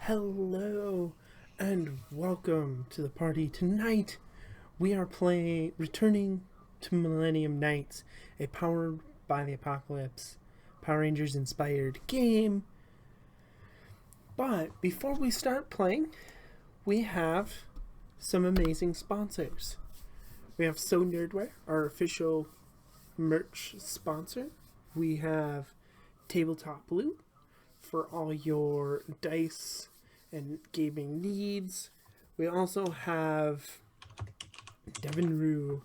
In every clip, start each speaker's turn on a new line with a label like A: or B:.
A: Hello and welcome to the party. Tonight we are returning to Millennium Nights, a powered by the apocalypse Power Rangers inspired game. But before we start playing, we have some amazing sponsors. We have So Nerdware, our official merch sponsor. We have Tabletop Loot for all your dice and gaming needs. We also have Devin Rue,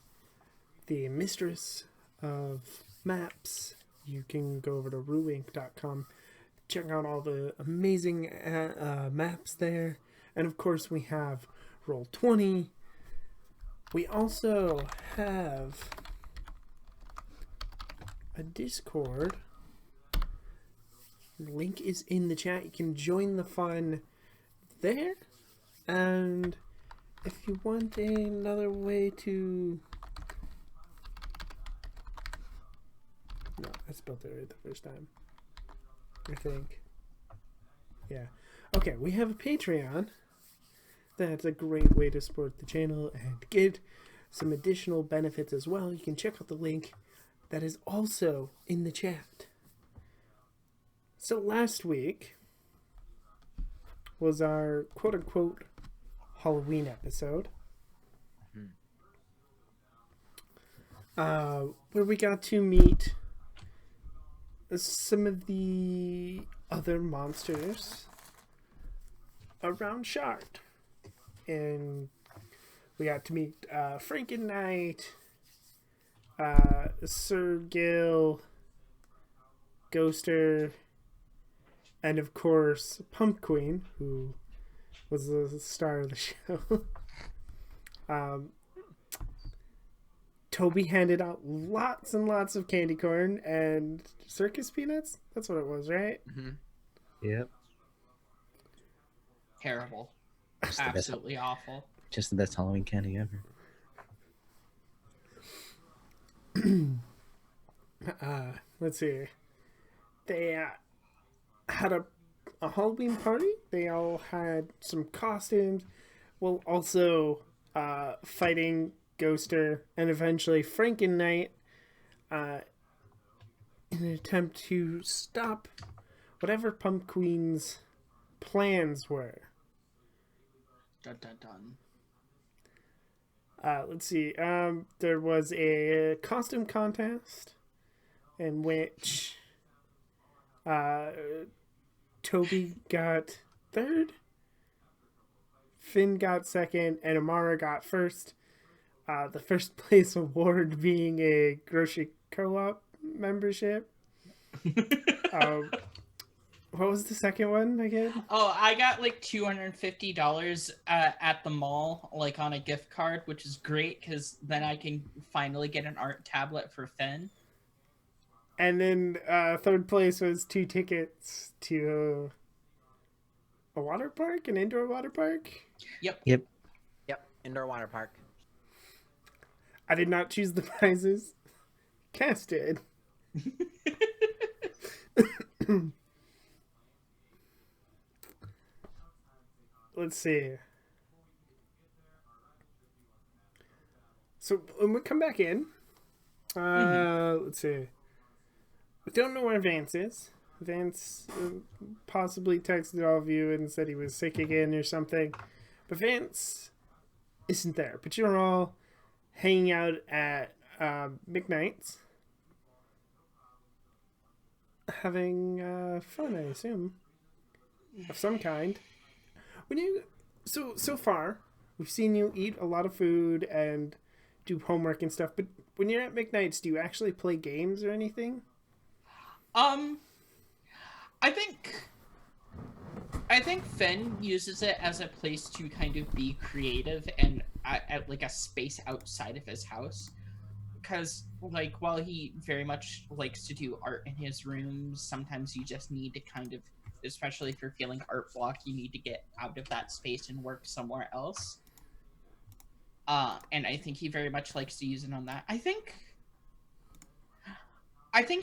A: the mistress of maps. You can go over to rueinc.com, check out all the amazing maps there. And of course, we have Roll20. We also have a Discord. The link is in the chat. You can join the fun there. And if you want another way to... No, I spelled it right the first time, I think. Yeah. Okay, we have a Patreon. That's a great way to support the channel and get some additional benefits as well. You can check out the link that is also in the chat. So last week was our quote-unquote Halloween episode. Where we got to meet some of the other monsters around Shard. And we got to meet Franken-Knight, Sir Gil, Ghoster, and of course, Pump Queen, who was the star of the show. Toby handed out lots and lots of candy corn and circus peanuts. That's what it was, right?
B: Mm-hmm.
C: Yep.
B: Terrible.
C: Just
B: Absolutely awful.
C: Just the best Halloween candy ever.
A: Let's see. They had a Halloween party. They all had some costumes. Well, also fighting Ghoster and eventually Franken-Knight in an attempt to stop whatever Pump Queen's plans were.
B: Dun dun dun.
A: Let's see. There was a costume contest in which Toby got third, Finn got second, and Amara got first. The first place award being a grocery co-op membership. What was the second one again?
B: Oh, I got like $250 at the mall, like on a gift card, which is great because then I can finally get an art tablet for Finn.
A: And then third place was 2 tickets to a water park, an indoor water park.
B: Yep.
D: Indoor water park.
A: I did not choose the prizes. Cass did. Let's see. So when we come back in, let's see. We don't know where Vance is. Vance possibly texted all of you and said he was sick again or something. But Vance isn't there. But you're all hanging out at McKnight's. Having fun, I assume. Of some kind. When you so far, we've seen you eat a lot of food and do homework and stuff, but when you're at McKnight's, do you actually play games or anything?
B: I think Finn uses it as a place to kind of be creative and at like a space outside of his house. Because, like, while he very much likes to do art in his rooms, sometimes you just need to kind of, especially if you're feeling art block, you need to get out of that space and work somewhere else. And I think he very much likes to use it on that. I think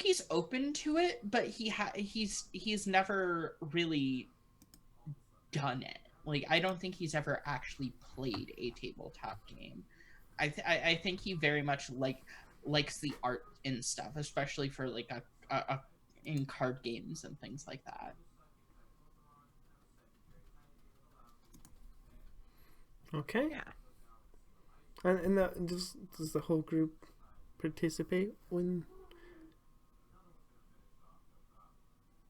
B: he's open to it, but he's never really done it. Like, I don't think he's ever actually played a tabletop game. I think he very much likes the art and stuff, especially for like a in card games and things like that.
A: Okay.
D: Yeah.
A: And does the whole group participate when?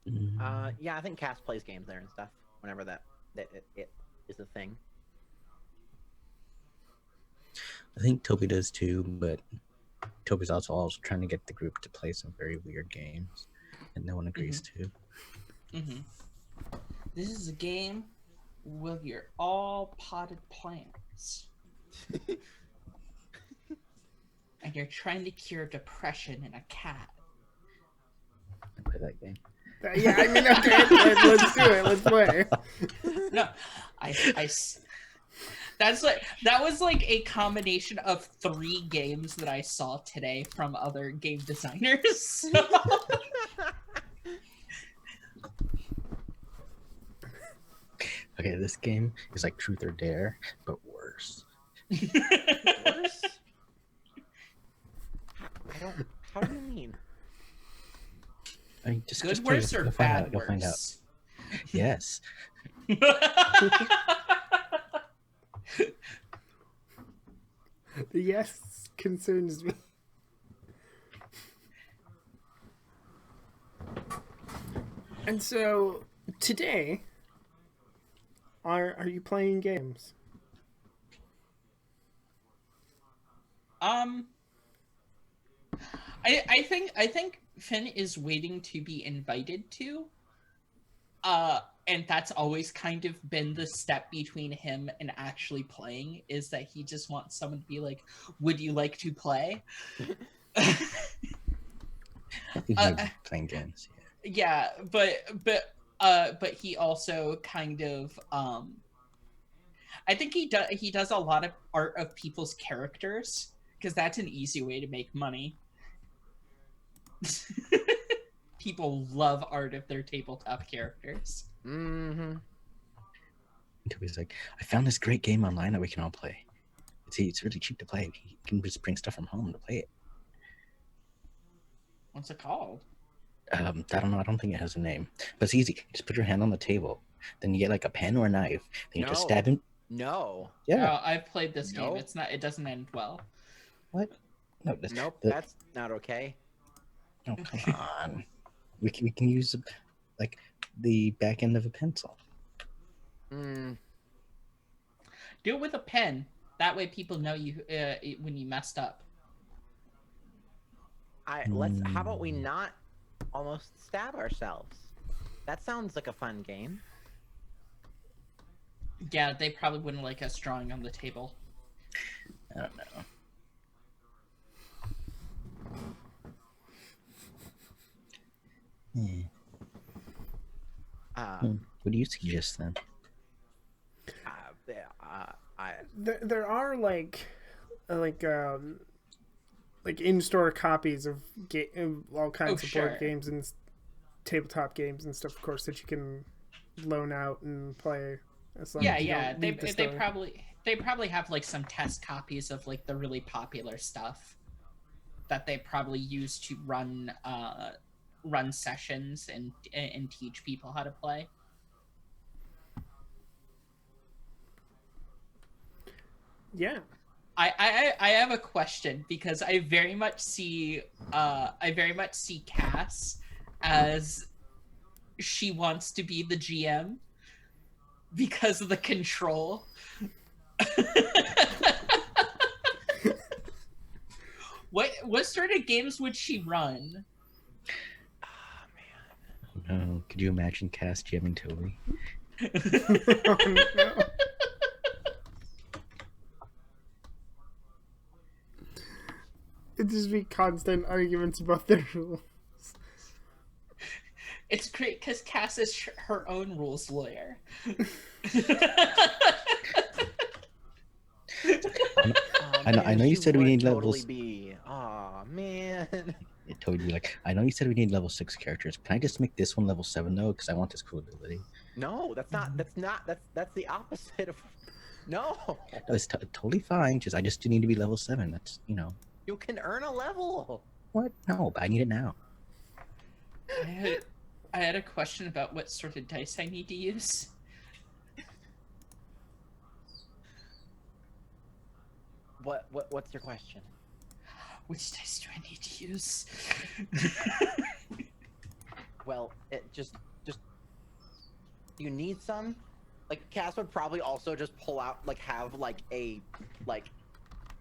D: Yeah, I think Cass plays games there and stuff whenever that it is a thing.
C: I think Toby does too, but Toby's also trying to get the group to play some very weird games, and no one agrees to.
B: This is a game with your all potted plants. And you're trying to cure depression in a cat.
C: I play that game.
A: Yeah, I mean, okay, let's do it. Let's play.
B: No, that was like a combination of 3 games that I saw today from other game designers.
C: Okay, this game is like Truth or Dare, but worse.
D: Worse? I don't. How do you mean?
C: I mean, just
B: Good
C: play
B: worse
C: it.
B: or
C: You'll find
B: bad
C: out. You'll find out.
B: worse?
C: Yes.
A: The yes concerns me. And so today, are you playing games?
B: I think Finn is waiting to be invited to. And that's always kind of been the step between him and actually playing, is that he just wants someone to be like, would you like to play?
C: I think he's playing games.
B: Yeah, but he also kind of I think he does a lot of art of people's characters, because that's an easy way to make money. People love art of their tabletop characters.
D: Mm-hmm.
C: Toby's like, I found this great game online that we can all play. It's really cheap to play. You can just bring stuff from home to play it.
B: What's it called?
C: I don't know. I don't think it has a name, but it's easy. Just put your hand on the table, then you get like a pen or a knife. Then you just stab him.
D: No.
C: Yeah.
B: Oh, I've played this game.
D: No.
B: It's not. It doesn't end well.
C: What? No.
D: Nope. That's not okay.
C: Oh, come on. We can use like the back end of a pencil.
D: Mm.
B: Do it with a pen. That way, people know you when you messed up.
D: Let's. How about we not almost stab ourselves? That sounds like a fun game.
B: Yeah, they probably wouldn't like us drawing on the table.
C: I don't know. What do you suggest then?
A: There are like in-store copies of all kinds of board games and tabletop games and stuff, of course, that you can loan out and play. As long as you don't read the story.
B: They probably have like some test copies of like the really popular stuff that they probably use to run sessions and teach people how to play.
A: Yeah.
B: I have a question, because I very much see Cass as she wants to be the GM because of the control. What sort of games would she run?
C: Oh, man. Could you imagine Cass jamming Toby?
A: Oh, no. It'd just be constant arguments about the rules.
B: It's great because Cass is her own rules lawyer.
C: I know you said we need levels.
D: Aw, man.
C: I told you, like, I know you said we need level 6 characters. Can I just make this one level 7 though? Because I want this cool ability.
D: No, that's the opposite of. No,
C: No, it's totally fine. I just do need to be level 7. That's
D: you can earn a level.
C: what? No, but I need it now.
B: I had a question about what sort of dice I need to use.
D: What's your question?
B: Which dice do I need to use?
D: Well, it just you need some. Like Cass would probably also just pull out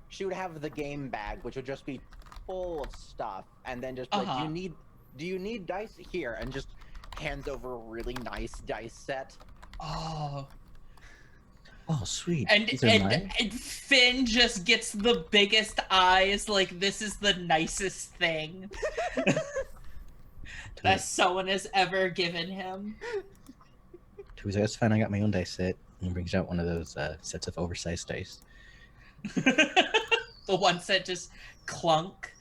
D: she would have the game bag, which would just be full of stuff, and then just like, do you need dice here? And just hands over a really nice dice set.
B: Oh.
C: Oh, sweet.
B: And
C: These are mine?
B: and Finn just gets the biggest eyes, like this is the nicest thing that someone has ever given him.
C: Toby's like, that's fine, I got my own dice set. And he brings out one of those sets of oversized dice.
B: The ones that just clunk.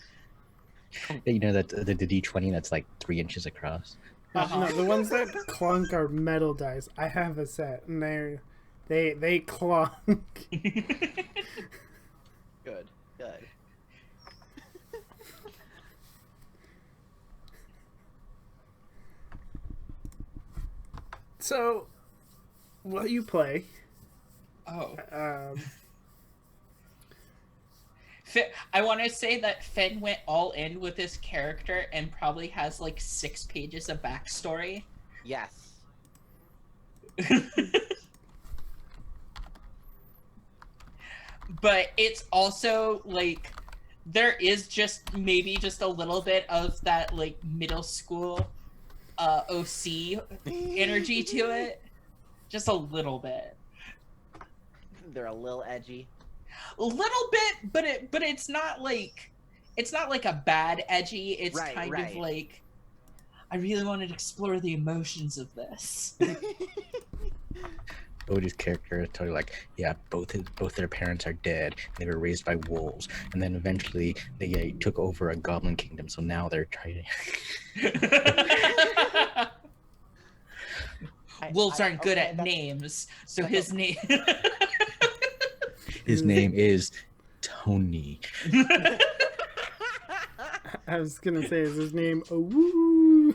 C: You know that the D20 that's like 3 inches across.
A: No, the ones that clunk are metal dice. I have a set, and they clunk.
D: Good.
A: So, while you play,
B: Oh. I want to say that Finn went all in with his character and probably has like 6 pages of backstory.
D: Yes.
B: But it's also like there is just maybe just a little bit of that like middle school OC energy to it. Just a little bit.
D: They're a little edgy.
B: A little bit, but it's not like a bad edgy. It's kind of like I really wanted to explore the emotions of this.
C: Bodhi's character is totally like, yeah, both their parents are dead. They were raised by wolves, and then eventually they took over a goblin kingdom. So now they're trying to.
B: Wolves aren't good at names, so his name.
C: His name is Tony.
A: I was gonna say, is his name Woo?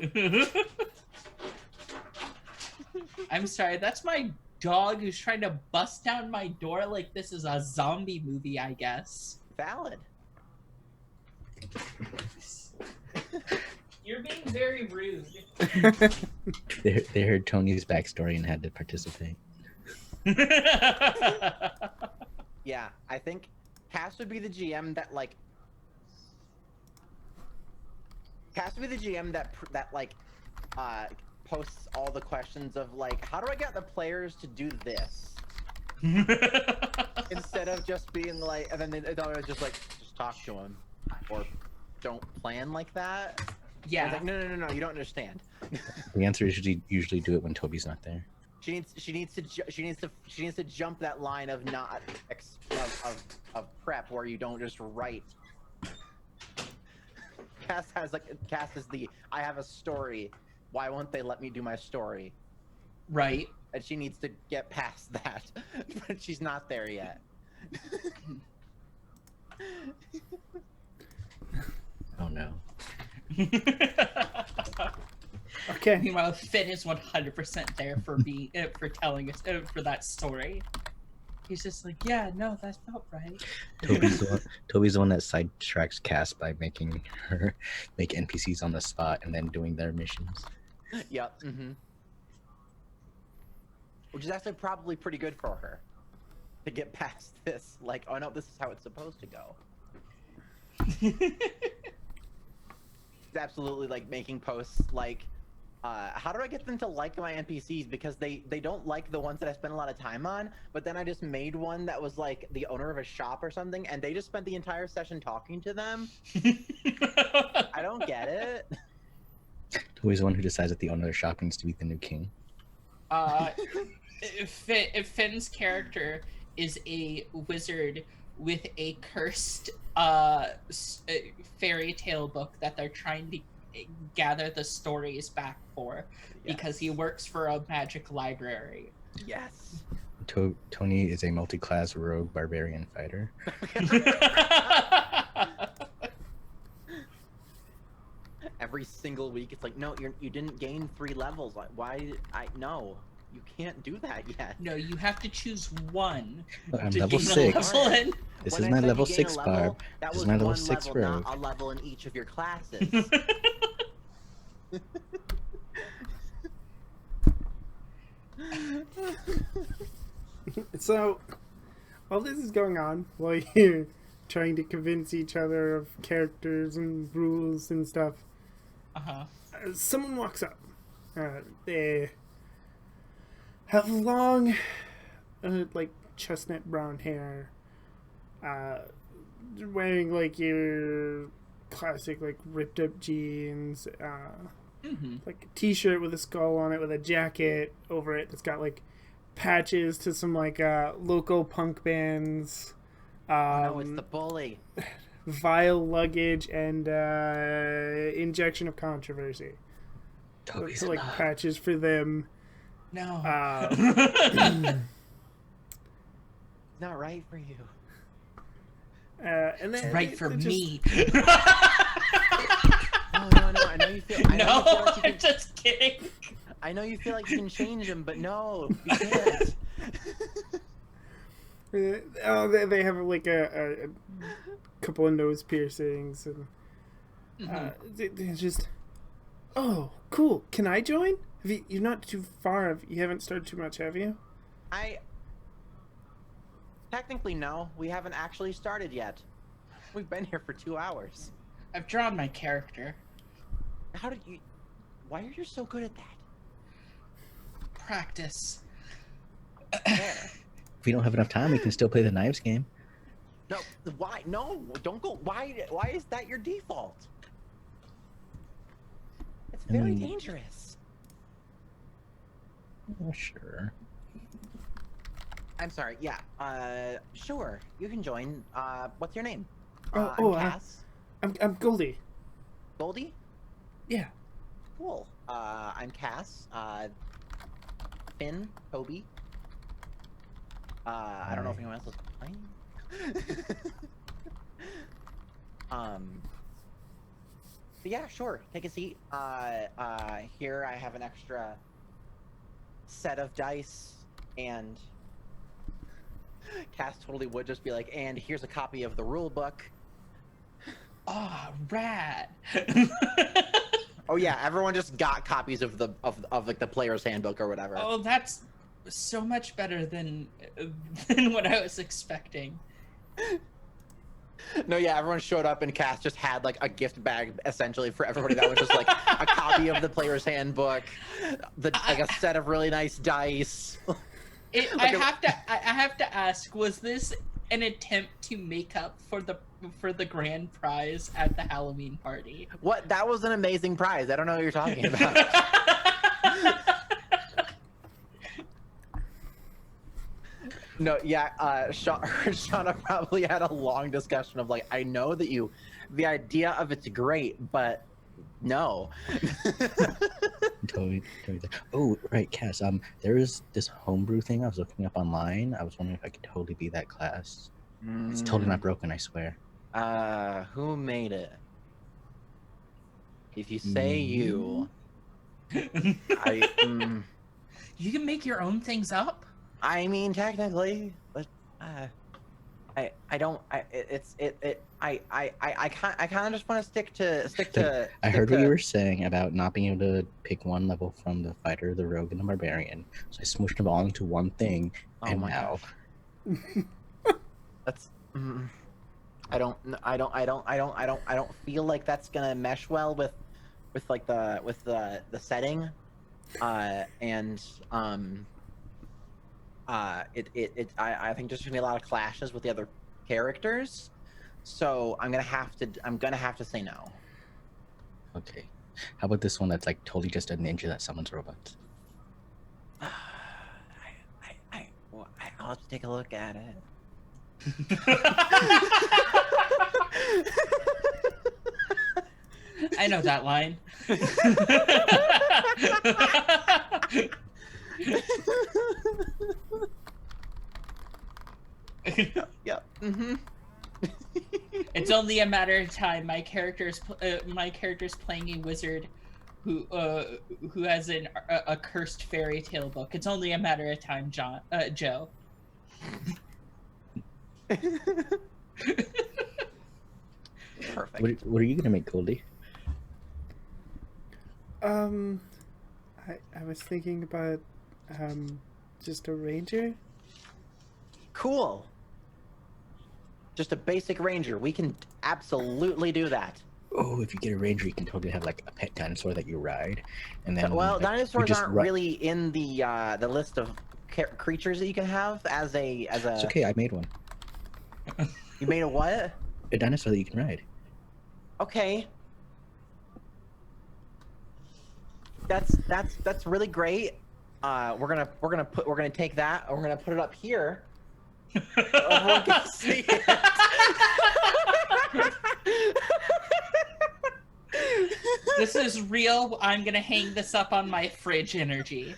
B: I'm sorry, that's my dog who's trying to bust down my door like this is a zombie movie, I guess.
D: Valid.
B: You're being very rude.
C: They heard Tony's backstory and had to participate.
D: Yeah, I think Cass would be the GM that like. Cass would be the GM that posts all the questions of like, how do I get the players to do this? Instead of just being like, and then it's always just like, just talk to him, or don't plan like that.
B: Yeah.
D: It's like, no, you don't understand.
C: The answer is usually do it when Toby's not there.
D: She needs to jump that line of not of prep where you don't just write. Cass is the I have a story. Why won't they let me do my story?
B: Right.
D: And she needs to get past that, but she's not there yet.
C: Oh no.
A: Okay.
B: Meanwhile, Finn is 100% there for for telling us for that story. He's just like, yeah, no, that's not right.
C: Toby's the one that sidetracks Cass by making her make NPCs on the spot and then doing their missions.
D: Yep. Mm-hmm. Which is actually probably pretty good for her to get past this. Like, oh no, this is how it's supposed to go. It's absolutely like making posts like, how do I get them to like my NPCs? Because they don't like the ones that I spend a lot of time on, but then I just made one that was like the owner of a shop or something, and they just spent the entire session talking to them. I don't get it.
C: Toby's the one who decides that the owner of the shop needs to be the new king.
B: If Finn's character is a wizard with a cursed fairy tale book that they're trying to gather the stories back for, because he
D: Yes.
B: works for a magic library.
D: Yes.
C: Tony is a multi-class rogue barbarian fighter.
D: Every single week, it's like, no, you didn't gain 3 levels. Like, why? No, you can't do that yet.
B: No, you have to choose one.
C: I'm
B: to
C: level
B: gain a
C: 6.
B: level in.
C: This
D: When
C: is
D: I
C: my
D: said you
C: level
D: gain a
C: 6
D: level,
C: barb.
D: that
C: This
D: was
C: is my level
D: one
C: 6
D: level,
C: rogue.
D: not a level in each of your classes.
A: So, while this is going on, while you're trying to convince each other of characters and rules and stuff,
B: Uh-huh.
A: someone walks up. They have long, like, chestnut brown hair. Wearing, like, your classic, like, ripped up jeans.
B: Mm-hmm.
A: Like a t-shirt with a skull on it with a jacket over it. It's got, like, patches to some, like, local punk bands.
D: Oh no, it's the bully.
A: Vile luggage and injection of controversy.
C: Toby's
A: Like
C: in love.
A: patches for them.
B: No.
D: Not right for you.
A: And then
B: It's right for
A: they just-
B: me.
D: No, I know you feel. I know
B: No,
D: you feel like you
B: I'm
D: can,
B: just kidding.
D: I know you feel like you can change him, but no, you can't.
A: they have like a couple of nose piercings and they're just, oh, cool. Can I join? You're not too far. You haven't started too much, have you?
D: Technically, no. We haven't actually started yet. We've been here for 2 hours.
B: I've drawn my character.
D: How did you? Why are you so good at that?
B: Practice.
D: There.
C: If we don't have enough time, we can still play the knives game.
D: No, why? No, don't go. Why is that your default? It's very dangerous.
C: Oh, sure.
D: I'm sorry. Yeah. Sure. You can join. What's your name?
A: I'm
D: I'm Cass.
A: I'm Goldie.
D: Goldie.
A: Yeah.
D: Cool. I'm Cass. Finn. Toby. I don't know if anyone else is playing. But yeah, sure. Take a seat. Here I have an extra set of dice, and Cass totally would just be like, and here's a copy of the rule book.
B: Ah, rad.
D: Oh yeah, everyone just got copies of the like the player's handbook or whatever.
B: Oh, that's so much better than what I was expecting.
D: No, yeah, everyone showed up and Cass just had like a gift bag essentially for everybody that was just like a copy of the player's handbook, like a set of really nice dice.
B: I have to ask, was this an attempt to make up for the grand prize at the Halloween party?
D: What? That was an amazing prize. I don't know what you're talking about. No, yeah, Shauna probably had a long discussion of like, I know that the idea of it's great, but no.
C: Totally. Oh, right, Cass. There is this homebrew thing I was looking up online. I was wondering if I could totally be that class. It's totally not broken, I swear.
D: Who made it? If you say you,
B: You can make your own things up.
D: I mean, technically, but I kind of just want to stick to.
C: I heard what you were saying about not being able to pick one level from the fighter, the rogue, and the barbarian. So I smooshed them all into one thing, and
D: my
C: now
D: gosh. That's. I don't feel like that's gonna mesh well with the setting, I think there's gonna be a lot of clashes with the other characters, so I'm gonna have to say no.
C: Okay. How about this one that's like totally just a ninja that summons robots?
D: I'll have to take a look at it.
B: I know that line.
D: Yep. Mm-hmm.
B: It's only a matter of time. My character's playing a wizard who has a cursed fairy tale book. It's only a matter of time, Joe.
D: Perfect.
C: What are you gonna make, Goldie?
A: I was thinking about just a ranger.
D: Cool. Just a basic ranger. We can absolutely do that.
C: Oh, if you get a ranger, you can totally have like a pet dinosaur that you ride, and then
D: Well,
C: like,
D: dinosaurs aren't really in the list of creatures that you can have as a.
C: It's okay. I made one.
D: You made a what?
C: A dinosaur that you can ride.
D: Okay. That's really great. We're gonna take that. And we're gonna put it up here. Everyone can see it.
B: This is real. I'm gonna hang this up on my fridge energy.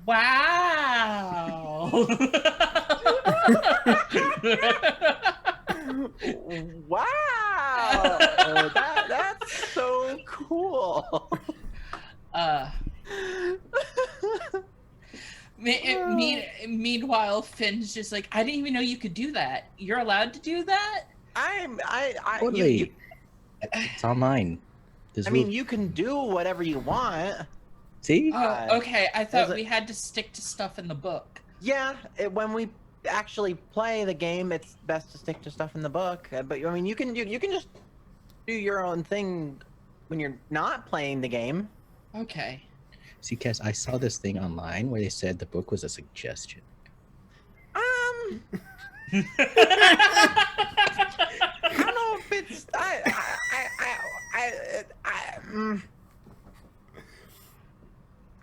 B: Wow.
D: Wow. That's so cool.
B: Meanwhile, Finn's just like, I didn't even know you could do that. You're allowed to do that?
C: Totally. It's online.
D: I mean, you can do whatever you want.
C: See?
B: Okay, I thought we had to stick to stuff in the book.
D: Yeah, when we actually play the game, it's best to stick to stuff in the book. But I mean, you can just do your own thing when you're not playing the game.
B: Okay.
C: See, Cass, I saw this thing online where they said the book was a suggestion.
D: I don't know if it's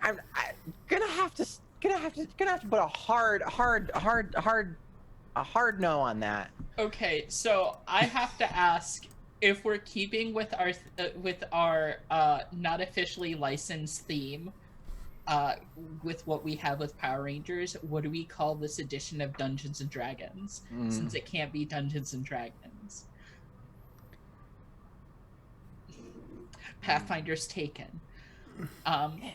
D: I'm gonna have to put a hard no on that.
B: Okay, so I have to ask if we're keeping with our not officially licensed theme, with what we have with Power Rangers. What do we call this edition of Dungeons and Dragons? Since it can't be Dungeons and Dragons. Pathfinder's taken.
D: Damn it.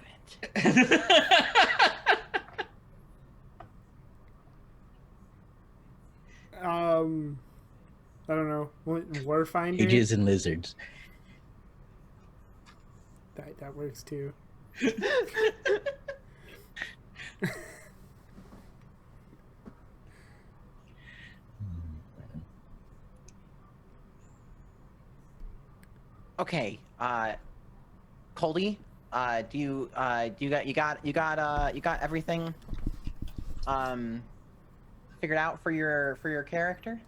A: I don't know. Warfinder.
C: Ages and lizards.
A: That works too.
D: Okay, Coldy, do you got everything figured out for your character?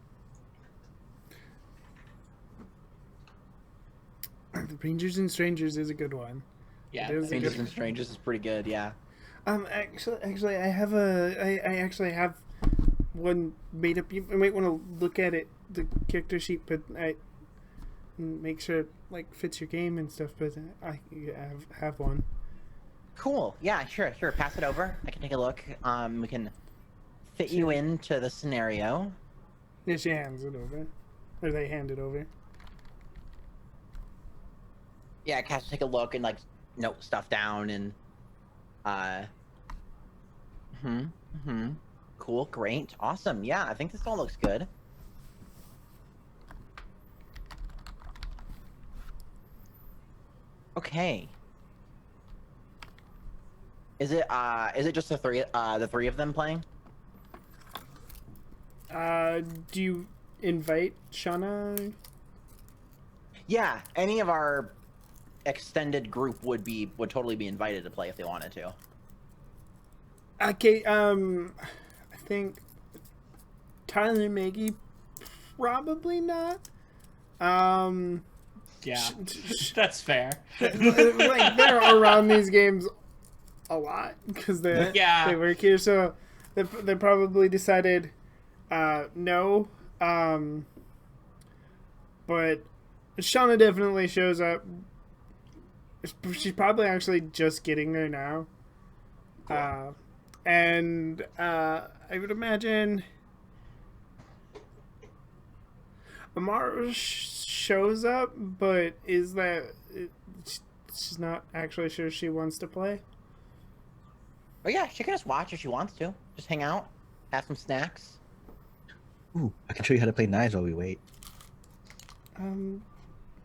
A: Rangers and Strangers is a good one.
B: Yeah,
D: Rangers and Strangers is pretty good. Yeah.
A: Actually, I actually have one made up. You might want to look at it, the character sheet, but I make sure it like fits your game and stuff. But I have one.
D: Cool. Yeah. Sure. Pass it over. I can take a look. We can fit you into the scenario.
A: Yeah, she hands it over, or they hand it over.
D: Yeah, I can take a look and like note stuff down and cool, great, awesome. Yeah, I think this all looks good. Okay. Is it just the three of them playing?
A: Do you invite Shauna?
D: Yeah, any of our extended group would totally be invited to play if they wanted to.
A: Okay, I think Tyler and Maggie probably not.
B: Yeah, that's fair.
A: Like they're around these games a lot because they work here, so they probably decided no. But Shauna definitely shows up. She's probably actually just getting there now.
D: Cool.
A: And I would imagine Amara shows up, but is that she's not actually sure she wants to play?
D: Oh yeah, she can just watch if she wants to. Just hang out, have some snacks.
C: Ooh, I can show you how to play knives while we wait.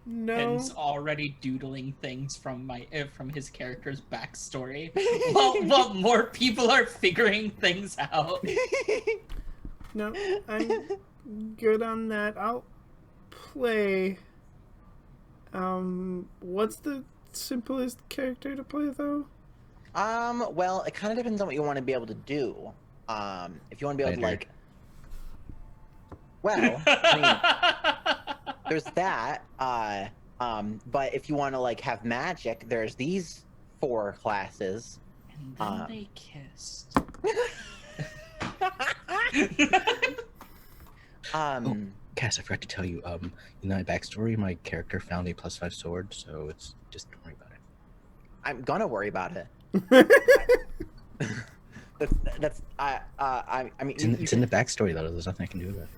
A: No.
B: Ben's already doodling things from his character's backstory, while more people are figuring things out.
A: No, I'm good on that. I'll play. What's the simplest character to play though?
D: Well, it kind of depends on what you want to be able to do. If you want to be able to like, well, I mean, there's that. But if you want to like have magic, there's these 4 classes.
B: And then they kissed.
C: Cass, I forgot to tell you, in my backstory, my character found a +5 sword, so it's just don't worry about it.
D: I'm gonna worry about it. I mean,
C: It's in the backstory though. There's nothing I can do about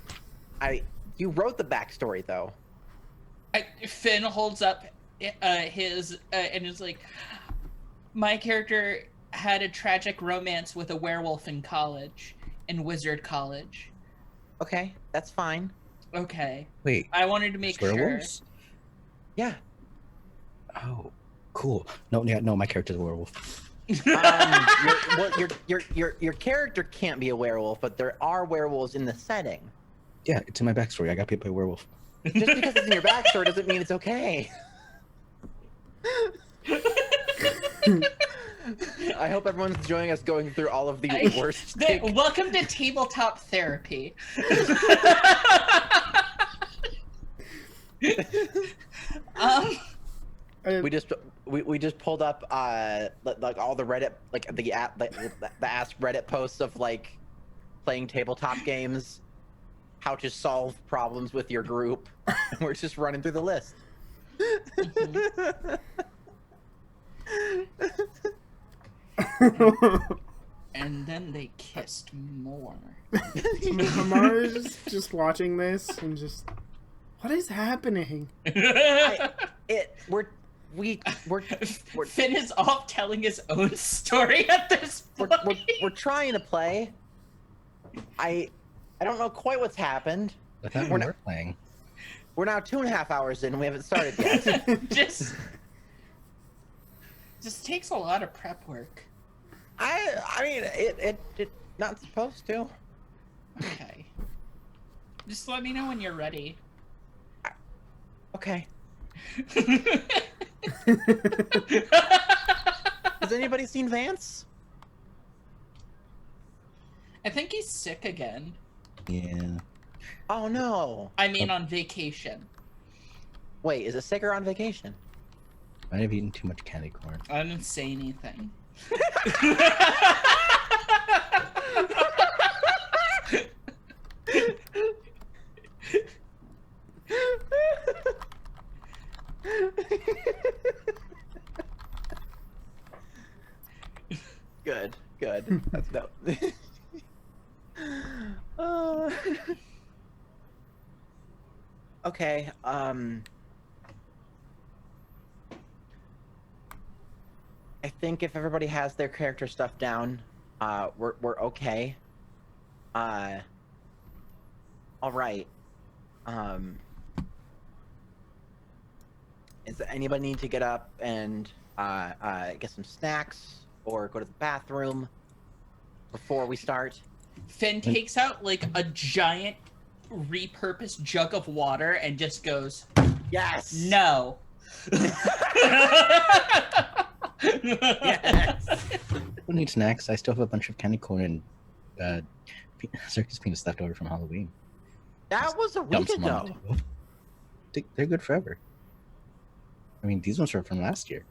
C: it.
D: You wrote the backstory though.
B: Finn holds up his and is like, my character had a tragic romance with a werewolf in college, in wizard college.
D: Okay, that's fine.
B: Okay.
C: Wait,
B: I wanted to make sure.
C: werewolves?
D: Yeah.
C: Oh, cool. No, my character's a werewolf.
D: Your character can't be a werewolf, but there are werewolves in the setting.
C: Yeah, it's in my backstory. I got bit by a werewolf.
D: Just because it's in your backstory doesn't mean it's okay. I hope everyone's enjoying us going through all of the worst.
B: Welcome to tabletop therapy.
D: We just pulled up like all the Reddit, like the Ask Reddit posts of like playing tabletop games, how to solve problems with your group. We're just running through the list.
B: And then they kissed more.
A: Amara is just watching this and just, what is happening?
D: We're
B: Finn is off telling his own story at this point.
D: we're trying to play. I don't know quite what's happened.
C: I thought we were playing.
D: We're now 2.5 hours in and we haven't started yet.
B: just takes a lot of prep work.
D: I mean it not supposed to.
B: Okay. Just let me know when you're ready.
D: Okay. Has anybody seen Vance?
B: I think he's sick again.
C: Yeah.
D: Oh no.
B: I mean, on vacation.
D: Wait, is it sick or on vacation?
C: Might have eaten too much candy corn.
B: I didn't say anything.
D: Good. That's no. Okay. I think if everybody has their character stuff down, we're okay. All right. Does anybody need to get up and get some snacks or go to the bathroom before we start?
B: Finn takes out like a giant repurposed jug of water and just goes,
D: Yes.
B: no.
D: Yes.
C: Who needs snacks? I still have a bunch of candy corn and circus peanuts left over from Halloween.
D: That was a
C: Dump
D: week
C: some on
D: ago.
C: the table. They're good forever. I mean, these ones are from last year.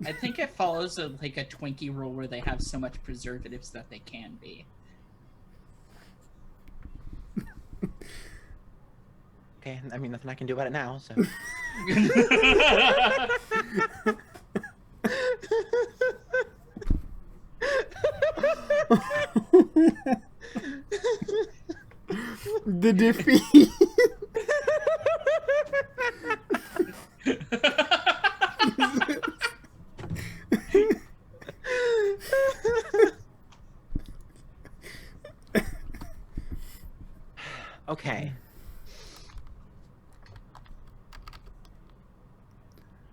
B: I think it follows a Twinkie rule where they have so much preservatives that they can be.
D: Okay, I mean, nothing I can do about it now, so.
A: The defeat.
D: Okay.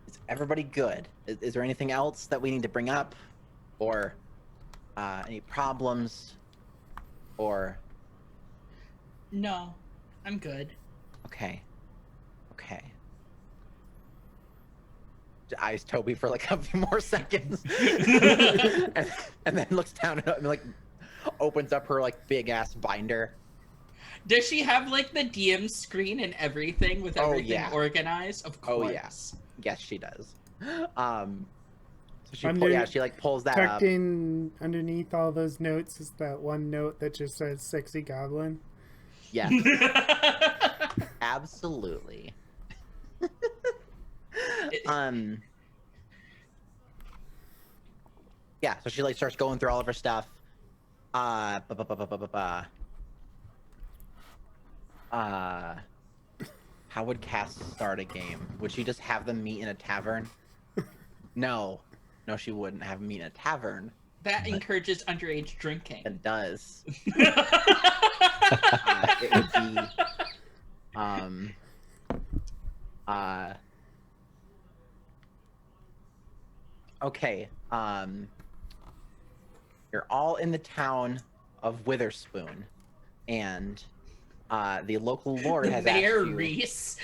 D: Is everybody good? Is there anything else that we need to bring up? Or any problems? Or...
B: No, I'm good.
D: Okay. Okay. Eyes Toby for like a few more seconds. and then looks down and like opens up her like big ass binder.
B: Does she have like the DM screen and everything with everything
D: yeah.
B: organized? Of course.
D: Oh yes. Yes, she does. So she
A: Under-
D: she like pulls that
A: Tucked
D: up.
A: in underneath all those notes is that one note that just says "sexy goblin."
D: Yeah. Absolutely. Yeah, so she like starts going through all of her stuff. How would Cass start a game? Would she just have them meet in a tavern? No, she wouldn't have them meet in a tavern.
B: That encourages underage drinking.
D: It does. It would be, okay. You're all in the town of Witherspoon, and the local lord has
B: Mayor
D: asked you.
B: Reese.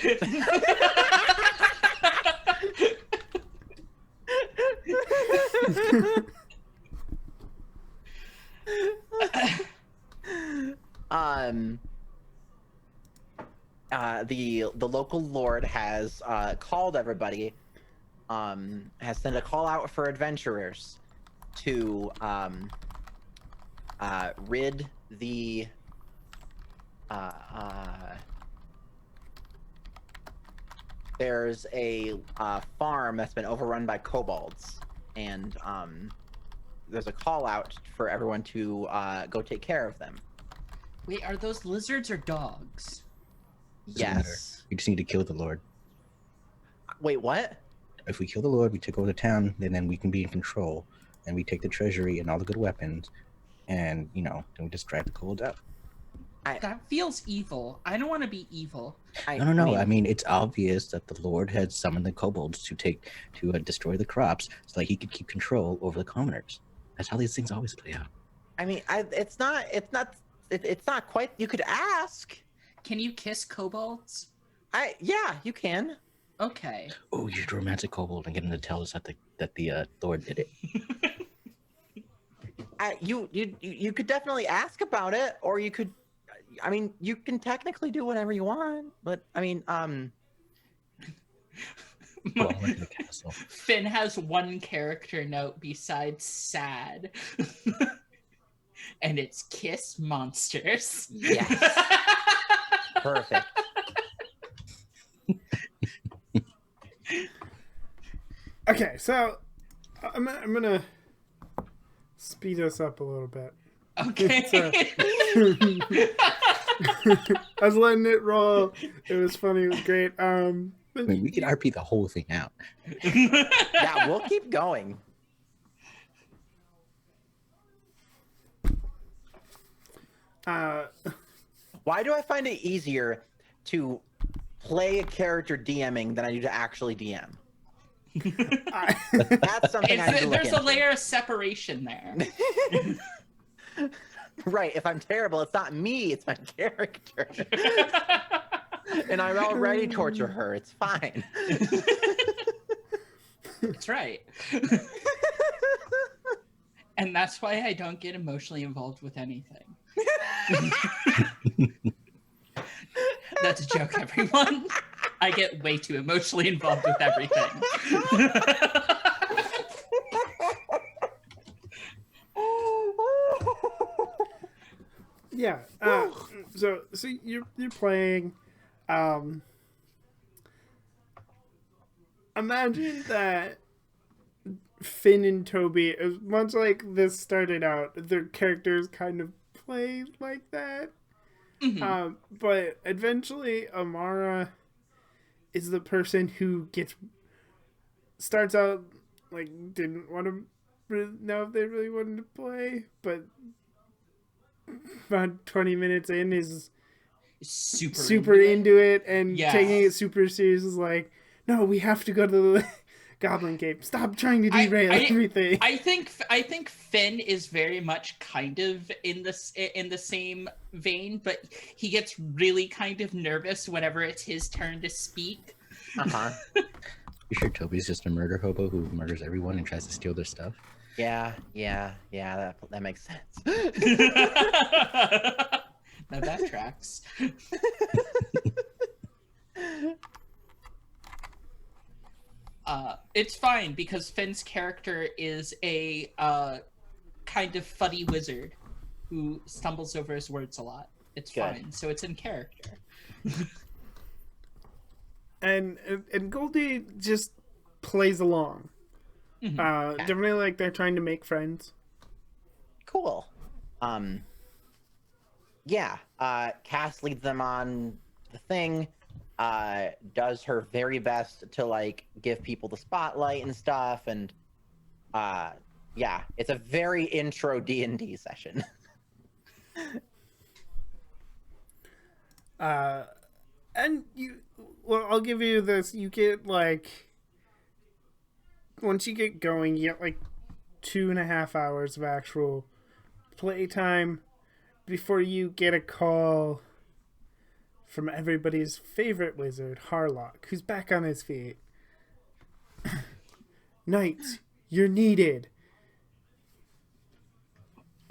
D: The local lord has called everybody, has sent a call out for adventurers to rid the there's a farm that's been overrun by kobolds, and there's a call out for everyone to go take care of them.
B: Wait, are those lizards or dogs?
C: Doesn't matter.
D: Yes.
C: We just need to kill the Lord.
D: Wait, what?
C: If we kill the Lord, we take over the town, then we can be in control, and we take the treasury and all the good weapons, and then we just drive the kobolds out.
B: That feels evil. I don't want to be evil.
C: No. I mean, it's obvious that the Lord had summoned the kobolds to destroy the crops so that he could keep control over the commoners. That's how these things always play out.
D: I mean, it's not quite. You could ask.
B: Can you kiss kobolds?
D: Yeah, you can.
B: Okay.
C: Oh, you should romance a kobold and get him to tell us that the Lord did it.
D: You could definitely ask about it, or you could. I mean, you can technically do whatever you want, but I mean,
C: Well, I went to the castle.
B: Finn has one character note besides sad. And it's kiss monsters.
D: Yes. Perfect.
A: Okay, so I'm gonna speed us up a little bit.
B: Okay.
A: I was letting it roll. It was funny. It was great.
C: I mean, we can RP the whole thing out.
D: Yeah, we'll keep going. Why do I find it easier to play a character DMing than I do to actually DM? That's something I need to look
B: There's a
D: into.
B: layer of separation there.
D: Right, if I'm terrible, it's not me, it's my character. And I'm already torture her, it's fine.
B: That's right. And that's why I don't get emotionally involved with anything. That's a joke, everyone. I get way too emotionally involved with everything.
A: Yeah. So you're playing. Imagine that Finn and Toby, as much like this started out, their characters kind of play like that. But eventually, Amara is the person who starts out like didn't want to know if they really wanted to play, but about 20 minutes in is super into it and taking it super serious. Is like, no, we have to go to the Goblin Cave. Stop trying to derail everything.
B: I think Finn is very much kind of in the same vein, but he gets really kind of nervous whenever it's his turn to speak.
C: You sure Toby's just a murder hobo who murders everyone and tries to steal their stuff?
D: Yeah, that makes sense.
B: Now that tracks. It's fine because Finn's character is a kind of funny wizard who stumbles over his words a lot. It's fine, so it's in character.
A: and Goldie just plays along. Definitely like they're trying to make friends.
D: Cool. Cass leads them on the thing. Does her very best to like give people the spotlight and stuff, and it's a very intro D&D session.
A: And I'll give you this. You get like, once you get going, you get like 2.5 hours of actual playtime before you get a call from everybody's favorite wizard, Harlock, who's back on his feet. Knights, you're needed.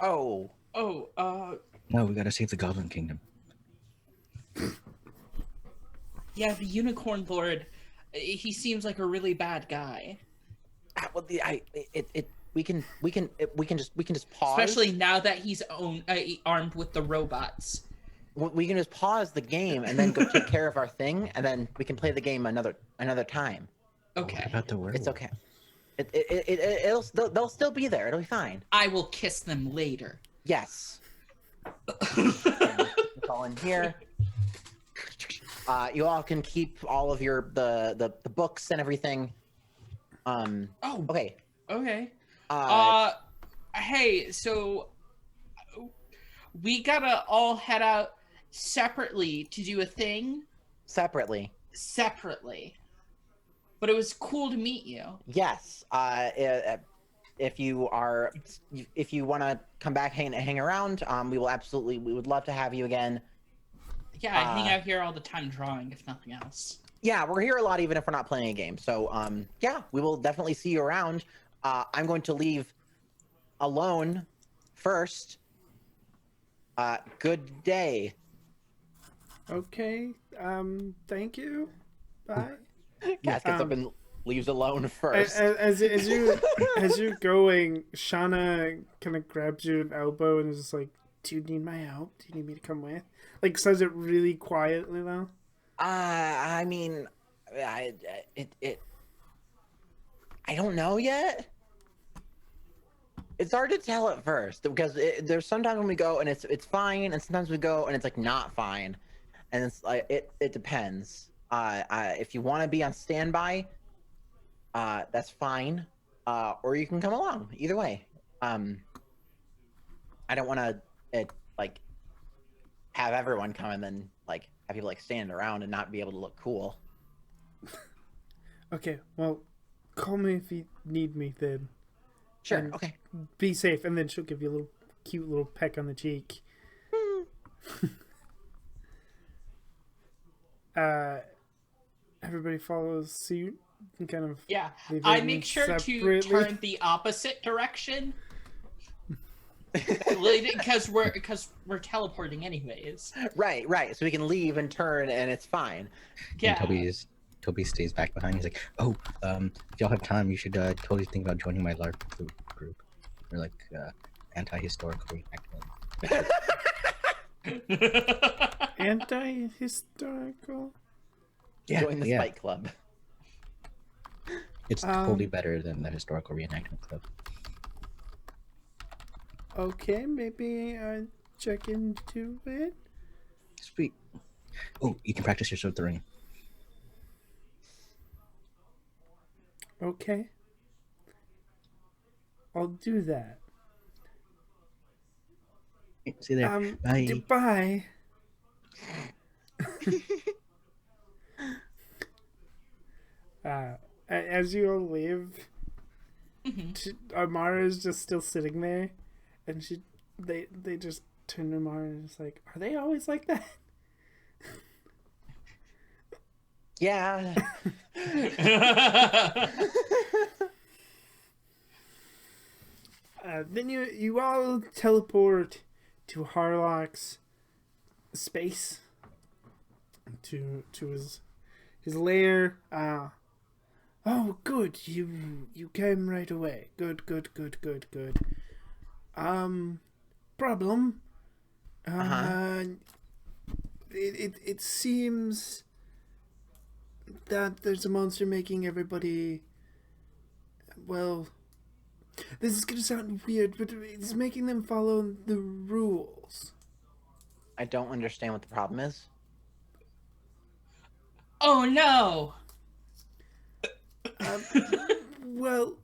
C: No, we gotta save the Goblin Kingdom.
B: Yeah, the Unicorn Lord, he seems like a really bad guy.
D: We can just pause.
B: Especially now that he's armed with the robots.
D: We can just pause the game and then go take care of our thing, and then we can play the game another time.
B: Okay.
C: What about the werewolf?
D: It's okay. They'll still be there. It'll be fine.
B: I will kiss them later.
D: Yes. It's all in here. You all can keep all of your the books and everything. Okay.
B: Okay. Hey, so we gotta all head out separately to do a thing.
D: Separately.
B: But it was cool to meet you.
D: Yes. If you want to come back hang around, we would love to have you again.
B: Yeah, I hang out here all the time drawing, if nothing else.
D: Yeah, we're here a lot even if we're not playing a game. So, we will definitely see you around. I'm going to leave alone first. Good day.
A: Okay. Thank you. Bye.
D: Cass gets up and leaves alone first.
A: As you're going, Shauna kind of grabs you an elbow and is just like, "Do you need my help? Do you need me to come with?" Like, says it really quietly though.
D: I mean, I don't know yet. It's hard to tell at first because there's sometimes when we go and it's fine, and sometimes we go and it's like not fine, and it's like it depends. If you want to be on standby, that's fine, or you can come along. Either way, I don't want to like have everyone come and then like have people like stand around and not be able to look cool.
A: Okay, well, call me if you need me then.
D: Sure.
A: And
D: okay.
A: Be safe, and then she'll give you a little cute little peck on the cheek. Everybody follows suit and kind of
B: I make sure
A: separately.
B: to turn the opposite direction. Because we're teleporting anyways.
D: Right. So we can leave and turn, and it's fine.
B: Yeah.
C: And Toby stays back behind. He's like, "Oh, if y'all have time, you should totally think about joining my LARP group. We're like anti-historical reenactment."
A: Anti-historical.
D: Join the Spike Club.
C: It's totally better than the historical reenactment club.
A: Okay, maybe I check into it.
C: Sweet. Oh, you can practice your sword throwing.
A: Okay. I'll do that.
C: See you there. Bye.
A: Goodbye. As you all leave, Amara is just still sitting there, and they just turn to Amara and just like, are they always like that?
D: Yeah.
A: Then you all teleport to Harlock's space, to his lair. Oh, good. You came right away. Good. Problem. It seems that there's a monster making everybody. Well, this is gonna sound weird, but it's making them follow the rules.
D: I don't understand what the problem is.
B: Oh no!
A: Well,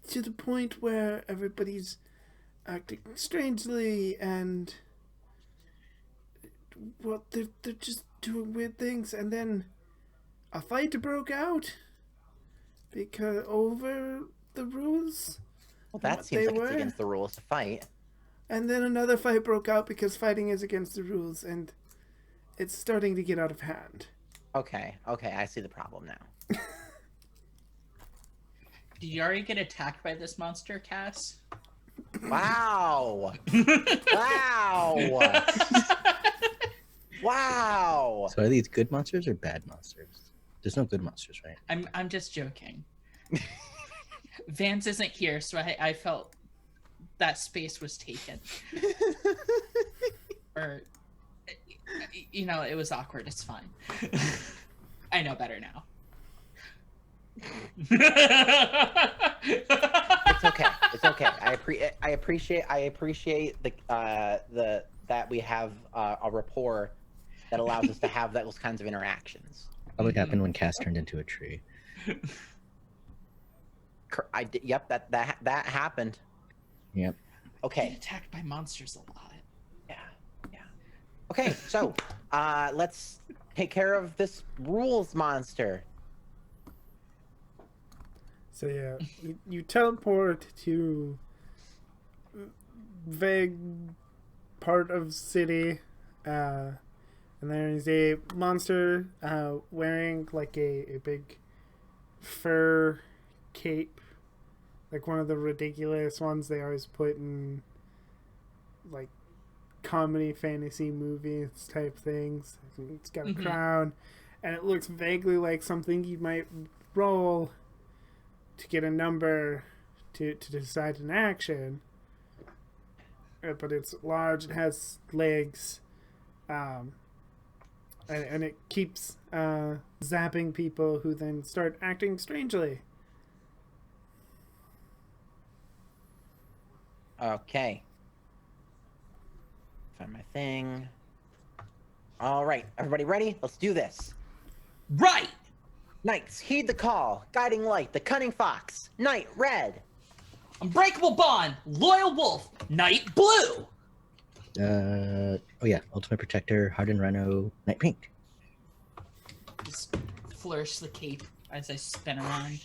A: to the point where everybody's acting strangely and, well, they're just doing weird things, and then a fight broke out because over the rules.
D: Well, that seems like it's against the rules to fight.
A: And then another fight broke out because fighting is against the rules, and it's starting to get out of hand.
D: Okay, I see the problem now.
B: Did you already get attacked by this monster, Cass?
D: Wow! Wow!
C: So are these good monsters or bad monsters? There's no good monsters, right?
B: I'm just joking. Vance isn't here, so I felt that space was taken. Or, it was awkward. It's fine. I know better now.
D: It's okay. I appreciate the that we have a rapport that allows us to have those kinds of interactions.
C: Probably happened when Cass turned into a tree.
D: Yep, that happened.
C: Yep.
D: Okay.
B: Get attacked by monsters a lot.
D: Yeah. Okay, so let's take care of this rules monster.
A: So yeah, you teleport to vague part of city, and there's a monster wearing like a big fur cape, like one of the ridiculous ones they always put in like comedy fantasy movies type things. It's got a crown, and it looks vaguely like something you might roll to get a number to decide an action. But it's large, it has legs, and it keeps zapping people who then start acting strangely.
D: Okay. Find my thing. All right, everybody ready? Let's do this.
B: Right!
D: Knights, heed the call. Guiding light, the cunning fox. Knight red.
B: Unbreakable bond, loyal wolf, knight blue.
C: Oh yeah, ultimate protector, hardened rhino, night pink.
B: Just flourish the cape as I spin around.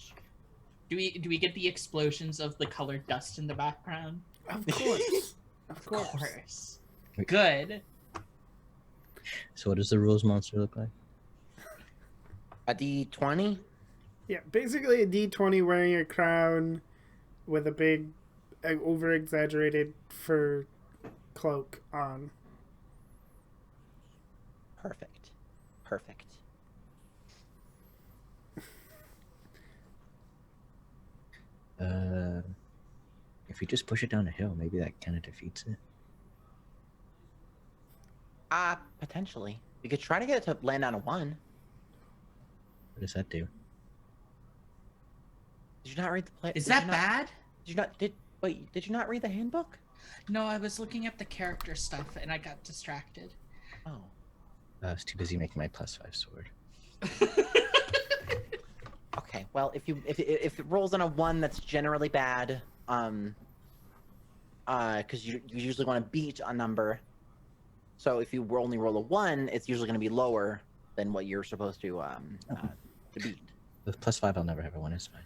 B: Do we get the explosions of the colored dust in the background?
A: Of course.
B: Of course. Good.
C: So what does the rules monster look like?
D: A D20?
A: Yeah, basically a D20 wearing a crown with a big, over-exaggerated fur cloak on.
D: Perfect. Perfect.
C: If you just push it down a hill, maybe that kind of defeats it.
D: Potentially. You could try to get it to land on a 1.
C: What does that do?
D: Did you not read the play?
B: Is
D: did you
B: that
D: not-
B: bad?
D: Did you not wait, did you not read the handbook?
B: No, I was looking at the character stuff and I got distracted.
D: Oh.
C: I was too busy making my +5 sword.
D: Okay. Well, if it rolls on a 1, that's generally bad. Because you usually want to beat a number. So if you only roll a 1, it's usually going to be lower than what you're supposed to beat.
C: With +5, I'll never have a 1. It's fine.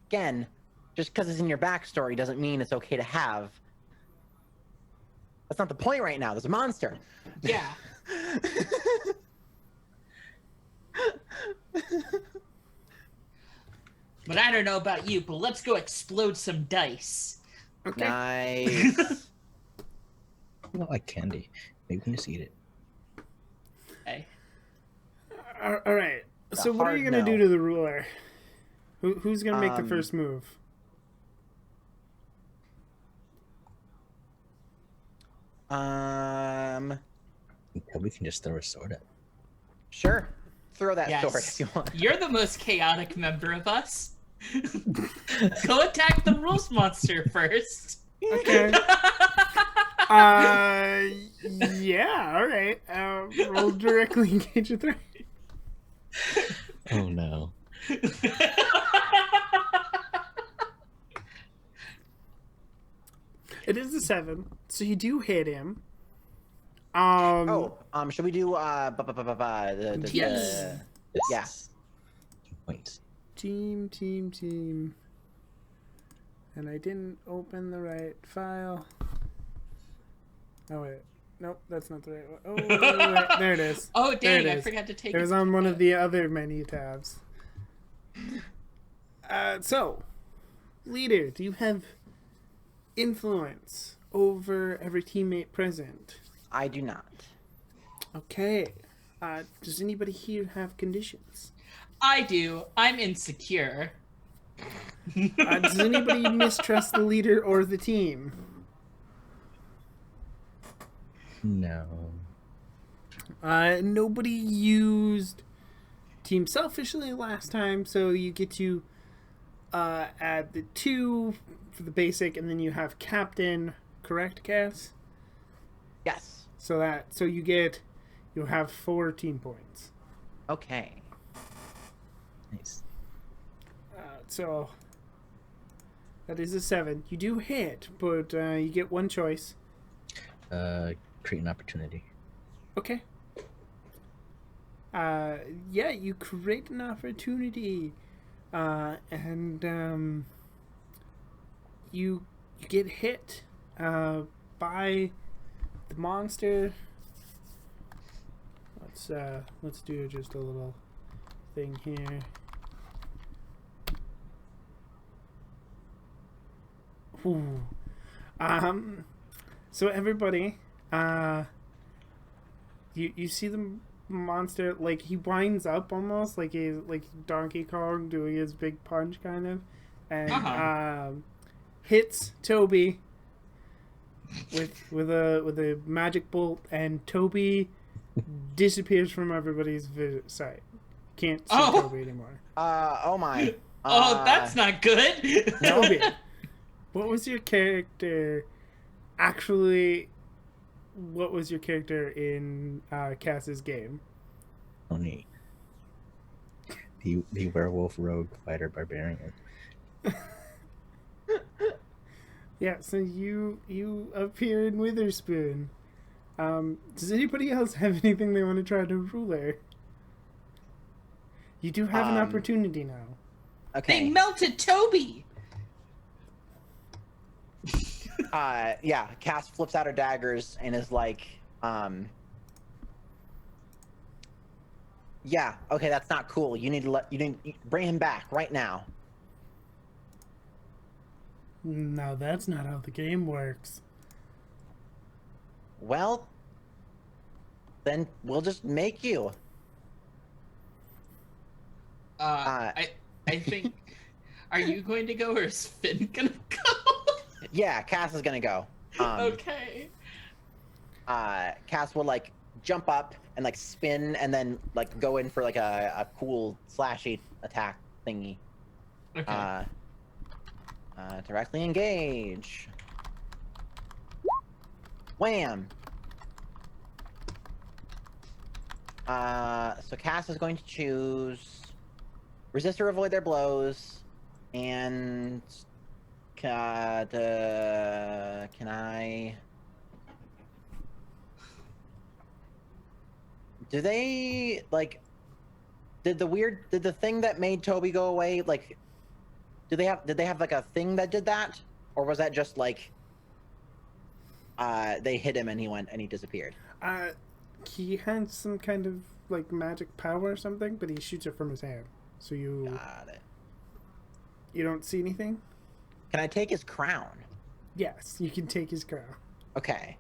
D: Again, just because it's in your backstory doesn't mean it's okay to have. That's not the point right now. There's a monster.
B: Yeah. But I don't know about you, but let's go explode some dice.
A: Okay.
D: Nice.
C: You don't like candy. Maybe we can just eat it.
B: Okay.
A: All right. So what are you
D: hard
A: gonna do
D: no.
A: to the ruler? Who's gonna make the first move?
C: We can just throw a sword at it.
D: Sure. Throw that
B: Yes.
D: sword if you want.
B: You're the most chaotic member of us. Go attack the rules monster first.
A: Okay. Yeah. All right. Roll directly engage a threat.
C: Oh no.
A: It is a 7, so you do hit him.
D: Should we do
B: Yes.
D: Yeah.
C: Points.
A: Team. And I didn't open the right file. Oh wait. Nope, that's not the right one. Oh, wait, there it is.
B: Oh
A: There it
B: dang, I
A: is.
B: forgot to take
A: It was on one of the other menu tabs. So, leader, do you have influence over every teammate present?
D: I do not.
A: Okay. Does anybody here have conditions?
B: I do. I'm insecure.
A: Does anybody mistrust the leader or the team?
C: No.
A: Nobody used team selfishly last time, so you get to add the 2 for the basic, and then you have captain. Correct, Cass?
D: Yes.
A: So you'll have 4 team points.
D: Okay.
C: Nice.
A: So that is a 7. You do hit, but you get 1 choice.
C: Create an opportunity.
A: Okay. Yeah, you create an opportunity, and you get hit by the monster. Let's do just a little thing here. Ooh. So everybody, you see the monster, like he winds up almost like he's like Donkey Kong doing his big punch kind of, and hits Toby with a magic bolt, and Toby disappears from everybody's sight. Can't see Toby anymore.
D: Oh my.
B: Oh, that's not good.
A: Toby, what was your character? Actually, what was your character in Cass's game?
C: Only the werewolf rogue fighter barbarian.
A: Yeah, so you appear in Witherspoon. Does anybody else have anything they want to try to ruler? You do have an opportunity now.
D: Okay.
B: They melted Toby.
D: Yeah, Cass flips out her daggers and is like, yeah, okay, that's not cool. You need to bring him back right now.
A: No, that's not how the game works.
D: Well, then we'll just make you.
B: I think. Are you going to go or is Finn gonna go?
D: Yeah, Cass is gonna go.
B: Okay.
D: Cass will like jump up and like spin and then like go in for like a cool slashy attack thingy.
B: Okay.
D: Directly engage. Wham! So Cass is going to choose resist or avoid their blows, and can I? Do they like? Did the thing that made Toby go away like? Did they have like a thing that did that, or was that just like? They hit him and he disappeared.
A: He had some kind of like magic power or something, but he shoots it from his hand. So
D: Got it.
A: you don't see anything?
D: Can I take his crown?
A: Yes, you can take his crown.
D: Okay.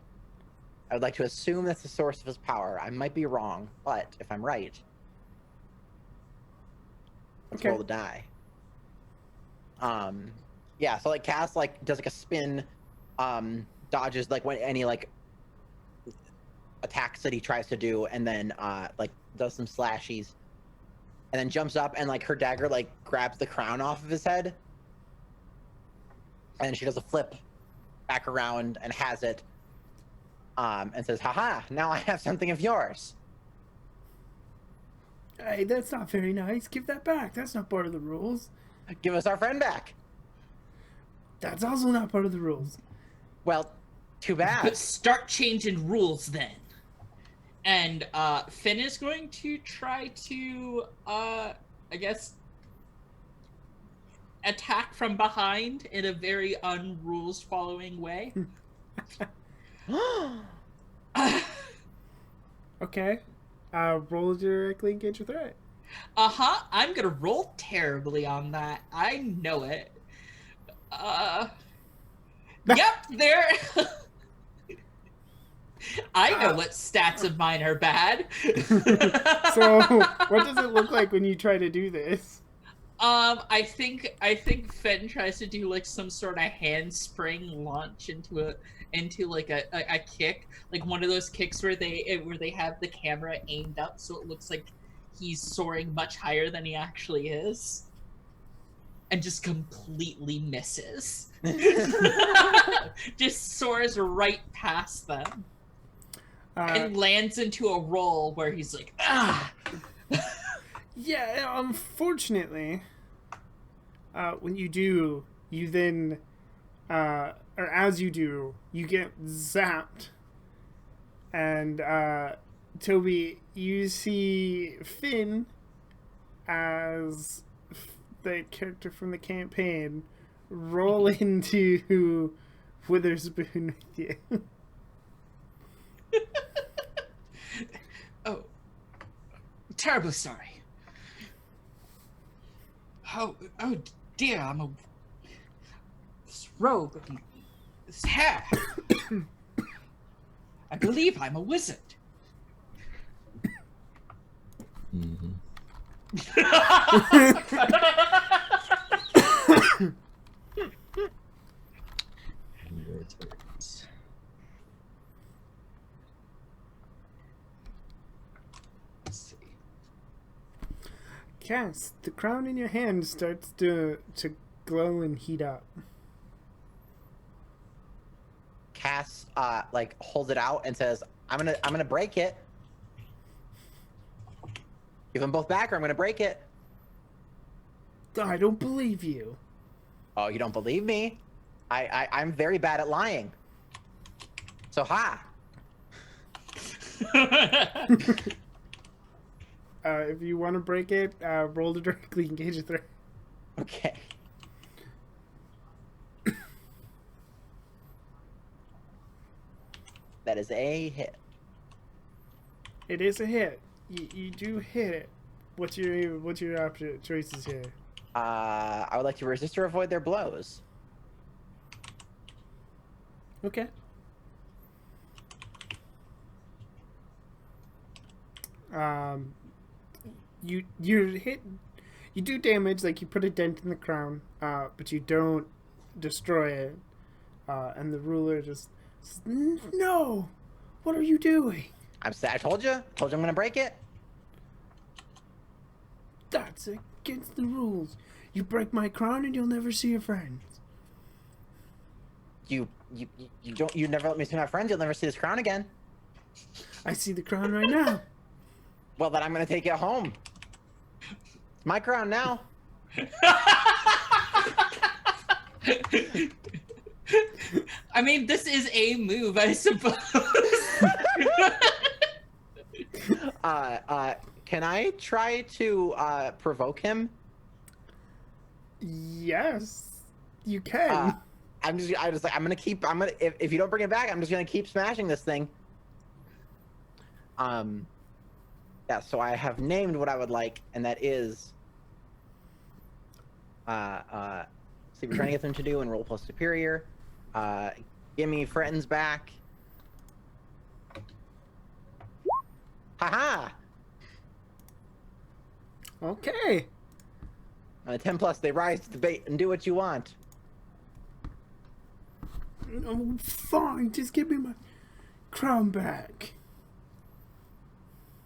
D: I would like to assume that's the source of his power. I might be wrong, but if I'm right, let's
A: Okay.
D: roll the die. Yeah. So like Cass like does like a spin, dodges like any like attacks that he tries to do, and then like does some slashies, and then jumps up and like her dagger like grabs the crown off of his head, and she does a flip back around and has it, and says, "Haha! Now I have something of yours."
A: Hey, that's not very nice. Give that back. That's not part of the rules.
D: Give us our friend back.
A: That's also not part of the rules.
D: Well, too
B: But
D: bad.
B: start changing rules then. And Finn is going to try to, I guess, attack from behind in a very unrules following way.
A: Okay. Roll directly engage a threat.
B: I'm gonna roll terribly on that. I know it. Yep, there. I know what stats of mine are bad.
A: So, what does it look like when you try to do this?
B: I think Fenn tries to do like some sort of handspring launch into like a kick, like one of those kicks where they have the camera aimed up so it looks like he's soaring much higher than he actually is, and just completely misses. Just soars right past them and lands into a roll where he's like, ah.
A: Yeah, unfortunately, when you do, you then, or as you do, you get zapped. And, Toby, you see Finn as the character from the campaign roll into Witherspoon with you.
B: Oh, terribly sorry. Oh dear, this robe and this hair. I believe I'm a wizard.
C: Mm-hmm.
B: Let's see.
A: Cass, the crown in your hand starts to glow and heat up.
D: Cass like holds it out and says, I'm gonna break it. Give them both back or I'm gonna break it."
A: I don't believe you.
D: "Oh, you don't believe me? I'm very bad at lying. So ha."
A: If you want to break it, roll to directly engage a threat.
D: Okay. That is a hit.
A: It is a hit. You do hit it. What's your option choices here?
D: I would like to resist or avoid their blows.
A: Okay. You're hit. You do damage, like you put a dent in the crown, but you don't destroy it. And the ruler just says, "No, what are you doing?
D: I told you I'm gonna break it.
A: That's against the rules. You break my crown, and you'll never see your friends."
D: You never let me see my friends. You'll never see this crown again.
A: I see the crown right now.
D: Well, then I'm gonna take it home. It's my crown now.
B: I mean, this is a move, I suppose.
D: Can I try to provoke him?
A: Yes, you can.
D: I'm gonna keep. If you don't bring it back, I'm just gonna keep smashing this thing. Yeah. So I have named what I would like, and that is. See, we're trying to get them to do and roll plus superior. Give me friends back. Haha.
A: Okay.
D: On a 10 plus, they rise to the bait and do what you want.
A: Oh, fine. Just give me my crown back.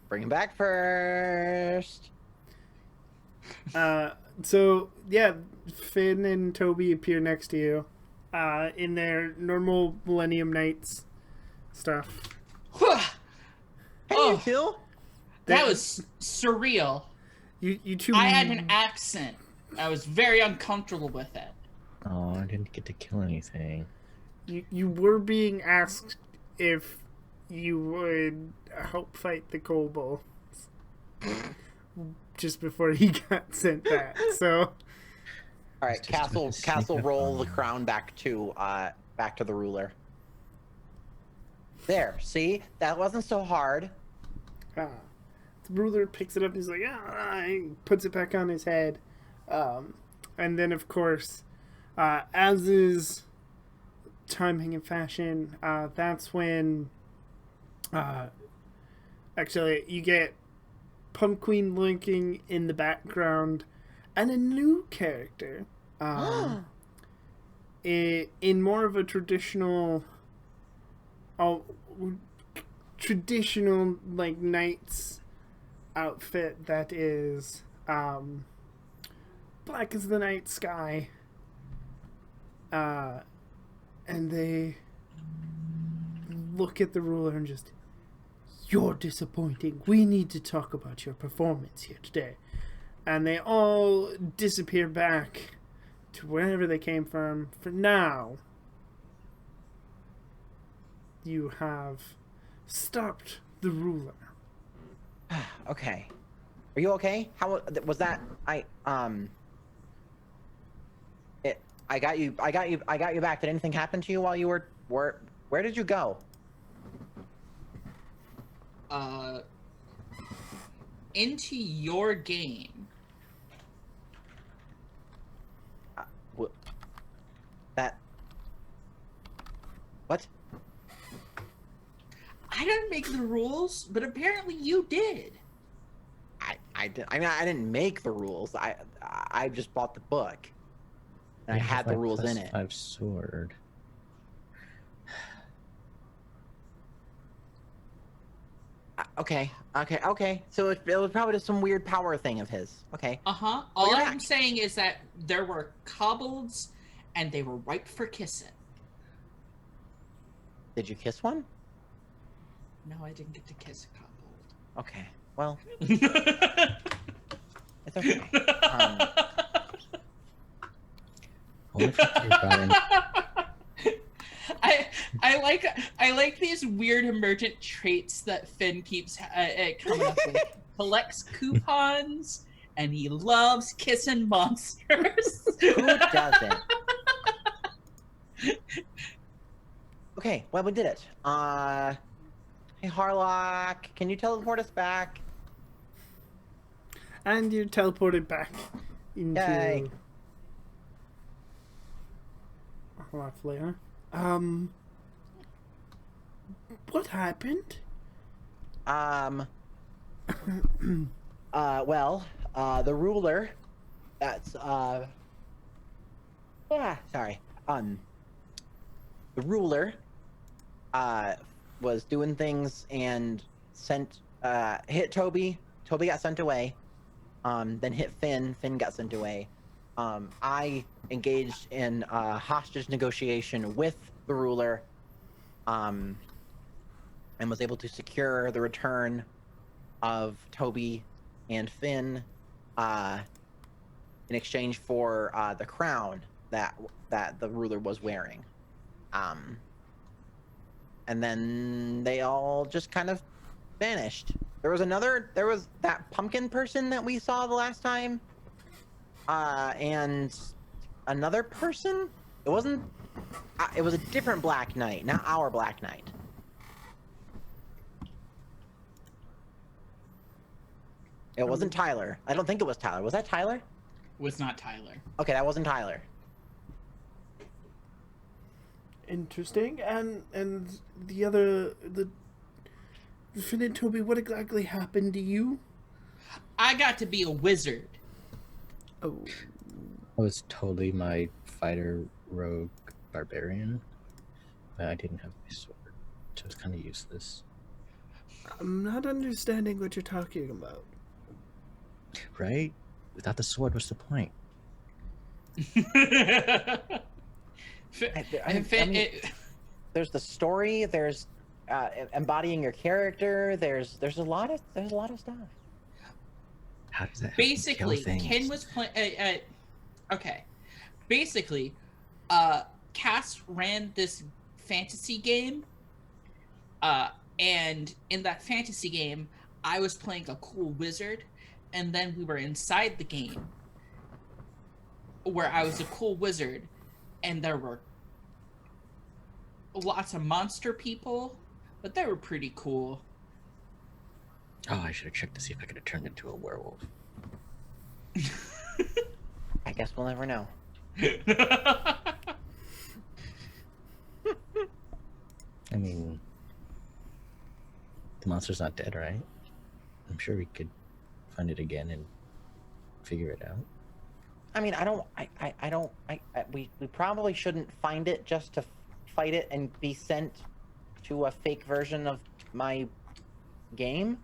D: Bring him back first.
A: So yeah, Finn and Toby appear next to you, in their normal Millennium Knights stuff.
D: Hey,
B: Oh.
D: you two.
B: That was surreal.
A: You two.
B: I had an accent. I was very uncomfortable with it.
C: Oh, I didn't get to kill anything.
A: You were being asked if you would help fight the kobolds just before he got sent back. So,
D: All right, Castle. Roll the crown back to the ruler. There. See, that wasn't so hard.
A: the ruler picks it up and he's like, he puts it back on his head. And then, of course, as is timing and fashion, that's when actually you get Pumpqueen lurking in the background and a new character in more of a traditional like knights outfit that is black as the night sky, and they look at the ruler and just, "You're disappointing. We need to talk about your performance here today." And they all disappear back to wherever they came from. For now, you have stopped the ruler.
D: Okay. Are you okay? How was that? I got you back. Did anything happen to you while you were where did you go?
B: Into your game.
D: What?
B: I didn't make the rules, but apparently you did.
D: I didn't make the rules. I just bought the book. And I had the rules in it.
C: +5 sword.
D: Okay. So it was probably just some weird power thing of his. Okay.
B: All
D: you're
B: I'm
D: back.
B: saying is that there were kobolds, and they were ripe for kissing.
D: Did you kiss one?
B: No, I didn't get to kiss a kobold.
D: Okay. Well, it's okay.
C: Only if you brought in-
B: I like these weird emergent traits that Finn keeps coming up with. Collects coupons, and he loves kissing monsters.
D: Who doesn't? Okay, well, we did it. Hey, Harlock, can you teleport us back?
A: And you're teleported back into
D: Yay.
A: Harlock Lair. What happened?
D: The ruler, that's, sorry, the ruler, was doing things and hit Toby. Toby got sent away. Then hit Finn. Finn got sent away. I engaged in hostage negotiation with the ruler, and was able to secure the return of Toby and Finn, in exchange for the crown that the ruler was wearing. And then they all just kind of vanished. There was that pumpkin person that we saw the last time, and another person. It was a different Black Knight, not our Black Knight. It wasn't Tyler. I don't think it was Tyler. Was that Tyler?
B: Was not Tyler.
D: Okay, that wasn't Tyler.
A: Interesting. And the Finn and Toby, what exactly happened to you?
B: I got to be a wizard.
A: Oh.
C: I was totally my fighter rogue barbarian, but I didn't have my sword, so it was kind of useless.
A: I'm not understanding what you're talking about.
C: Right? Without the sword, what's the point?
D: There's the story. There's embodying your character. There's a lot of stuff.
C: How does that
B: Basically,
C: kill things?
B: Ken was playing. Okay, basically, Cass ran this fantasy game, and in that fantasy game, I was playing a cool wizard, and then we were inside the game where I was a cool wizard, and there were lots of monster people, but they were pretty cool.
C: Oh, I should have checked to see if I could have turned into a werewolf.
D: I guess we'll never know.
C: I mean, the monster's not dead, right? I'm sure we could find it again and figure it out.
D: I mean, we probably shouldn't find it just to fight it and be sent to a fake version of my game.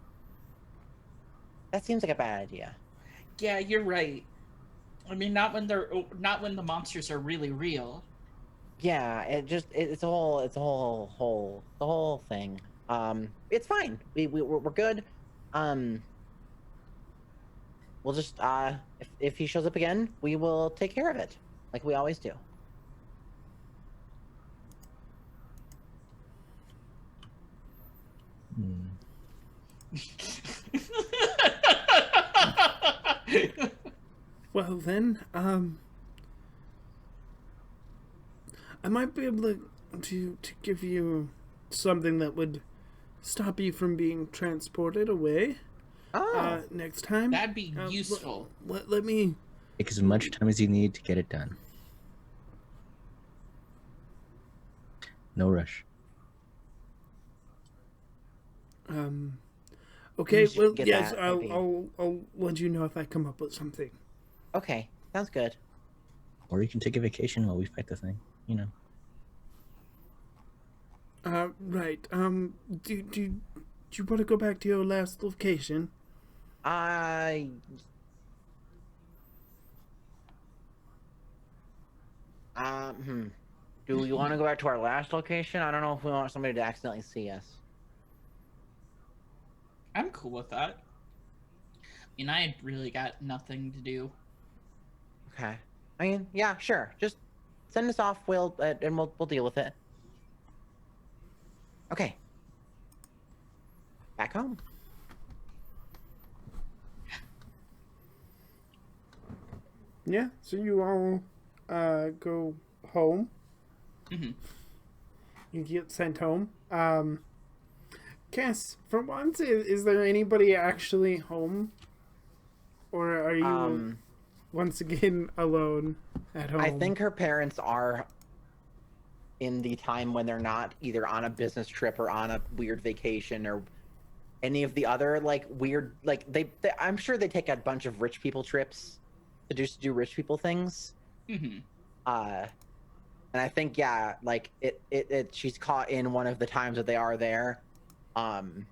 D: That seems like a bad idea.
B: Yeah, you're right. I mean, not when the monsters are really real.
D: Yeah, it's a whole thing. It's fine. We're good. We'll just if he shows up again, we will take care of it like we always do.
A: Well then, I might be able to give you something that would stop you from being transported away. Next time.
B: That'd be useful.
A: Let me
C: Take as much time as you need to get it done. No rush.
A: Okay,
D: You should
A: well,
D: get
A: yes,
D: that, maybe.
A: I'll let you know if I come up with something.
D: Okay, sounds good.
C: Or you can take a vacation while we fight the thing. You know.
A: Right. Do you want to go back to your last location?
D: Do you want to go back to our last location? I don't know if we want somebody to accidentally see us.
B: I'm cool with that. I mean, I really got nothing to do.
D: Okay. I mean, yeah, sure. Just send us off. We'll deal with it. Okay. Back home.
A: Yeah. So you all go home.
B: Mm-hmm.
A: You get sent home. Cass, for once, is there anybody actually home, or are you once again alone at home?
D: I think her parents are in the time when they're not either on a business trip or on a weird vacation or any of the other like weird like they I'm sure they take a bunch of rich people trips to do rich people things.
B: Mm-hmm.
D: And I think yeah, like it she's caught in one of the times that they are there. And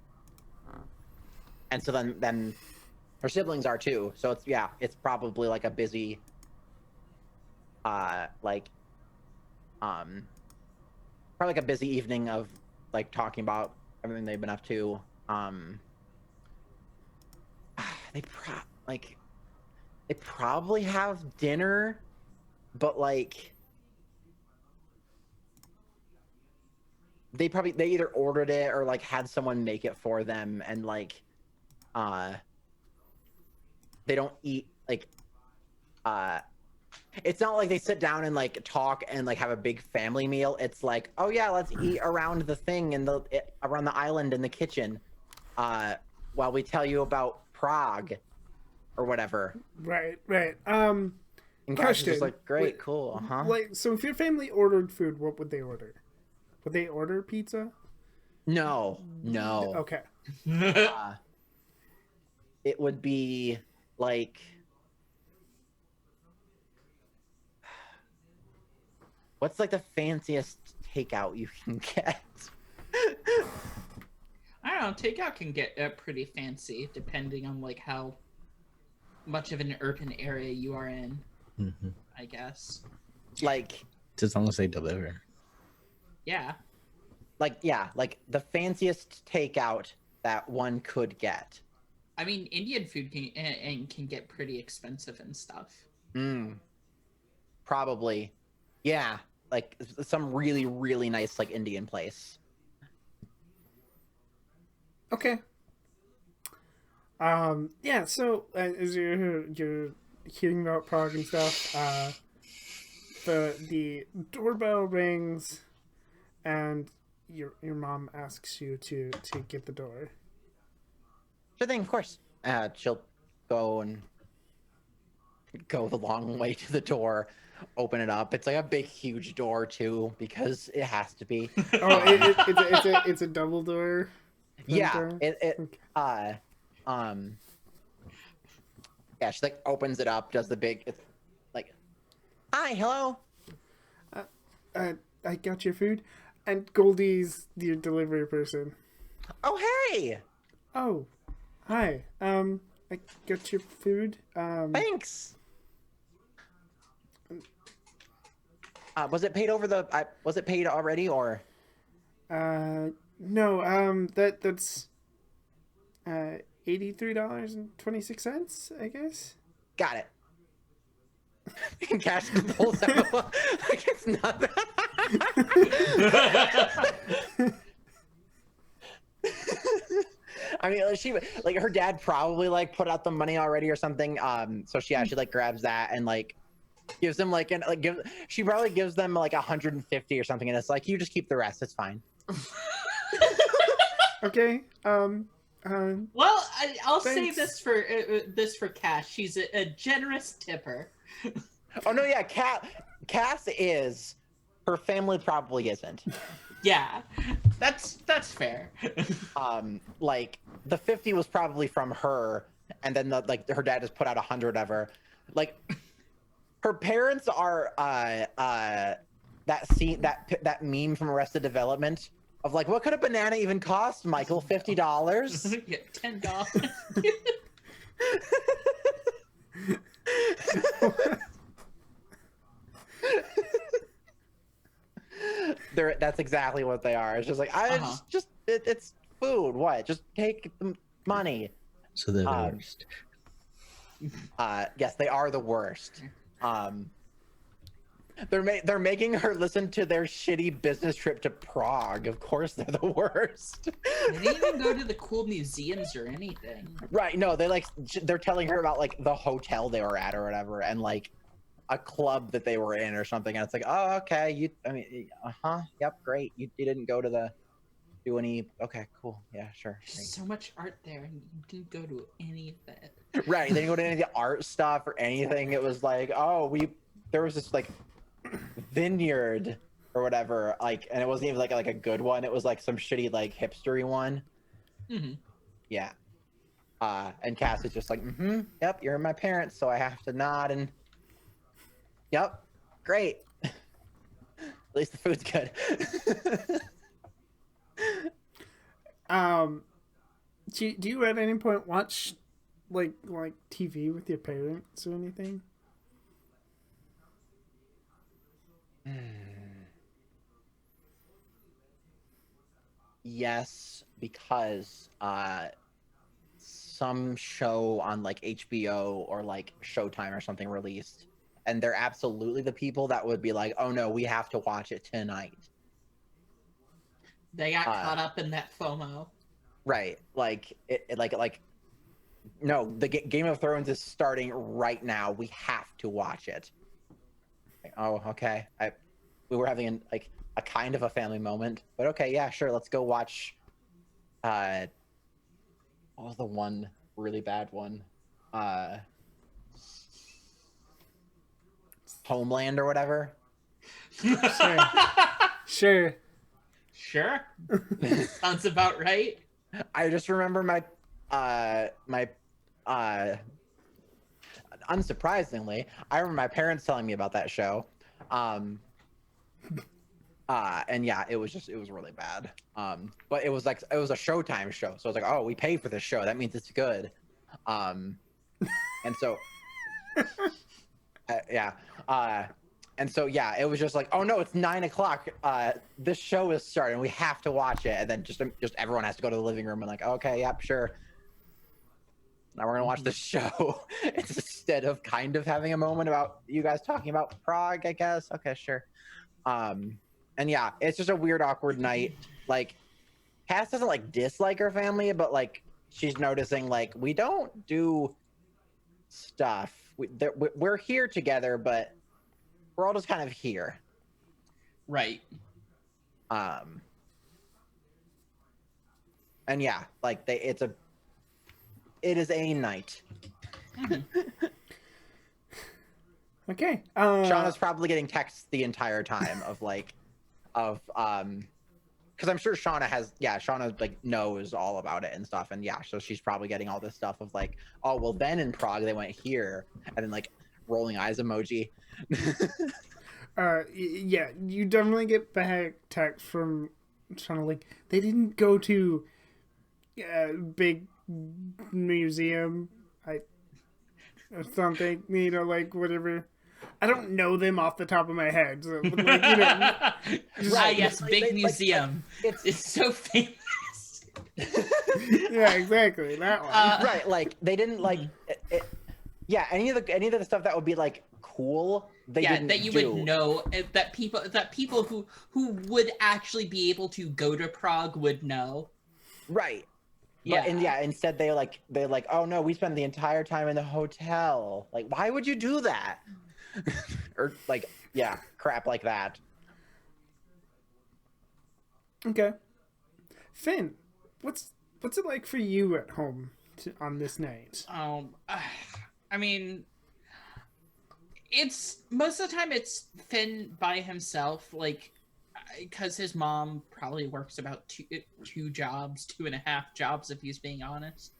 D: so then her siblings are too. So it's probably like a busy probably like a busy evening of like talking about everything they've been up to. They probably have dinner, but like they either ordered it or like had someone make it for them, and like they don't eat like it's not like they sit down and like talk and like have a big family meal. It's like, oh yeah, let's eat around the thing and around the island in the kitchen while we tell you about Prague or whatever.
A: Right.
D: And Cash is just
A: Question.
D: like, great, cool, huh?
A: Like, so if your family ordered food, what would they order? Would they order pizza?
D: No.
A: Okay.
D: It would be like, what's like the fanciest takeout you can get?
B: I don't know. Takeout can get pretty fancy depending on like how much of an urban area you are in.
C: Mm-hmm.
B: I guess.
D: Like,
C: As long as they deliver.
B: Yeah.
D: like the fanciest takeout that one could get.
B: I mean, Indian food can get pretty expensive and stuff.
D: Probably. Yeah, like some really, really nice like Indian place.
A: Okay. Yeah, so as you're hearing about Prague and stuff, the doorbell rings, and your mom asks you to get the door.
D: Sure thing, of course. She'll go the long way to the door, open it up. It's like a big, huge door too, because it has to be.
A: Oh, it's a double door.
D: Yeah,
A: door?
D: yeah, she like opens it up, does the big, it's like, hi, hello.
A: I got your food, and Goldie's your delivery person.
D: Oh, hey.
A: Oh, hi. I got your food.
D: Thanks. Was it paid over the? Was it paid already, or?
A: No. That's $83.26, I guess.
D: Got it. And Cash pulls out like it's not that. I mean, she like her dad probably like put out the money already or something. So she like grabs that and like gives them like she probably gives them like 150 or something, and it's like, you just keep the rest. It's fine.
A: Okay.
B: Well, I'll say
A: Thanks.
B: this for Cash. She's a generous tipper.
D: Oh no, yeah, Cass is. Her family probably isn't.
B: Yeah, that's fair.
D: Like the 50 was probably from her, and then her dad just put out 100 of her. Like her parents are that meme from Arrested Development of like, what could a banana even cost, Michael? $50?
B: Yeah, $10.
D: That's exactly what they are. It's just like, it's food. What? Just take the money.
C: So they're the worst.
D: Yes, they are the worst. They're making her listen to their shitty business trip to Prague. Of course, they're the worst.
B: They didn't even go to the cool museums or anything.
D: Right? No, they're telling her about like the hotel they were at or whatever, and like a club that they were in or something. And it's like, oh, okay, yep, great. You didn't go to do any. Okay, cool. Yeah, sure.
B: There's so much art there, and you didn't go to any of it.
D: Right? They didn't go to any of the art stuff or anything. It was like, oh, there was this like vineyard or whatever. Like, and it wasn't even like a good one. It was like some shitty like hipstery one.
B: Mhm.
D: Yeah. And Cass is just like, yep, you're my parents, so I have to nod and, yep, great. At least the food's good.
A: Do you at any point watch like TV with your parents or anything?
D: Yes, because some show on like HBO or like Showtime or something released, and they're absolutely the people that would be like, "Oh no, we have to watch it tonight."
B: They got caught up in that FOMO.
D: Right, like like no, the Game of Thrones is starting right now. We have to watch it. Like, oh, okay. We were having a kind of a family moment, but okay, yeah, sure. Let's go watch. What was the one really bad one? Homeland or whatever.
A: Sure.
B: Sure. Sounds about right.
D: I just remember my unsurprisingly, I remember my parents telling me about that show. And yeah, it was really bad. But it was a Showtime show, so I was like, oh, we pay for this show, that means it's good. And so yeah. And so yeah, it was just like, oh no, it's 9:00. This show is starting. We have to watch it, and then just everyone has to go to the living room and like, okay, yep, sure. Now we're gonna watch the show. It's instead of kind of having a moment about you guys talking about Prague, I guess. Okay, sure. And yeah, it's just a weird, awkward night. Like, Cass doesn't like dislike her family, but like she's noticing like we don't do stuff. We're here together, but we're all just kind of here.
B: Right.
D: And yeah, like it is a night.
A: Okay.
D: Shauna's probably getting texts the entire time of because I'm sure Shauna like knows all about it and stuff, and yeah, so she's probably getting all this stuff of like, oh well, then in Prague they went here, and then like rolling eyes emoji.
A: Yeah, you definitely get back text from Shauna like they didn't go to big museum, or something, like whatever. I don't know them off the top of my head. So, like,
B: Right, yes,
D: like,
B: big museum.
D: It's
B: so famous.
A: Yeah, exactly. That one.
D: Right, like they didn't like it, yeah, any of the stuff that would be like cool, they didn't
B: that you
D: do.
B: would know, that people who would actually be able to go to Prague would know.
D: Right.
B: Yeah.
D: But, and yeah, instead they're like, oh no, we spent the entire time in the hotel. Like, why would you do that? Or like, yeah, crap like that.
A: Okay. Finn, what's it like for you at home on this night?
B: I mean, it's most of the time it's Finn by himself, like, because his mom probably works about two and a half jobs if he's being honest.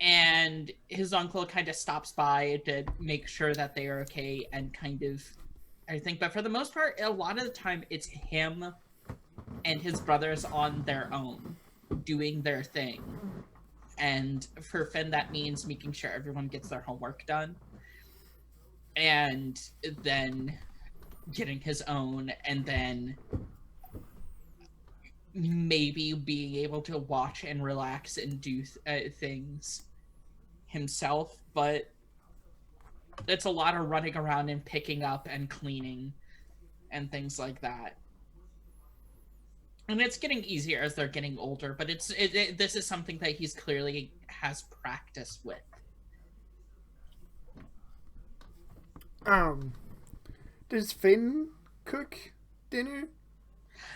B: And his uncle kind of stops by to make sure that they are okay and kind of everything. But for the most part, a lot of the time it's him and his brothers on their own doing their thing. And for Finn, that means making sure everyone gets their homework done. And then getting his own, and then maybe being able to watch and relax and do things himself. But it's a lot of running around and picking up and cleaning and things like that. And it's getting easier as they're getting older, but this is something that he's clearly has practice with.
A: Does Finn cook dinner?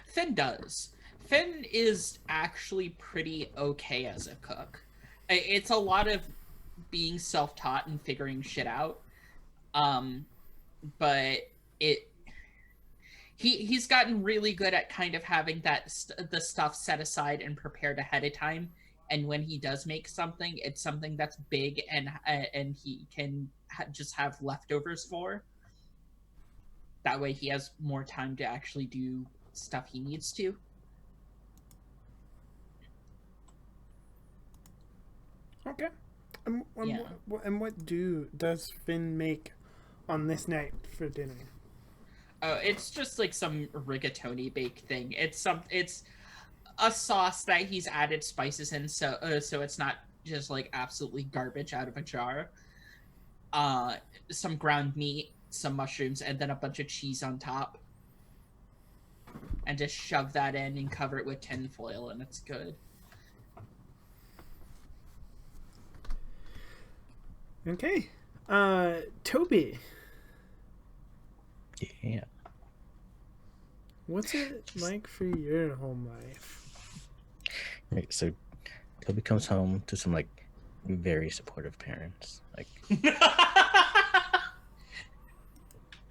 B: Finn does. Finn is actually pretty okay as a cook. It's a lot of being self-taught and figuring shit out. But he's gotten really good at kind of having the stuff set aside and prepared ahead of time. And when he does make something, it's something that's big and he can just have leftovers for. That way, he has more time to actually do stuff he needs to.
A: Okay.
B: Yeah.
A: And what does Finn make on this night for dinner?
B: Oh, it's just like some rigatoni baked thing. It's a sauce that he's added spices in, so it's not just like absolutely garbage out of a jar. Some ground meat, some mushrooms, and then a bunch of cheese on top. And just shove that in and cover it with tin foil, and it's good.
A: Okay. Toby,
C: Yeah.
A: what's it like for your home life?
C: Right. So Toby comes home to some like very supportive parents. Like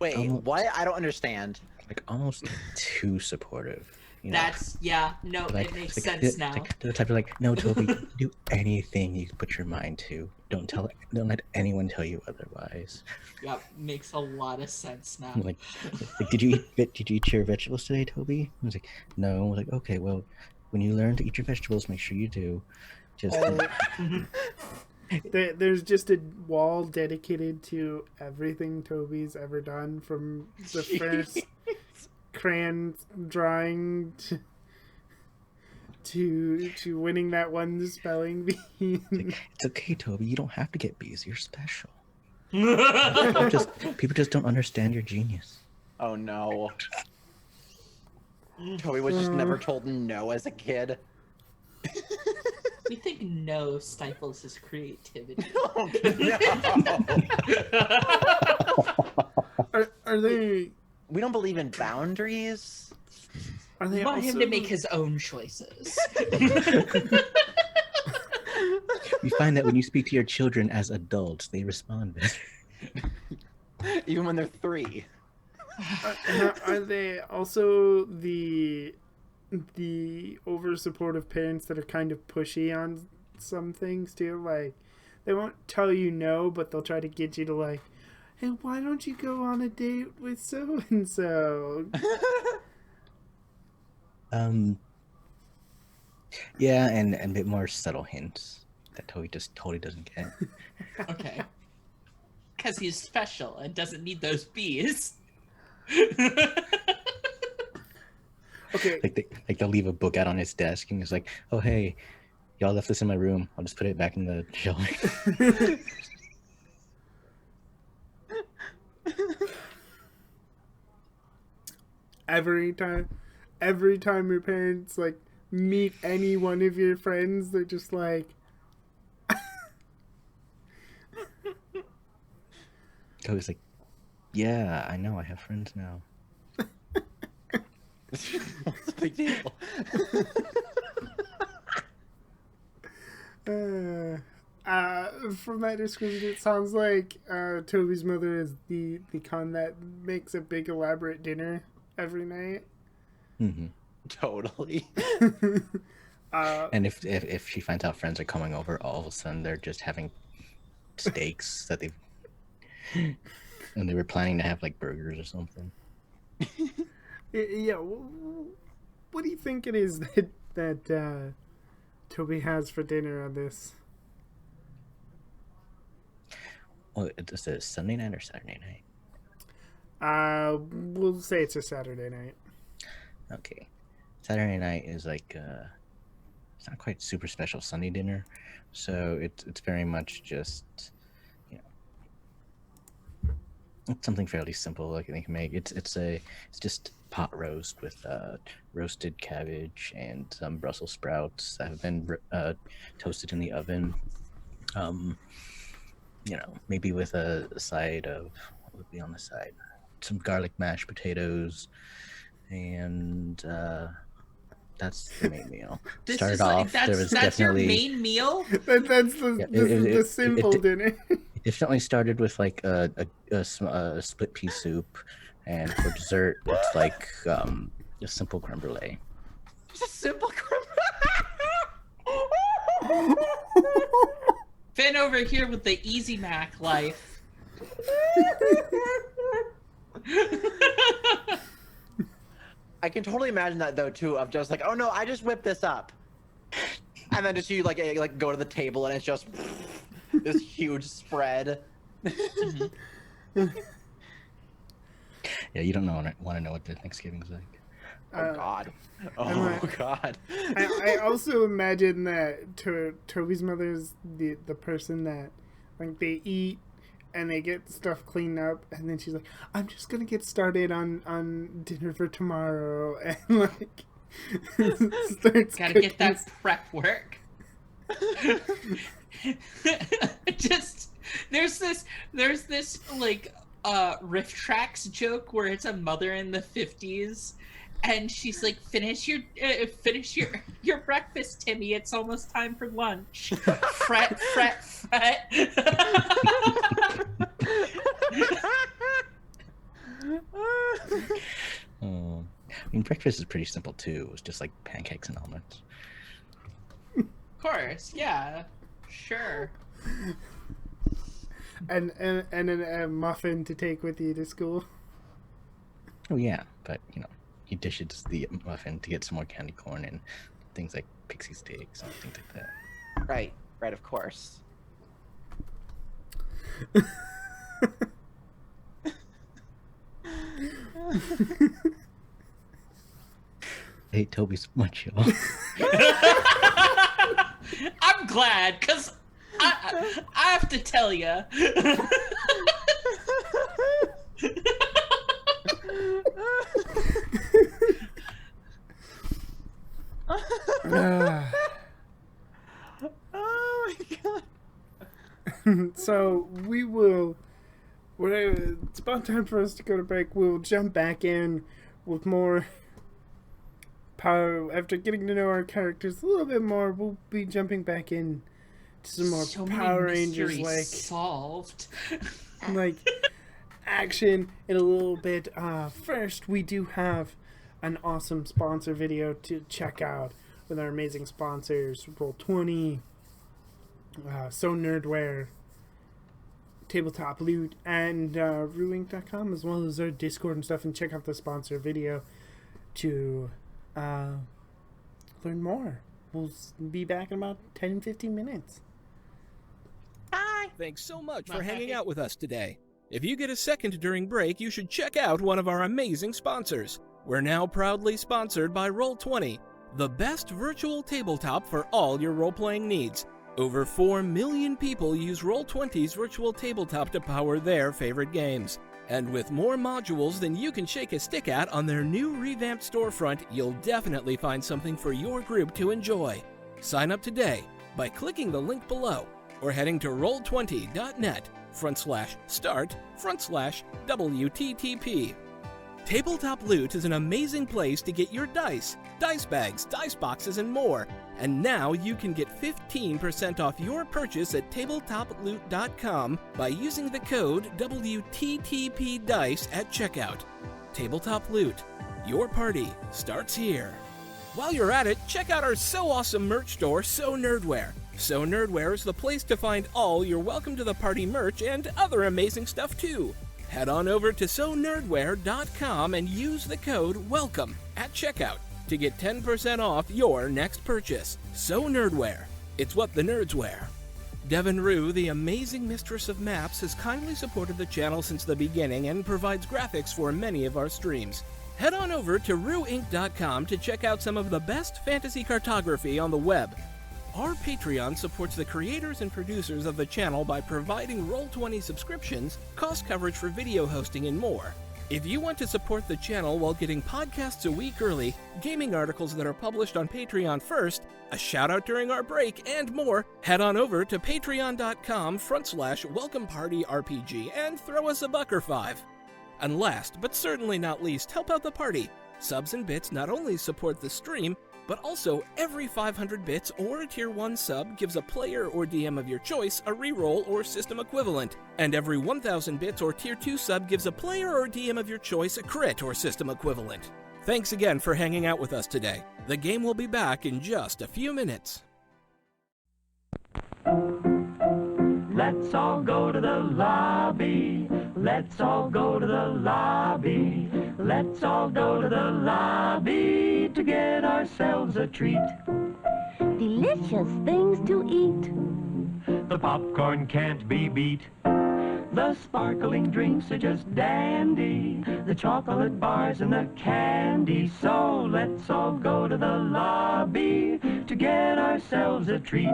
D: Wait,
C: Almost.
D: what? I don't understand.
C: like almost too supportive. You know?
B: That's no,
C: Like,
B: it makes
C: like,
B: sense now.
C: Like, they're the type of like, no, Toby, you can do anything you put your mind to. Don't let anyone tell you otherwise.
B: Yep, makes a lot of sense now.
C: Like, did you eat your vegetables today, Toby? I was like, no. I was like, okay, well, when you learn to eat your vegetables, make sure you do. Just
A: There's just a wall dedicated to everything Toby's ever done, from the first crayon drawing to winning that one spelling bee.
C: it's okay, Toby. You don't have to get B's. You're special. People just don't understand your genius.
D: Oh no. Toby was just never told no as a kid.
B: We think no stifles his creativity.
D: Oh, no.
A: Are they?
D: We don't believe in boundaries.
A: Are
B: We
A: they
B: want him
A: also-
B: to make his own choices.
C: You find that when you speak to your children as adults, they respond better.
D: Even when they're 3.
A: Are they also the over supportive parents that are kind of pushy on some things too? Like, they won't tell you no, but they'll try to get you to like, hey, why don't you go on a date with so and so?
C: Yeah, and a bit more subtle hints that Toby just totally doesn't get.
B: Okay. Because he's special and doesn't need those bees.
A: Okay,
C: They'll leave a book out on his desk and he's like, oh hey, y'all left this in my room. I'll just put it back in the shelf.
A: every time your parents like meet any one of your friends, they're just like,
C: Toby's like, yeah, I know, I have friends now.
D: What's the big deal?
A: from that description, it sounds like Toby's mother is the con that makes a big elaborate dinner every night.
C: Mm-hmm.
D: Totally.
C: And if she finds out friends are coming over, all of a sudden they're just having steaks that they've and they were planning to have like burgers or something.
A: Yeah, what do you think it is that Toby has for dinner on this?
C: Oh, is it Sunday night or Saturday night?
A: We'll say it's a Saturday night.
C: Okay. Saturday night is like it's not quite super special Sunday dinner, so it's very much just, you know, it's something fairly simple like they can make. It's just pot roast with roasted cabbage and some Brussels sprouts that have been toasted in the oven. You know, maybe with a side of, what would be on the side? Some garlic mashed potatoes, and that's the main meal. Started off, there was
B: that's your
C: definitely
B: main meal?
A: That's the simple dinner.
C: it definitely started with like a split pea soup, And for dessert, it's like a simple creme brulee.
D: Just a simple
B: Finn over here with the Easy Mac life.
D: I can totally imagine that though too, of just like, oh no, I just whipped this up, and then just you like go to the table and it's just this huge spread.
C: Yeah, you don't want to know what the Thanksgiving's like.
D: Oh God. Oh
A: like-
D: God.
A: I also imagine that Toby's mother's the person that like they eat and they get stuff cleaned up, and then she's like, I'm just gonna get started on dinner for tomorrow, and like starts
B: Gotta
A: cooking.
B: get that prep work. Just there's this like riff tracks joke where it's a mother in the 50s and she's like, finish your breakfast, Timmy, it's almost time for lunch. Fret.
C: I mean, breakfast is pretty simple too. It's just like pancakes and omelets.
B: Of course, yeah, sure.
A: and a muffin to take with you to school.
C: Oh yeah, but he dishes the muffin to get some more candy corn and things like pixie sticks and things like that.
D: Right, of course.
C: I hate Toby so much, y'all.
B: I'm glad, because I have to tell you.
D: Oh my God.
A: So it's about time for us to go to break. We'll jump back in with more power. After getting to know our characters a little bit more, we'll be jumping back in to some more
B: So
A: Power
B: many
A: Rangers
B: mysteries solved.
A: like action in a little bit. First, we do have an awesome sponsor video to check out with our amazing sponsors, Roll20, So Nerdware, Tabletop Loot, and Ruink.com, as well as our Discord and stuff. And check out the sponsor video to learn more. We'll be back in about 10-15 minutes.
E: Thanks so much for hanging out with us today. If you get a second during break, you should check out one of our amazing sponsors. We're now proudly sponsored by Roll20, the best virtual tabletop for all your role-playing needs. Over 4 million people use Roll20's virtual tabletop to power their favorite games. And with more modules than you can shake a stick at on their new revamped storefront, you'll definitely find something for your group to enjoy. Sign up today by clicking the link below or heading to roll20.net/start/WTTP. Tabletop Loot is an amazing place to get your dice bags, dice boxes, and more. And now you can get 15% off your purchase at tabletoploot.com by using the code WTTPDICE at checkout. Tabletop Loot. Your party starts here. While you're at it, check out our so awesome merch store, So Nerdware. So Nerdware is the place to find all your Welcome to the Party merch and other amazing stuff too. Head on over to sonerdware.com and use the code WELCOME at checkout to get 10% off your next purchase. So Nerdware. It's what the nerds wear. Devin Rue, the amazing mistress of maps, has kindly supported the channel since the beginning and provides graphics for many of our streams. Head on over to rueinc.com to check out some of the best fantasy cartography on the web. Our Patreon supports the creators and producers of the channel by providing Roll20 subscriptions, cost coverage for video hosting, and more. If you want to support the channel while getting podcasts a week early, gaming articles that are published on Patreon first, a shout out during our break, and more, head on over to patreon.com/welcomepartyrpg and throw us a $1 or $5. And last, but certainly not least, help out the party. Subs and bits not only support the stream, But also, every 500 bits or a Tier 1 sub gives a player or DM of your choice a reroll or system equivalent. And every 1000 bits or Tier 2 sub gives a player or DM of your choice a crit or system equivalent. Thanks again for hanging out with us today. The game will be back in just a few minutes.
F: Let's all go to the lobby. Let's all go to the lobby. Let's all go to the lobby to get ourselves a treat.
G: Delicious things to eat.
F: The popcorn can't be beat. The sparkling drinks are just dandy. The chocolate bars and the candy. So let's all go to the lobby to get ourselves a treat.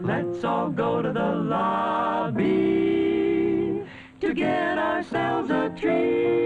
F: Let's all go to the lobby to get ourselves a treat.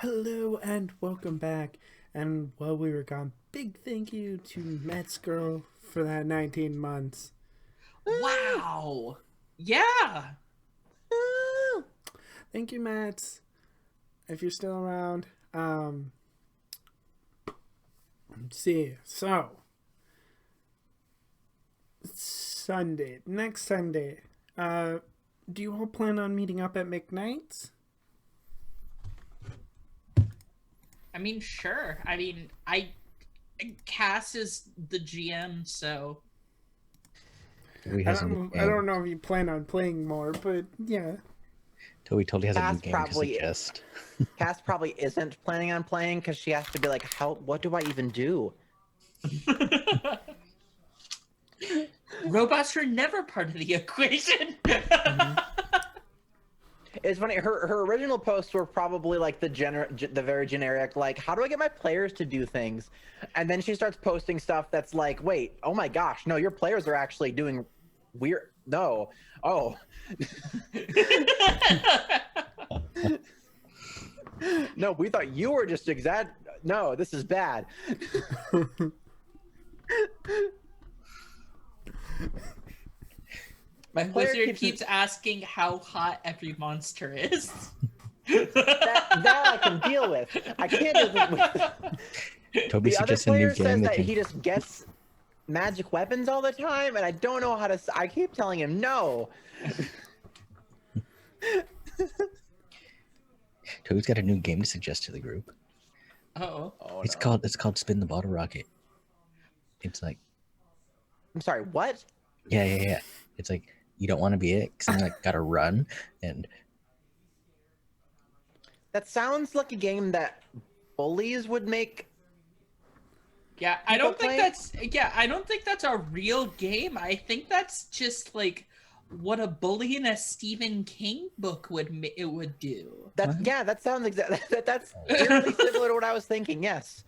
A: Hello and welcome back. And while we were gone, big thank you to Matt's girl for that 19 months.
B: Wow. Yeah.
A: Thank you, Matt. If you're still around, let's see. So, Sunday, next Sunday, do you all plan on meeting up at McKnight's?
B: I mean, sure. I mean, Cass is the GM, so
C: Toby
A: I
C: has a new
A: don't,
C: game.
A: I don't know if you plan on playing more, but yeah.
C: Toby totally has a new
D: Cass
C: game
D: probably-
C: to suggest.
D: Cass probably isn't planning on playing because she has to be like, what do I even do?
B: robots are never part of the equation.
D: It's funny. Her original posts were probably like the very generic, like, how do I get my players to do things? And then she starts posting stuff that's like, wait, oh my gosh, no, your players are actually doing weird. No, oh, no, we thought you were just No, this is bad.
B: My
D: player
B: wizard
D: keeps-
B: keeps asking how hot every monster is.
D: that I can deal with. I can't deal with.
C: Toby
D: The other
C: suggests a new
D: player says
C: game
D: that
C: that can...
D: he just gets magic weapons all the time, and I don't know how to. I keep telling him no.
C: Toby's got a new game to suggest to the group.
B: Oh.
D: Oh,
C: It's
D: no.
C: called Spin the Bottle Rocket. It's like,
D: I'm sorry. What?
C: yeah. It's like, you don't want to be it because you like gotta run, and
D: That sounds like a game that bullies would make.
B: Yeah, I
D: People
B: don't think
D: play?
B: I don't think that's a real game. I think that's just like what a bully in a Stephen King book would do.
D: That sounds exactly. That's eerily similar to what I was thinking. Yes.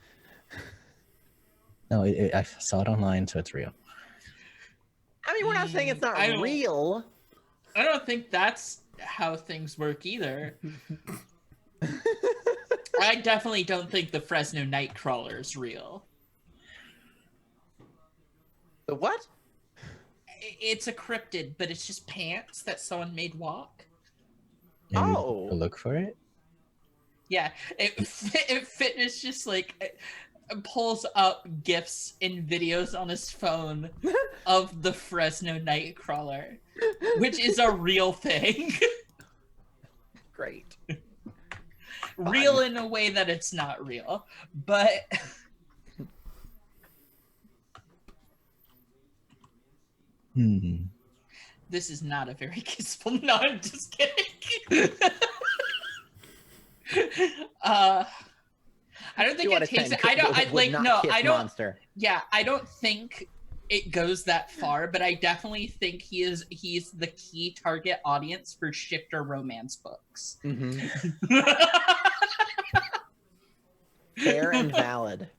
C: no, I saw it online, so it's real.
D: I mean, we're not saying it's not
B: I don't-
D: real.
B: I don't think that's how things work either. I definitely don't think the Fresno Nightcrawler is real.
D: The what?
B: It's a cryptid, but it's just pants that someone made walk.
C: Maybe
D: Oh.
C: we'll look for it.
B: Yeah, Fitness just like pulls up GIFs and videos on his phone of the Fresno Nightcrawler, which is a real thing.
D: Great.
B: Real in a way that it's not real, but this is not a very kissful. No, I'm just kidding. I don't think
D: You
B: it takes it. I don't. I like no. I don't.
D: Monster.
B: Yeah, I don't think it goes that far, but I definitely think he's the key target audience for shifter romance books.
D: Mm-hmm. Fair and valid.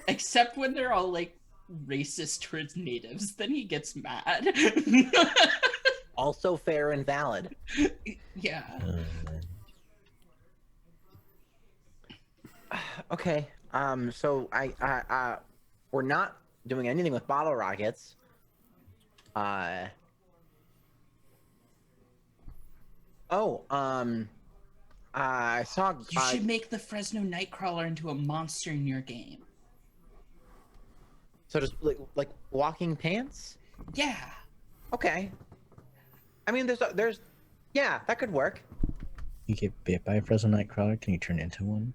B: Except when they're all like racist towards natives, then he gets mad.
D: Also fair and valid.
B: Yeah.
D: Okay. So I we're not doing anything with bottle rockets. I saw.
B: You should make the Fresno Nightcrawler into a monster in your game.
D: So just like walking pants.
B: Yeah.
D: Okay. I mean, there's, yeah, that could work.
C: You get bit by a Fresno Nightcrawler, can you turn into one?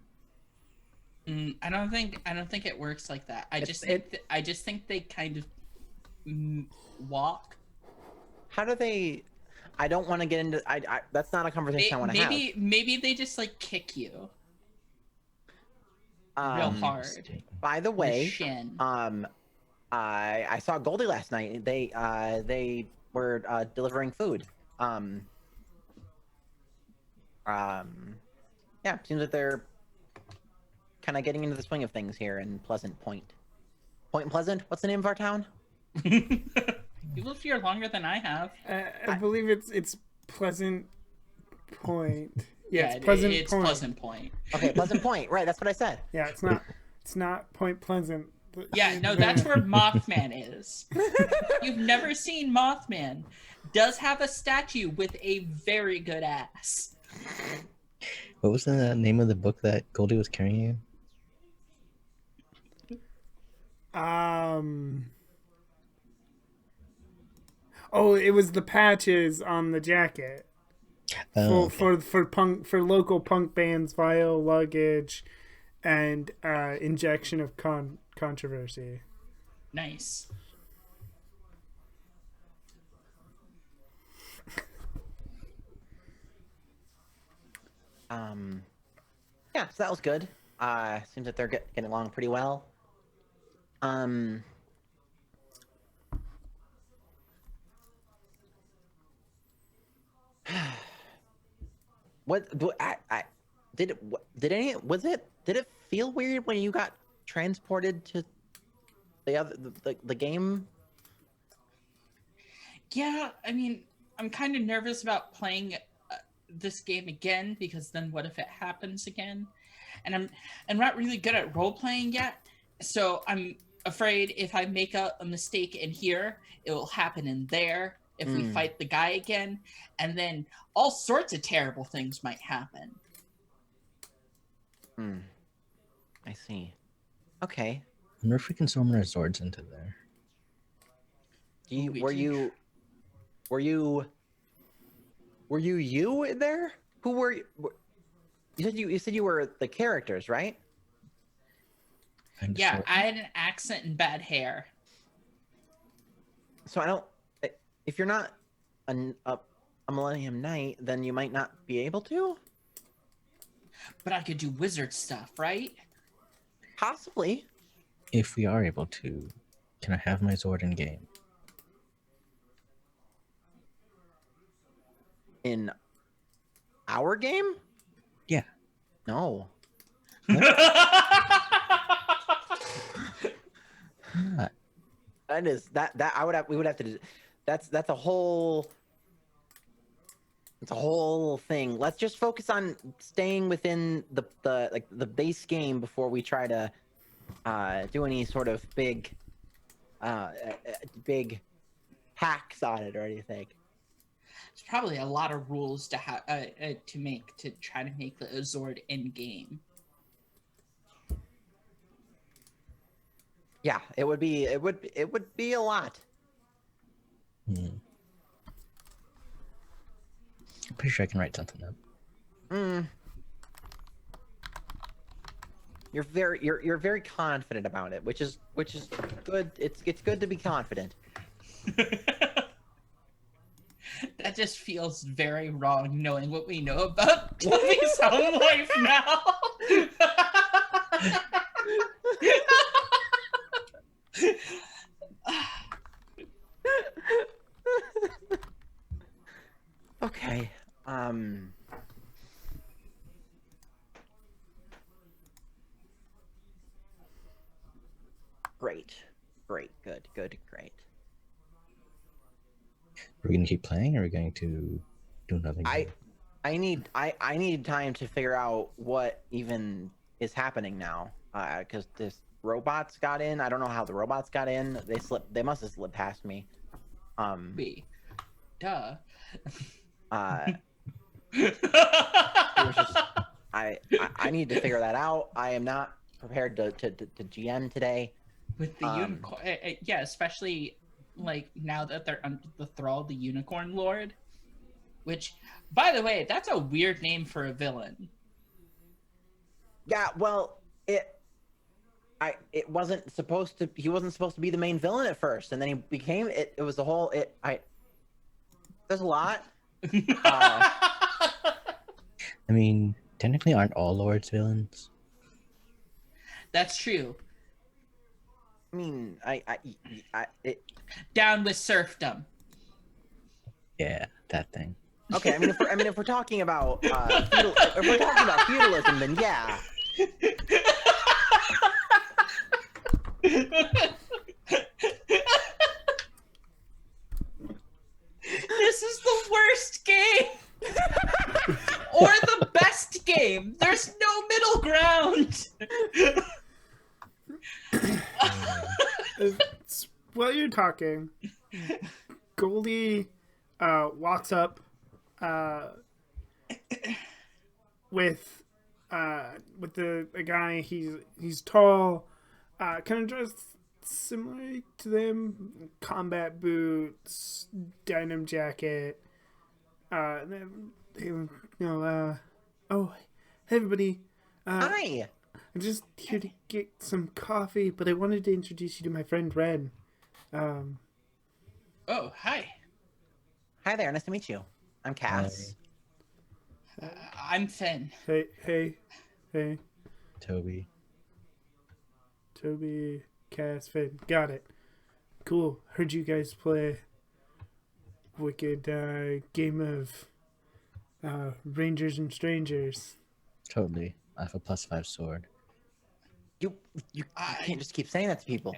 B: I don't think it works like that. I just think they kind of walk.
D: How do they? I don't want to get into. I that's not a conversation I want to have.
B: Maybe they just like kick you real hard.
D: By the
B: in the
D: way,
B: shin.
D: I saw Goldie last night. They were delivering food. Yeah, seems like they're kind of getting into the swing of things here in Pleasant Point. Point Pleasant? What's the name of our town?
B: You lived here longer than I have.
A: I believe it's Pleasant Point. Yeah, it's
B: It's
A: Point.
B: Pleasant Point.
D: Okay, Pleasant Point. Right, that's what I said.
A: Yeah, it's not Point Pleasant.
B: Yeah, no, that's where Mothman is. You've never seen Mothman. Does have a statue with a very good ass.
C: What was the name of the book that Goldie was carrying?
A: Oh, it was the patches on the jacket.
C: Oh,
A: For local punk bands, vile luggage, and injection of controversy.
B: Nice.
D: Yeah, so that was good. Seems that they're getting along pretty well. What do I did it? Did it feel weird when you got transported to the game?
B: Yeah, I mean, I'm kind of nervous about playing this game again, because then what if it happens again? And I'm not really good at role playing yet, so I'm afraid if I make a mistake in here, it will happen in there if we fight the guy again, and then all sorts of terrible things might happen.
D: I see. Okay.
C: I wonder if we can summon our swords into there.
D: Were you in there? Who were you? You said you were the characters, right?
B: Yeah, I had an accent and bad hair.
D: So I don't. If you're not a Millennium Knight, then you might not be able to.
B: But I could do wizard stuff, right?
D: Possibly.
C: If we are able to, can I have my sword in game?
D: In our game?
C: Yeah.
D: No.
C: Not.
D: That is that we would have to do. That's a whole. It's a whole thing. Let's just focus on staying within the base game before we try to do any sort of big hacks on it or anything.
B: There's probably a lot of rules to to try to make the Zord in game.
D: Yeah, it would be a lot.
C: I'm pretty sure I can write something up.
D: You're very confident about it, which is good. It's good to be confident.
B: That just feels very wrong, knowing what we know about Tommy's home life now.
D: Okay. Great. Great.
C: Are we going to keep playing, or are we going to do another game?
D: I need time to figure out what even is happening now. Because this robots got in. I don't know how the robots got in. They must have slipped past me.
B: Duh.
D: It was just, I need to figure that out. I am not prepared to GM today.
B: With the unicorn, yeah, especially like now that they're under the thrall of the Unicorn Lord, which, by the way, that's a weird name for a villain.
D: Yeah, well, it wasn't supposed to. He wasn't supposed to be the main villain at first, and then he became it. It was the whole. There's a lot.
C: I mean, technically, aren't all lords villains?
B: That's true.
D: I mean,
B: Down with serfdom.
C: Yeah, that thing.
D: Okay, if we're talking about if we're talking about feudalism, then yeah.
B: This is the worst game. Or the best game. There's no middle ground.
A: While you're talking, Goldie walks up with the guy. He's tall, kind of dressed similar to them, combat boots, denim jacket. And then oh, hey everybody.
D: Hi.
A: I'm just here to get some coffee, but I wanted to introduce you to my friend Ren.
B: Oh, hi.
D: Hi there. Nice to meet you. I'm Cass.
B: I'm Finn.
A: Hey,
C: Toby.
A: Toby, Cass, Finn. Got it. Cool. Heard you guys play wicked game of Rangers and Strangers.
C: Totally. I have a +5 sword.
D: You can't just keep saying that to people.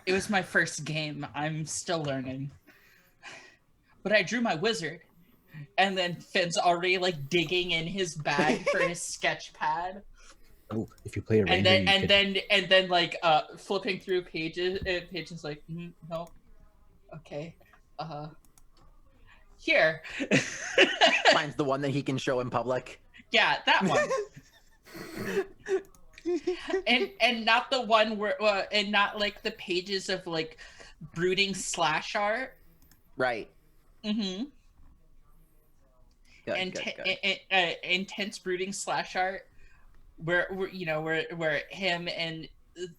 B: It was my first game. I'm still learning. But I drew my wizard. And then Finn's already like digging in his bag for his sketch pad.
C: Oh, if you play a ranger,
B: And then like flipping through pages like, no. Okay. Here.
D: Finds the one that he can show in public.
B: Yeah, that one. and not the one where and not like the pages of like brooding slash art.
D: Right.
B: Mm-hmm.
D: Good.
B: Intense brooding slash art where him and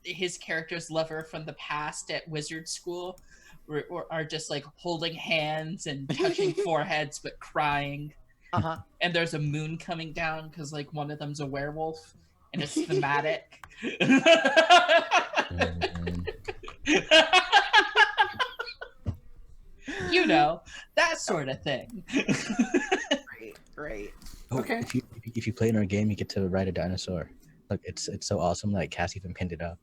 B: his character's lover from the past at wizard school are just like holding hands and touching foreheads but crying.
D: Uh-huh.
B: And there's a moon coming down because like one of them's a werewolf and it's thematic. You know, that sort of thing.
D: Great.
C: Oh,
A: Okay.
C: If you play in our game, you get to ride a dinosaur. Look, it's so awesome. Like Cass even pinned it up.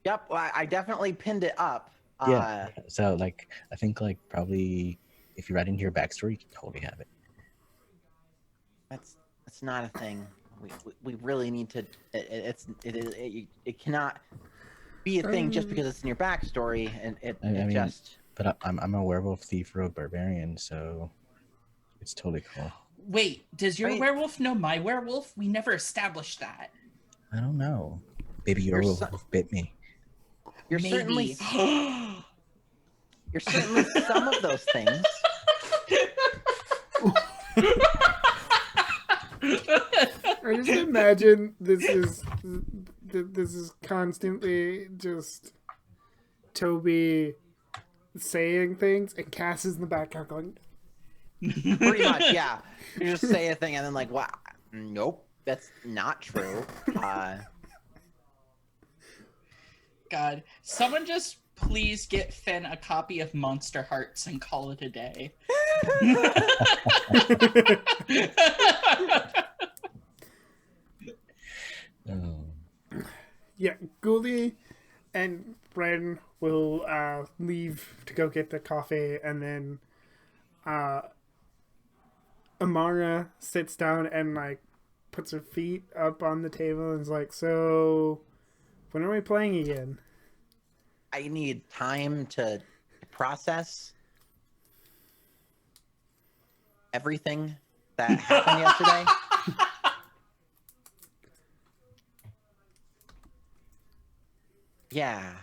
D: Yep. Well, I definitely pinned it up.
C: Yeah. So like, I think like probably if you write into your backstory, you can totally have it.
D: That's not a thing. We really need to. It cannot be a thing just because it's in your backstory, and it just.
C: But I'm a werewolf thief rogue barbarian, so it's totally cool.
B: Wait, does your werewolf know my werewolf? We never established that.
C: I don't know. Baby, your werewolf bit me.
D: You're
B: Maybe.
D: certainly. You're certainly some of those things.
A: I just imagine this is constantly just Toby saying things and Cass is in the background going.
D: Pretty much, yeah. You just say a thing and then like, wow, nope, that's not true.
B: God, someone just please get Finn a copy of Monster Hearts and call it a day.
A: Yeah, Goldie and Ren will leave to go get the coffee, and then Amara sits down and like puts her feet up on the table and is like, "So, when are we playing again?"
D: I need time to process everything that happened yesterday. Yeah.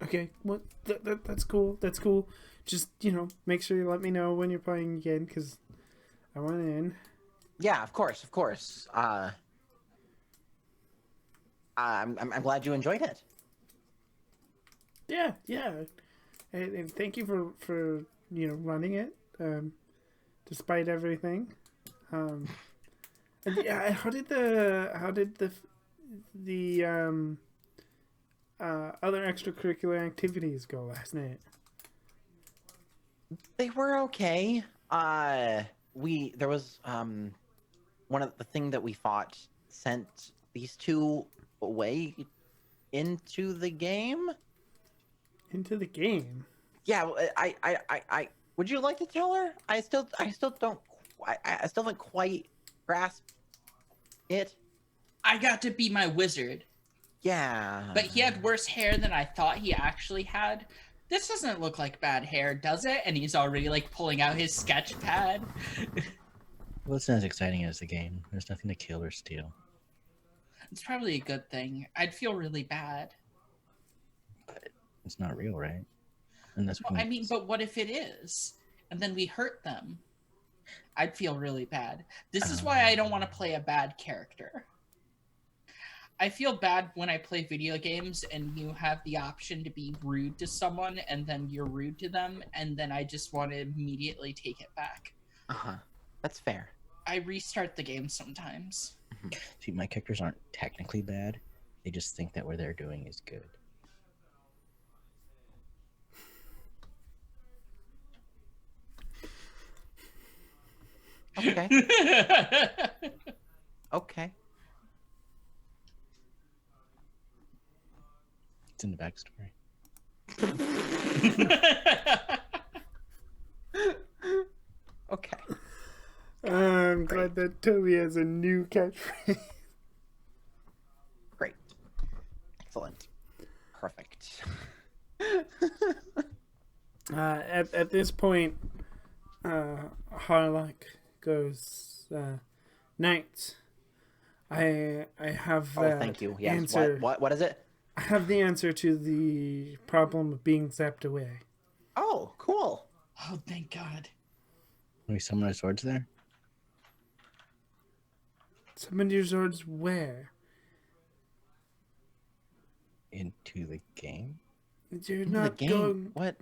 A: Okay, well, that's cool. That's cool. Just, make sure you let me know when you're playing again, because I want in.
D: Yeah, of course. I'm glad you enjoyed it.
A: Yeah. And thank you for running it, despite everything. And yeah, how did the other extracurricular activities go last night?
D: They were okay. There was one of the thing that we fought sent these two away into the game.
A: Into the game.
D: Yeah, well, I would you like to tell her? I still don't, I still haven't quite grasped it.
B: I got to be my wizard,
D: Yeah.
B: but he had worse hair than I thought he actually had. This doesn't look like bad hair, does it? And he's already like pulling out his sketch pad.
C: Well, it's not as exciting as the game. There's nothing to kill or steal.
B: It's probably a good thing. I'd feel really bad.
C: But it's not real, right? And that's
B: Well, I mean, but what if it is? And then we hurt them. I'd feel really bad. This is why I don't want to play a bad character. I feel bad when I play video games and you have the option to be rude to someone and then you're rude to them and then I just want to immediately take it back.
D: Uh-huh. That's fair.
B: I restart the game sometimes.
C: See, my characters aren't technically bad. They just think that what they're doing is good.
D: Okay. Okay.
C: It's in the backstory.
D: Okay.
A: I'm glad that Toby has a new catchphrase.
D: Great. Excellent. Perfect.
A: At this point, Harlock goes, Knight, I have
D: Oh, thank you. Yes.
A: answer.
D: What is it?
A: I have the answer to the problem of being zapped away.
D: Oh, cool.
B: Oh, thank God.
C: Can we summon our swords there?
A: Summon your swords where?
C: Into the game?
A: You're
D: Into the
A: not
D: game.
A: going.
D: What?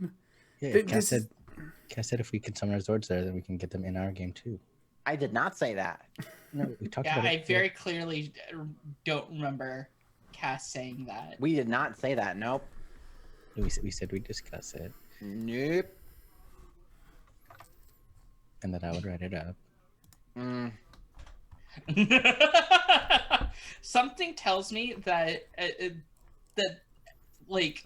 C: Yeah,
A: This is-
C: Cass said if we can summon our swords there, then we can get them in our game too.
D: I did not say that.
C: No, we talked
B: Yeah,
C: about
B: I
C: it.
B: very clearly don't remember Cass saying that.
D: We did not say that. Nope.
C: We said we'd discuss it,
D: Nope.
C: and that I would write it up.
D: Mm.
B: Something tells me that like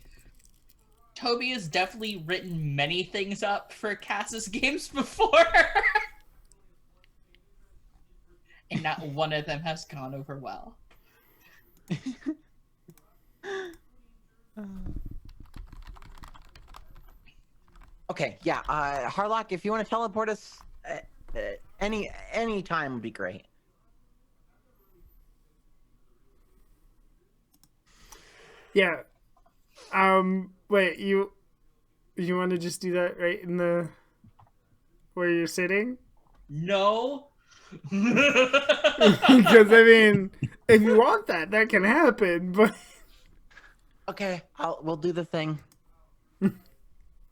B: Toby has definitely written many things up for Cass's games before. And not one of them has gone over well.
D: Okay, yeah. Harlock, if you want to teleport us, any time would be great.
A: Yeah. Wait, you want to just do that right in the where you're sitting?
B: No.
A: Because I mean, if you want that, that can happen. But
D: Okay, we'll do the thing.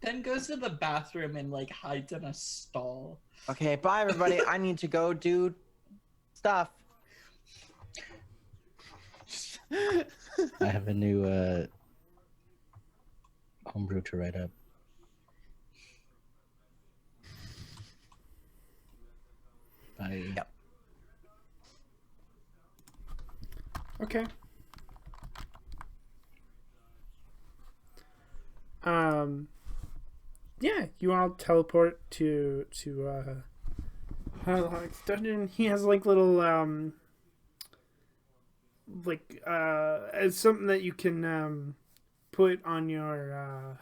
B: Then goes to the bathroom and like hides in a stall.
D: Okay, bye everybody. I need to go do stuff.
C: I have a new homebrew to write up. Bye.
D: Yep.
A: okay. Yeah, you all teleport to Harlock's dungeon. He has like little it's something that you can put on your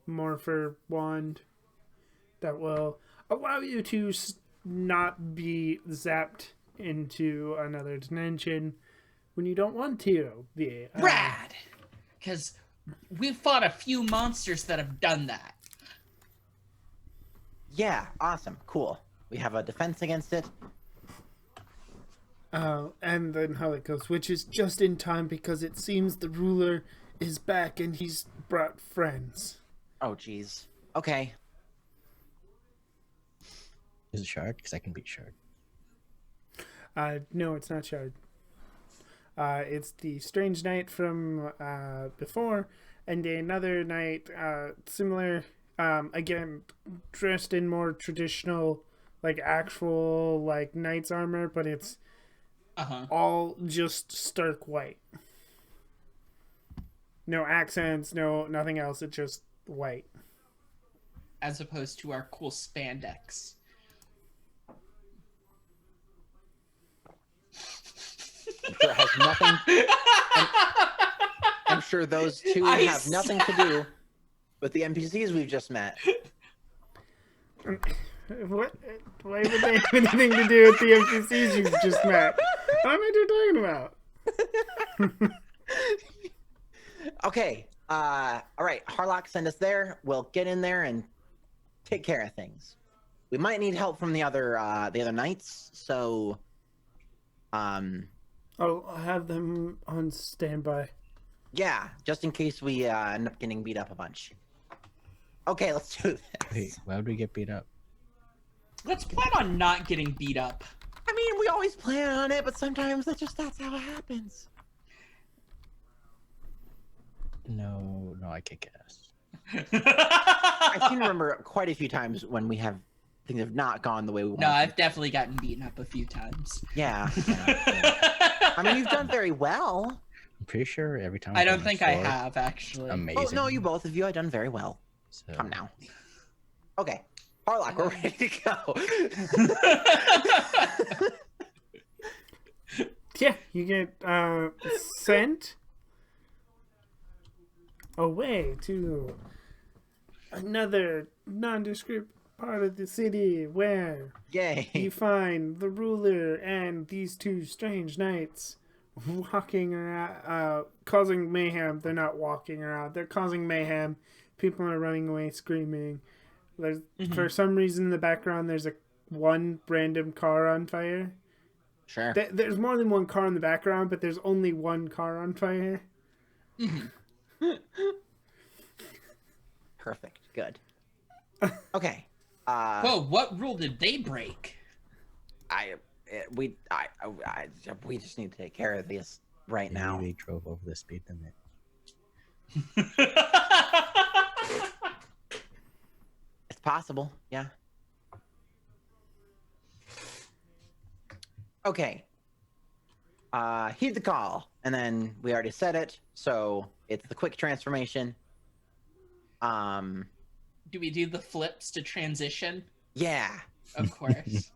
A: morpher wand that will allow you to not be zapped into another dimension when you don't want to be.
B: Rad! Because we've fought a few monsters that have done that.
D: Yeah, awesome, cool. We have a defense against it.
A: And then how it goes, which is just in time because it seems the ruler is back and he's brought friends.
D: Oh, jeez. Okay.
C: Is it Shard? Because I can beat Shard.
A: No, it's not Shard. It's the Strange Knight from before, and another knight similar, again, dressed in more traditional, like actual, like knight's armor, but it's all just stark white. No accents, nothing else. It's just white.
B: As opposed to our cool spandex.
D: I'm sure it has nothing. I'm sure those two have nothing to do with the NPCs we've just met.
A: What? Why would they have anything to do with the NPCs you've just met? What am I talking about?
D: Okay. All right. Harlock, send us there. We'll get in there and take care of things. We might need help from the other knights. So,
A: I'll have them on standby.
D: yeah, just in case we end up getting beat up a bunch. Okay, let's do this.
C: Wait, why would we get beat up?
B: Let's plan on not getting beat up.
D: I mean, we always plan on it, but sometimes that's how it happens.
C: No, I kick ass.
D: I can remember quite a few times when things have not gone the way we want.
B: No, I've definitely gotten beaten up a few times.
D: Yeah. I mean, you've done very well.
C: I'm pretty sure every time.
B: I don't
C: go on
B: think I
C: sword,
B: have, actually.
C: Amazing.
D: Oh no, you both of you have done very well.
C: So,
D: Come now. Okay, Harlock, we're ready to go.
A: Yeah, you get sent away to another nondescript part of the city where
D: Yay.
A: you find the ruler and these two strange knights walking around, causing mayhem. They're not walking around, they're causing mayhem. People are running away screaming. There's for some reason in the background there's one random car on fire.
D: Sure.
A: There's more than one car in the background, but there's only one car on fire.
D: Perfect. Good. Okay.
B: Whoa, what rule did they break?
D: We just need to take care of this right now.
C: Maybe they drove over the speed limit.
D: It's possible. Yeah. Okay. Heed the call, and then we already said it, so it's the quick transformation.
B: Do we do the flips to transition?
D: Yeah.
B: Of course.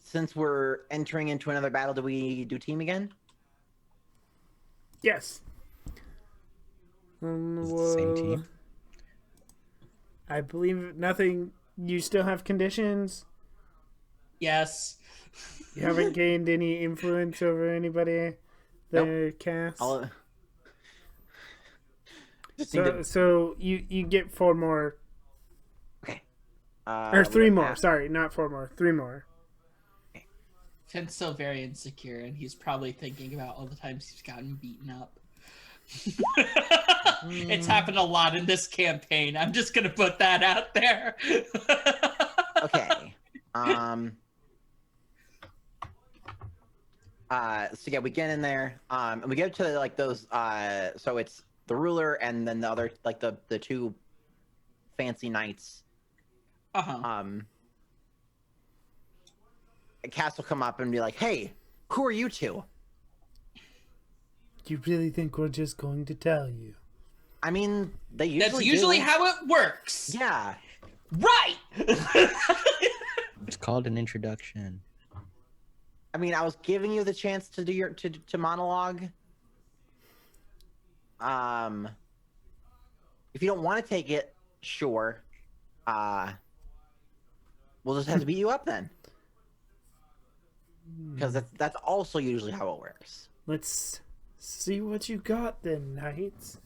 D: Since we're entering into another battle, do we do team again?
A: Yes.
C: Is it the same team?
A: I believe nothing. You still have conditions.
B: Yes.
A: You haven't gained any influence over anybody. Their cast. So you get 4 more.
D: Okay.
A: Or 3 more. Sorry, not 4 more. 3 more.
B: Finn's still very insecure, and he's probably thinking about all the times he's gotten beaten up. It's happened a lot in this campaign. I'm just gonna put that out there.
D: Okay. So yeah, we get in there, and we get to like those. So it's the ruler, and then the other, like the 2 fancy knights. Cass will come up and be like, "Hey, who are you 2?
A: You really think we're just going to tell you?
D: I mean, they usually
B: That's usually
D: do.
B: how it works.
D: Yeah.
B: Right.
C: It's called an introduction.
D: I mean, I was giving you the chance to do your to monologue. If you don't want to take it, sure. We'll just have to beat you up then. Because that's also usually how it works.
A: Let's see what you got then, knights.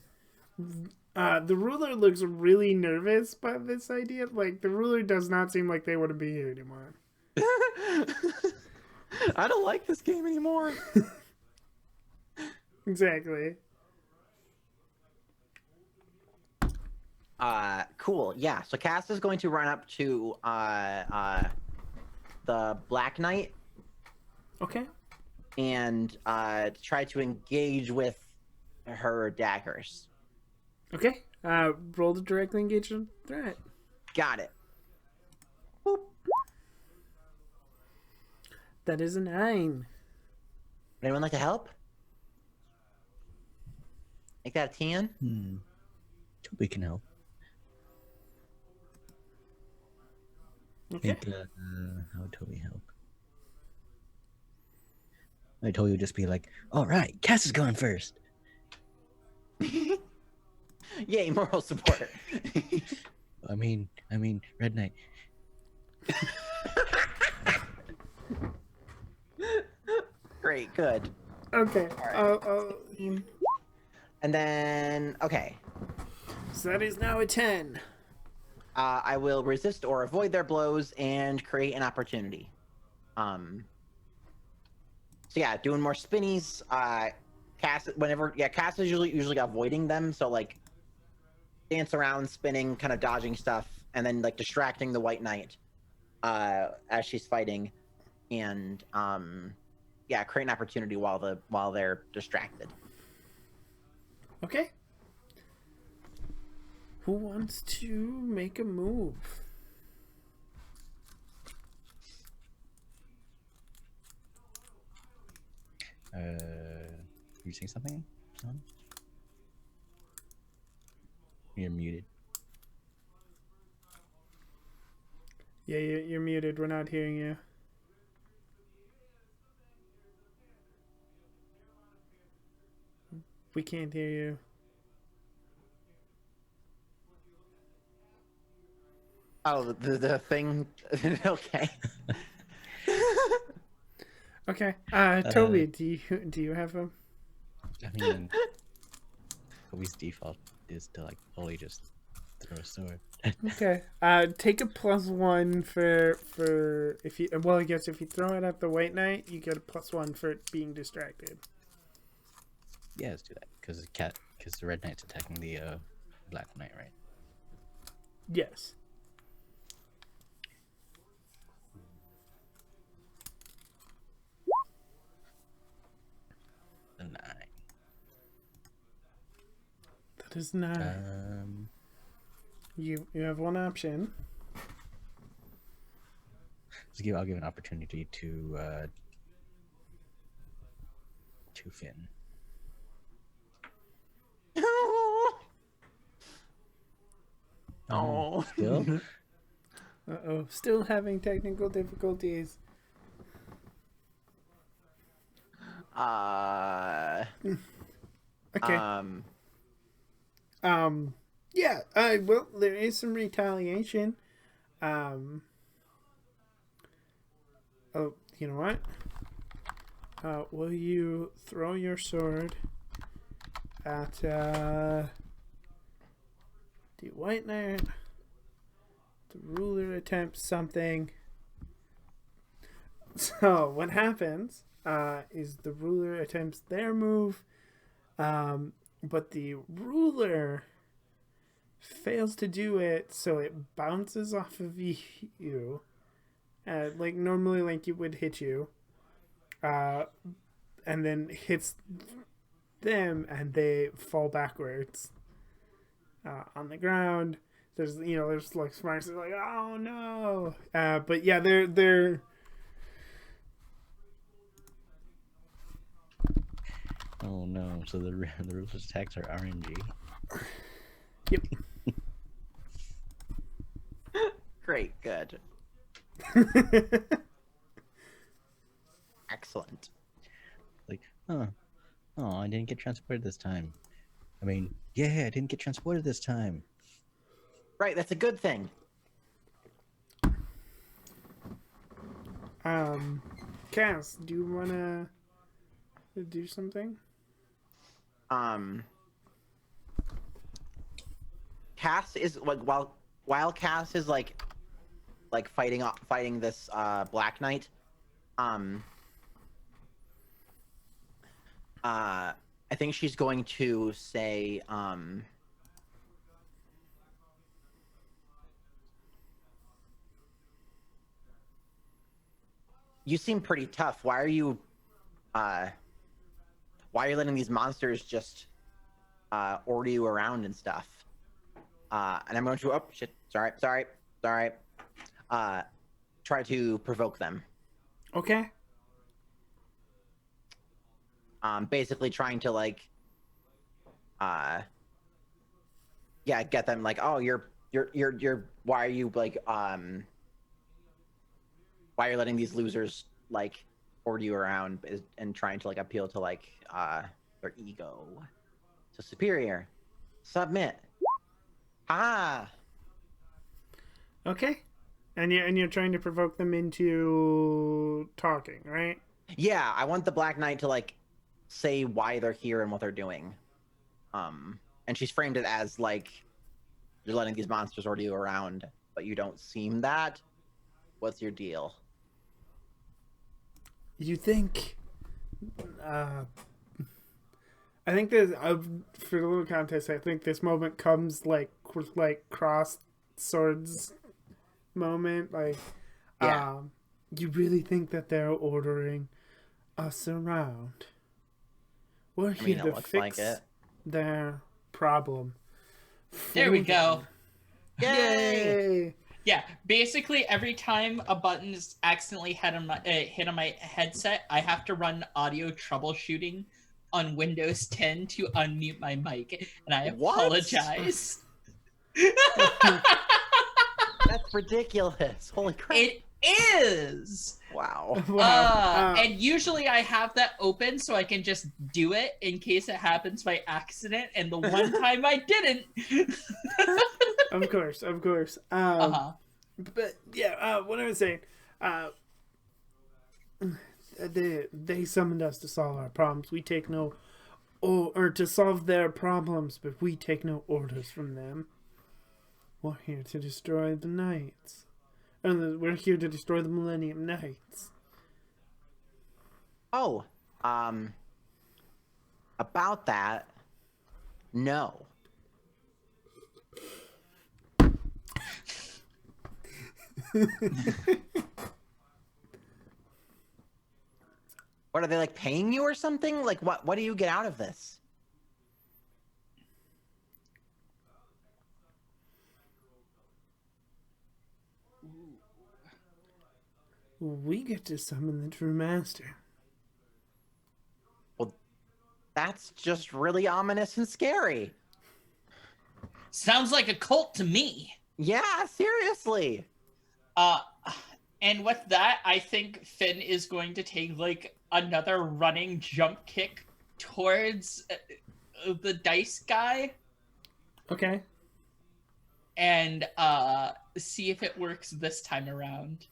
A: The ruler looks really nervous by this idea. Like, the ruler does not seem like they want to be here anymore.
D: I don't like this game anymore.
A: Exactly.
D: Cool. Yeah. So Cass is going to run up to the Black Knight
A: Okay.
D: and try to engage with her daggers.
A: Okay. Roll to directly engage in threat.
D: Got it. Boop.
A: That is a 9.
D: Would anyone like to help? Make that a 10.
C: Toby can help.
A: Okay.
C: Think, how would Toby help? I told you just be like, all right, Cass is going first.
D: Yay, moral support.
C: I mean, Red Knight.
D: Great, good.
A: Okay.
D: And then, okay.
A: So that is now a 10.
D: I will resist or avoid their blows and create an opportunity. So yeah, doing more spinnies. Cass is usually avoiding them. So like, dance around, spinning, kind of dodging stuff, and then like distracting the White Knight as she's fighting, and create an opportunity while they're distracted.
A: Okay. Who wants to make a move?
C: You saying something, son? You're muted.
A: Yeah, you're muted. We're not hearing you. We can't hear you.
D: Oh, the thing. Okay.
A: Okay. Toby, do you have a?
C: I mean, Toby's default is to like fully just throw a sword.
A: Okay. Take a +1 for if you. Well, I guess if you throw it at the White Knight, you get a +1 for it being distracted.
C: Yeah, let's do that because the Red Knight's attacking the Black Knight, right?
A: Yes.
C: The 9.
A: That is 9. You have one option.
C: I'll give an opportunity to Finn.
D: Oh.
C: Still?
A: Uh-oh. Still having technical difficulties. Okay. Yeah, well, there is some retaliation. Oh, you know what? Will you throw your sword at, the White Knight? The ruler attempts something. So, what happens, is the ruler attempts their move, but the ruler fails to do it, so it bounces off of you. Like normally, like it would hit you, and then hits them, and they fall backwards on the ground. There's like sparks. They're like, oh no! But yeah, they're.
C: Oh no! So the ruler's attacks are RNG.
A: Yep.
D: Great, good. Excellent.
C: Like, oh, I didn't get transported this time. I mean, yeah, I didn't get transported this time.
D: Right, that's a good thing.
A: Cass, do you wanna do something?
D: Cass is like while Cass is like fighting this Black Knight. I think she's going to say you seem pretty tough. Why are you letting these monsters just order you around and stuff? And I'm going to sorry. Try to provoke them.
A: Okay.
D: Basically trying to like yeah, get them like, oh, you're why are you like why are you letting these losers like order you around and trying to like appeal to like their ego. So superior. Submit. Ah.
A: Okay. And you're trying to provoke them into talking, right?
D: Yeah, I want the Black Knight to like say why they're here and what they're doing. And she's framed it as like you're letting these monsters order you around, but you don't seem that. What's your deal?
A: You think I think there's for a little contest. I think this moment comes like with like cross swords moment. Like,
D: Yeah.
A: you really think that they're ordering us around? We're
D: I mean,
A: here
D: it
A: to
D: looks
A: fix
D: like it.
A: their problem.
B: There we
A: For
B: go.
A: them. Yay!
B: Yeah, basically every time a button is accidentally hit on my headset, I have to run audio troubleshooting on Windows 10 to unmute my mic, and I
D: What?
B: apologize.
D: That's ridiculous. Holy crap.
B: It is.
D: Wow.
A: Wow.
B: And usually I have that open so I can just do it in case it happens by accident. And the one time I didn't.
A: Of course. But yeah, what I was saying, they summoned us to solve our problems. We take no, or to solve their problems, but we take no orders from them. We're here to destroy the Knights. We're here to destroy the Millennium Knights.
D: Oh, about that, no. What are they like paying you or something? Like what do you get out of this?
A: We get to summon the True Master.
D: Well, that's just really ominous and scary.
B: Sounds like a cult to me.
D: Yeah, seriously.
B: And with that, I think Finn is going to take like another running jump kick towards the dice guy.
A: Okay.
B: And see if it works this time around.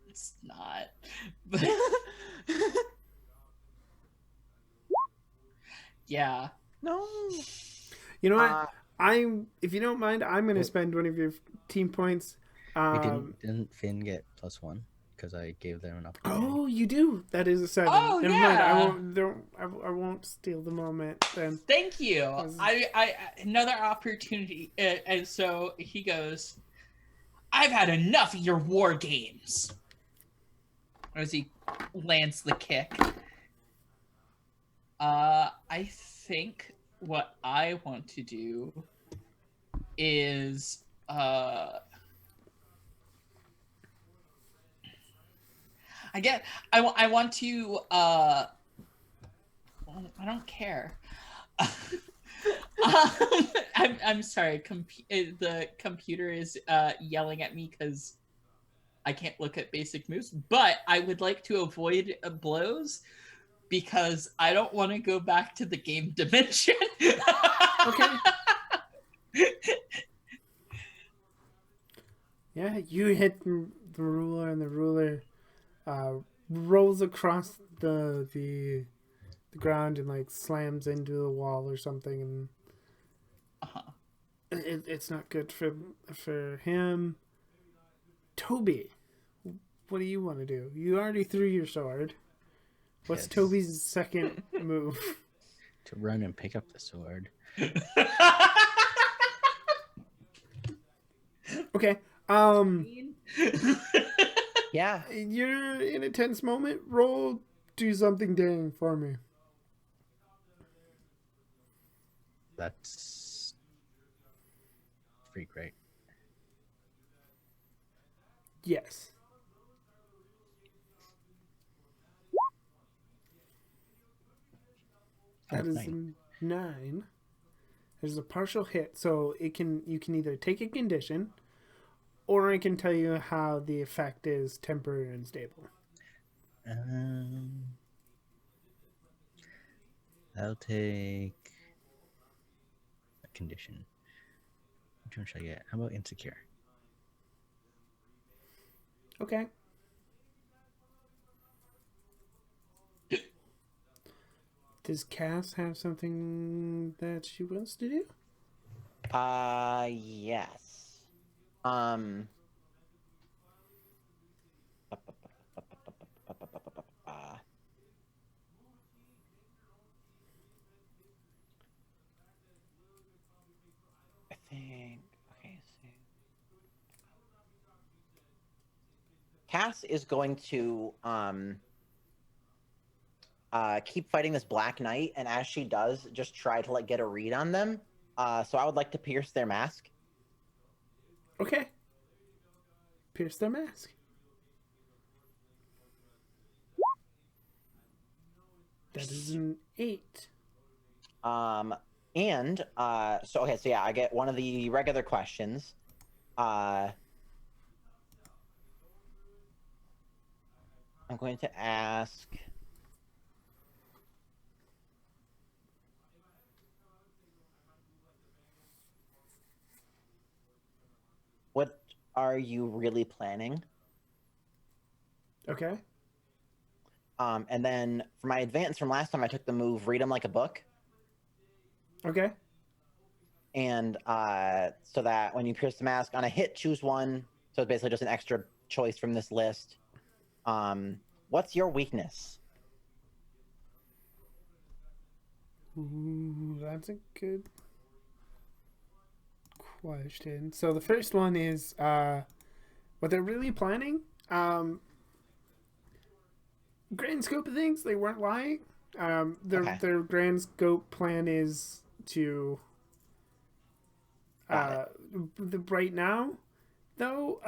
B: It's not. But yeah.
D: No.
A: You know what? If you don't mind, I'm going to spend one of your team points.
C: Wait, didn't Finn get +1 because I gave them an opportunity?
A: Oh, you do. That is a 7.
B: Oh,
A: Never
B: yeah.
A: mind. I won't steal the moment then.
B: Thank you. I another opportunity, and so he goes, "I've had enough of your war games." As he lands the kick, I think what I want to do is I want to I don't care. I'm sorry. The computer is yelling at me because I can't look at basic moves. But I would like to avoid blows because I don't want to go back to the game dimension.
A: Okay. Yeah, you hit the ruler, and the ruler rolls across the ground and like slams into the wall or something, and it's not good for him. Toby, what do you want to do? You already threw your sword. What's
C: Yes.
A: Toby's second move?
C: To run and pick up the sword.
A: Okay.
D: Yeah.
A: You're in a tense moment. Roll, do something daring for me.
C: That's freak, right?
A: Yes. That is
C: 9.
A: a 9. There's a partial hit, so you can either take a condition, or I can tell you how the effect is temporary and stable.
C: I'll take a condition. Which one should I get? How about insecure?
A: Okay. Does Cass have something that she wants to do?
D: Yes. I think. Okay. So Cass is going to keep fighting this Black Knight, and as she does, just try to like get a read on them. So I would like to pierce their mask.
A: Okay. Pierce their mask. That is an 8.
D: And so okay, so yeah, I get one of the regular questions. I'm going to ask. What are you really planning?
A: Okay.
D: And then for my advance from last time, I took the move, read them like a book.
A: Okay.
D: And so that when you pierce the mask, on a hit, choose one. So it's basically just an extra choice from this list. What's your weakness?
A: Ooh, that's a good question. So the first one is what they're really planning. Grand scope of things, they weren't lying. Their grand scope plan is to right now, though,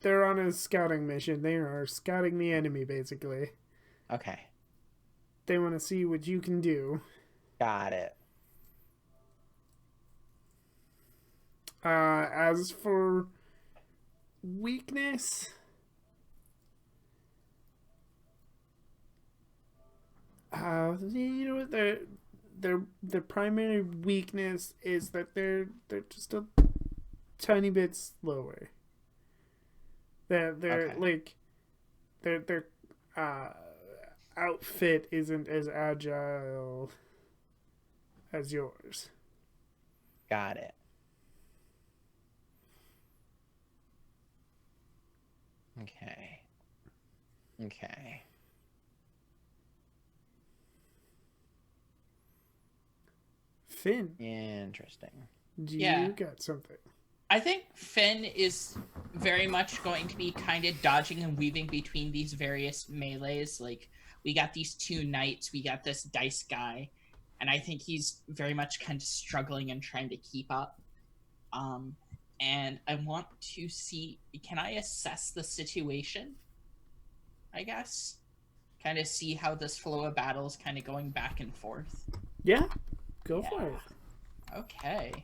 A: they're on a scouting mission. They are scouting the enemy, basically.
D: Okay.
A: They want to see what you can do.
D: Got it.
A: As for weakness, you know what, their primary weakness is that they're just a tiny bit slower. Their outfit isn't as agile as yours.
D: Got it. Okay.
A: Finn,
D: Interesting.
A: do
B: Yeah.
A: you got something?
B: I think Finn is very much going to be kind of dodging and weaving between these various melees. Like, we got these 2 knights, we got this dice guy, and I think he's very much kind of struggling and trying to keep up. And I want to see, can I assess the situation? I guess. Kind of see how this flow of battle is kind of going back and forth.
A: Yeah, go for it.
B: Okay.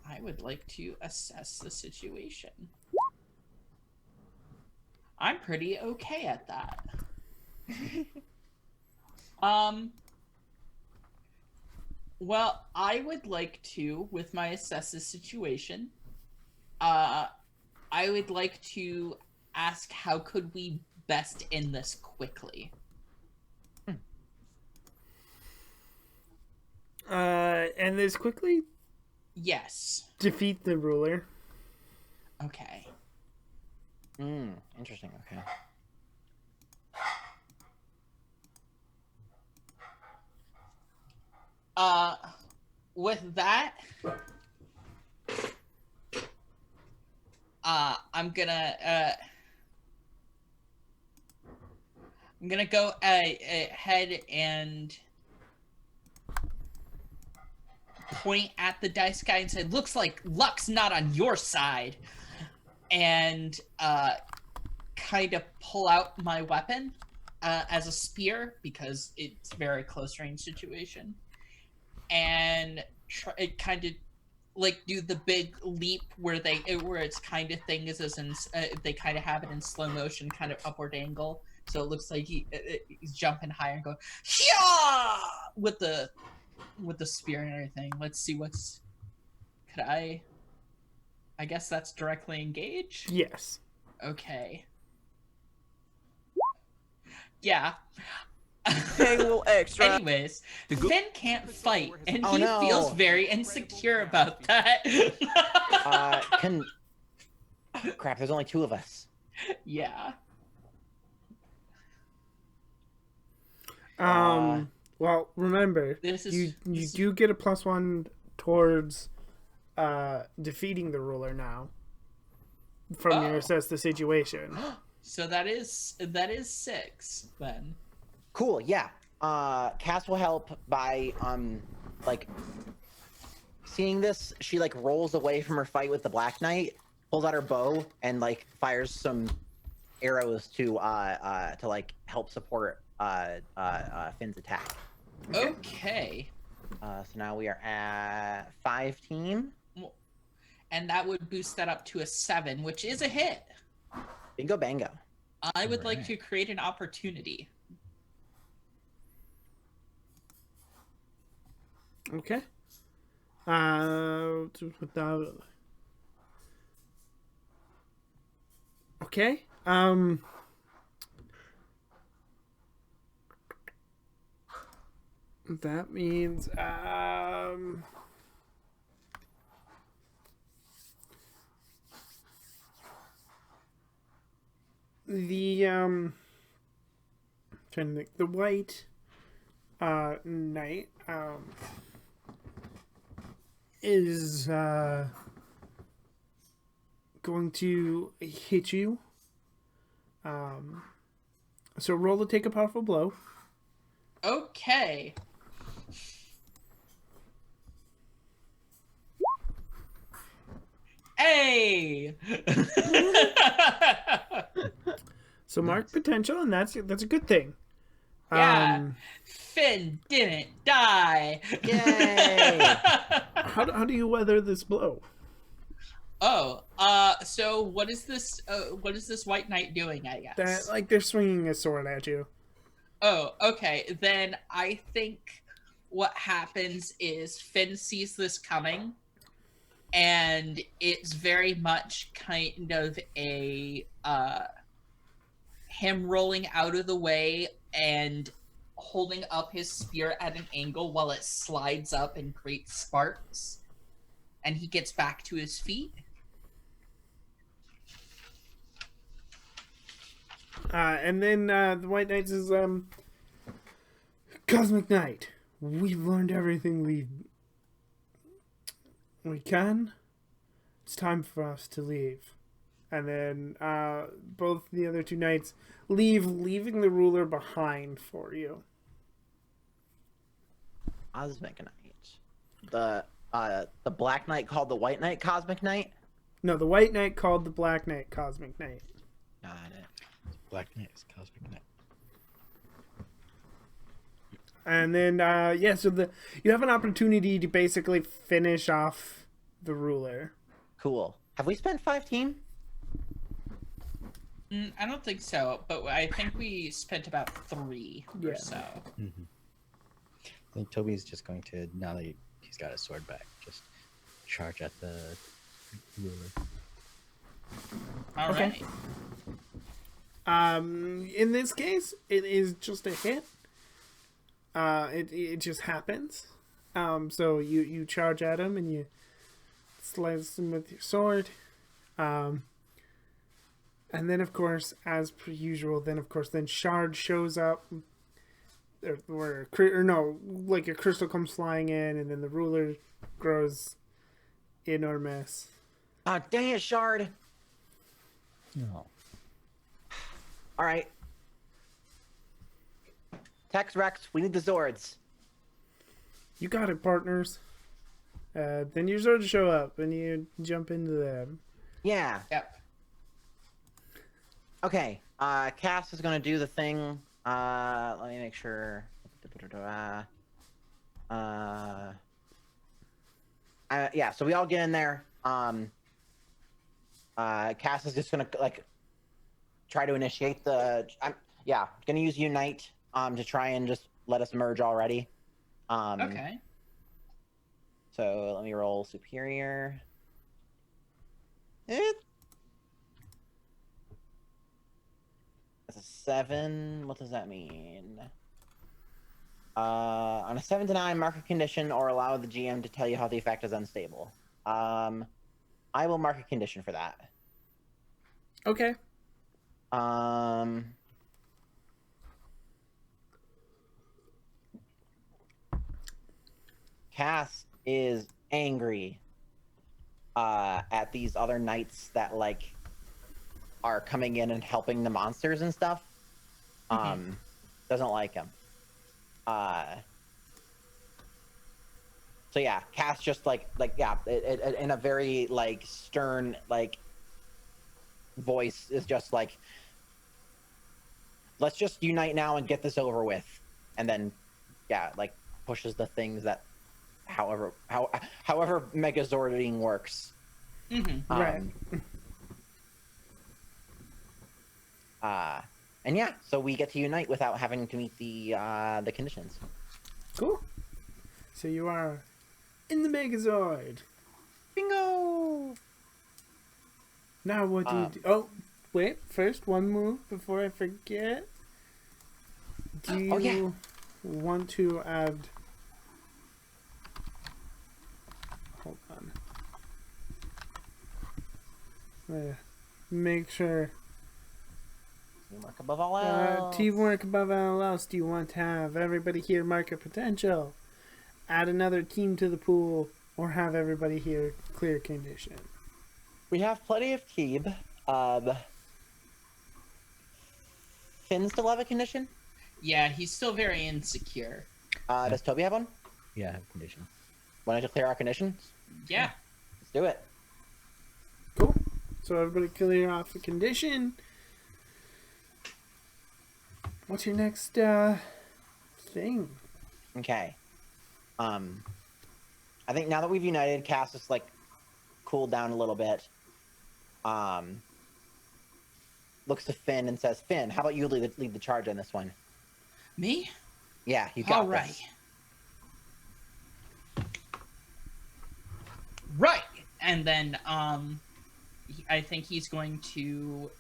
B: I would like to assess the situation. I'm pretty okay at that. Well, I would like to, with my assess the situation, I would like to ask how could we best end this quickly?
A: And this quickly,
B: Yes.
A: defeat the ruler.
B: Okay.
D: Interesting. Okay.
B: With that, I'm gonna go ahead and point at the dice guy and say, "Looks like luck's not on your side," and kind of pull out my weapon as a spear because it's very close range situation, and it kind of like do the big leap where it's kind of thing is as in they kind of have it in slow motion, kind of upward angle, so it looks like he's jumping higher and going yeah with the spear and everything. Let's see could I guess that's directly engage.
A: Yes.
B: Okay. Yeah.
H: Paying a little extra.
B: Anyways, Finn can't fight, and
D: Oh,
B: he
D: no.
B: feels very insecure about that.
D: Oh, crap, there's only 2 of us.
B: Yeah.
A: Well, remember,
B: This is
A: you do get a +1 towards defeating the ruler now from your assess the situation.
B: So that is 6 then.
D: Cool, yeah. Cass will help by, like, seeing this, she, like, rolls away from her fight with the Black Knight, pulls out her bow, and, like, fires some arrows to like, help support, Finn's attack.
B: Okay.
D: So now we are at 5 team.
B: And that would boost that up to a 7, which is a hit.
D: Bingo bango.
B: I would like to create an opportunity.
A: Okay. Okay. That means the trying to think, the white knight is going to hit you. So roll to take a powerful blow.
B: Okay. Hey.
A: So mark potential, and that's a good thing.
B: Yeah. Finn didn't die.
D: Yay!
A: How do you weather this blow?
B: Oh, so what is this white knight doing, I guess?
A: That like they're swinging a sword at you.
B: Oh, okay. Then I think what happens is Finn sees this coming, and it's very much kind of a him rolling out of the way and holding up his spear at an angle while it slides up and creates sparks, and he gets back to his feet.
A: And then the White Knight says, Cosmic Knight, we've learned everything we can. It's time for us to leave. And then both the other 2 knights leaving the ruler behind for you.
D: Cosmic Knight. The Black Knight called the White Knight Cosmic Knight?
A: No, the White Knight called the Black Knight Cosmic Knight.
D: Got it.
C: Black Knight is Cosmic Knight.
A: And then, so you have an opportunity to basically finish off the ruler.
D: Cool. Have we spent 5 team?
B: I don't think so, but I think we spent about 3 or so.
C: Mm-hmm. I think Toby's just going to, now that he's got his sword back, just charge at the ruler.
B: All
A: Okay.
B: right.
A: In this case, it is just a hit. It just happens. So you charge at him and you slice him with your sword. And then, of course, as per usual, then Shard shows up. Like a crystal comes flying in, and then the ruler grows enormous.
D: Oh, dang it, Shard.
C: No.
D: All right. Tex Rex, we need the Zords.
A: You got it, partners. Then your Zords show up, and you jump into them.
D: Yeah.
B: Yep.
D: Okay. Cass is gonna do the thing Let me make sure. Yeah, so we all get in there. Cass is just gonna like try to initiate the. Yeah, gonna use Unite to try and just let us merge already.
B: Okay.
D: So let me roll Superior. That's a 7. What does that mean? On a 7 to 9, mark a condition or allow the GM to tell you how the effect is unstable. I will mark a condition for that.
A: Okay.
D: Cass is angry at these other knights that like are coming in and helping the monsters and stuff. Doesn't like him. So yeah, Cass just like yeah, in a very like stern like voice is just like, let's just unite now and get this over with, and then yeah, like pushes the things that however Megazording works.
A: Right.
D: And yeah, so we get to unite without having to meet the conditions.
A: Cool. So you are in the Megazord.
D: Bingo!
A: Now what do you do? Oh, wait. First, one move before I forget. Do you want to add... Hold on. Make sure...
D: Teamwork above all else.
A: Teamwork above all else. Do you want to have everybody here mark a potential? Add another team to the pool? Or have everybody here clear condition?
D: We have plenty of Keeb. Finn still have a condition?
B: Yeah, he's still very insecure.
D: Does Toby have one?
C: Yeah, I have condition.
D: Want to clear our conditions?
B: Yeah.
D: Let's do it.
A: Cool. So everybody clear off the condition. What's your next thing?
D: Okay. I think now that we've united, Cass is like cooled down a little bit. Looks to Finn and says, "Finn, how about you lead the charge on this one?"
B: Me?
D: Yeah, you got
B: All right.
D: this.
B: Right. And then I think he's going to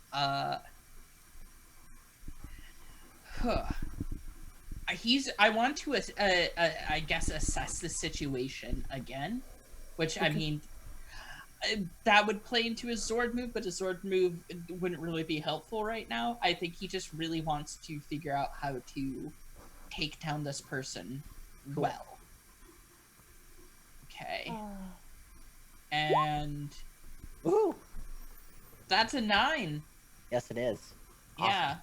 B: I want to I guess assess the situation again, which I mean that would play into his Zord move, but his Zord move wouldn't really be helpful right now. I think he just really wants to figure out how to take down this person well. Okay. And
D: Woo!
B: that's a 9.
D: Yes, it is.
B: Yeah.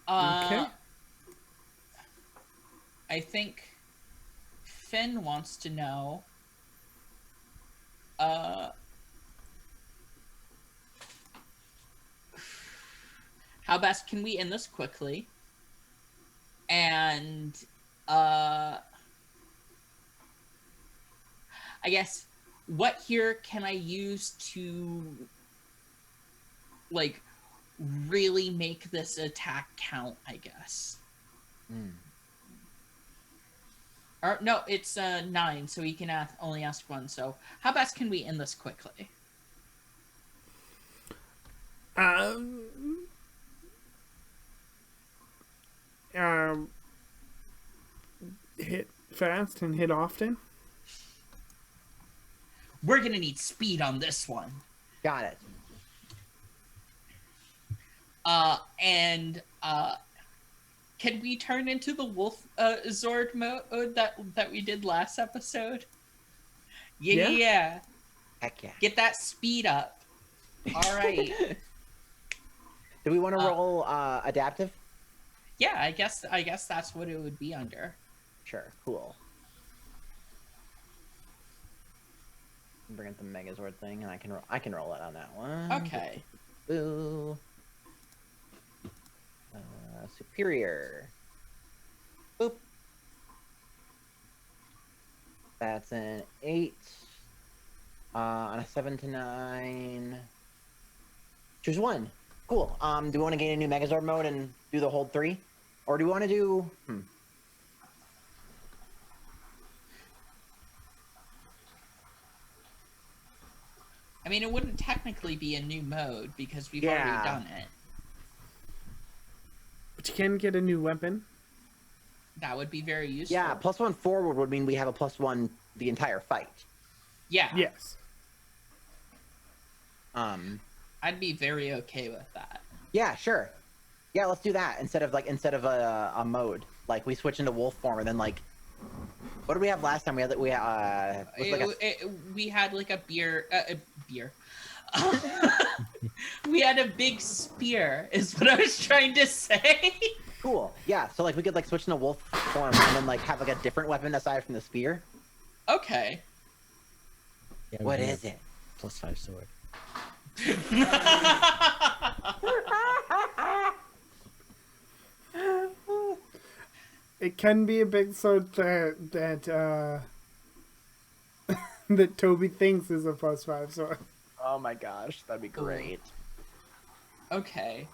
A: Okay.
B: I think Finn wants to know how best can we end this quickly? And I guess what here can I use to like really make this attack count, I guess. Or no, it's 9, so he can only ask one. So how best can we end this quickly?
A: Hit fast and hit often.
B: We're gonna need speed on this one.
D: Got it.
B: And can we turn into the wolf Zord mode that we did last episode? Yeah.
D: Heck yeah.
B: Get that speed up. All right.
D: Do we want to roll adaptive?
B: Yeah, I guess that's what it would be under.
D: Sure. Cool. Bring up the Megazord thing, and I can roll it on that one.
B: Okay.
D: Boo. Superior. Boop. That's an 8. On a 7 to 9. Choose one. Cool. Do we want to gain a new Megazord mode and do the hold 3? Or do we want to do...
B: I mean, it wouldn't technically be a new mode because we've already done it.
A: But you can get a new weapon.
B: That would be very useful.
D: Yeah, +1 forward would mean we have a +1 the entire fight.
B: Yeah.
A: Yes.
B: I'd be very okay with that.
D: Yeah, sure. Yeah, let's do that instead of a mode. Like we switch into wolf form and then like, what did we have last time? We had we had
B: like a beer. We had a big spear, is what I was trying to say.
D: Cool. Yeah. So like we could like switch into wolf form and then like have like a different weapon aside from the spear.
B: Okay.
C: Yeah,
D: What is it?
C: +5 sword.
A: It can be a big sword that that Toby thinks is a +5 sword.
D: Oh my gosh, that'd be great.
B: Okay.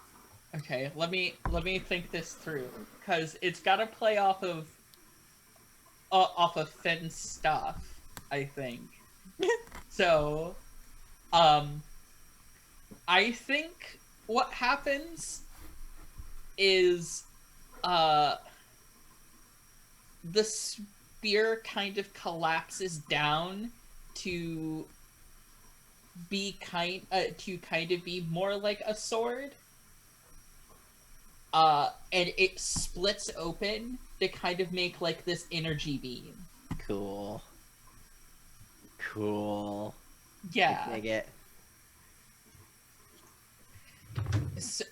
B: Let me think this through, because it's got to play off of Finn's stuff, I think. So, I think what happens is, the spear kind of collapses down to be kind of be more like a sword. And it splits open to kind of make like this energy beam.
D: Cool.
B: Yeah.
D: Dig it.
B: So,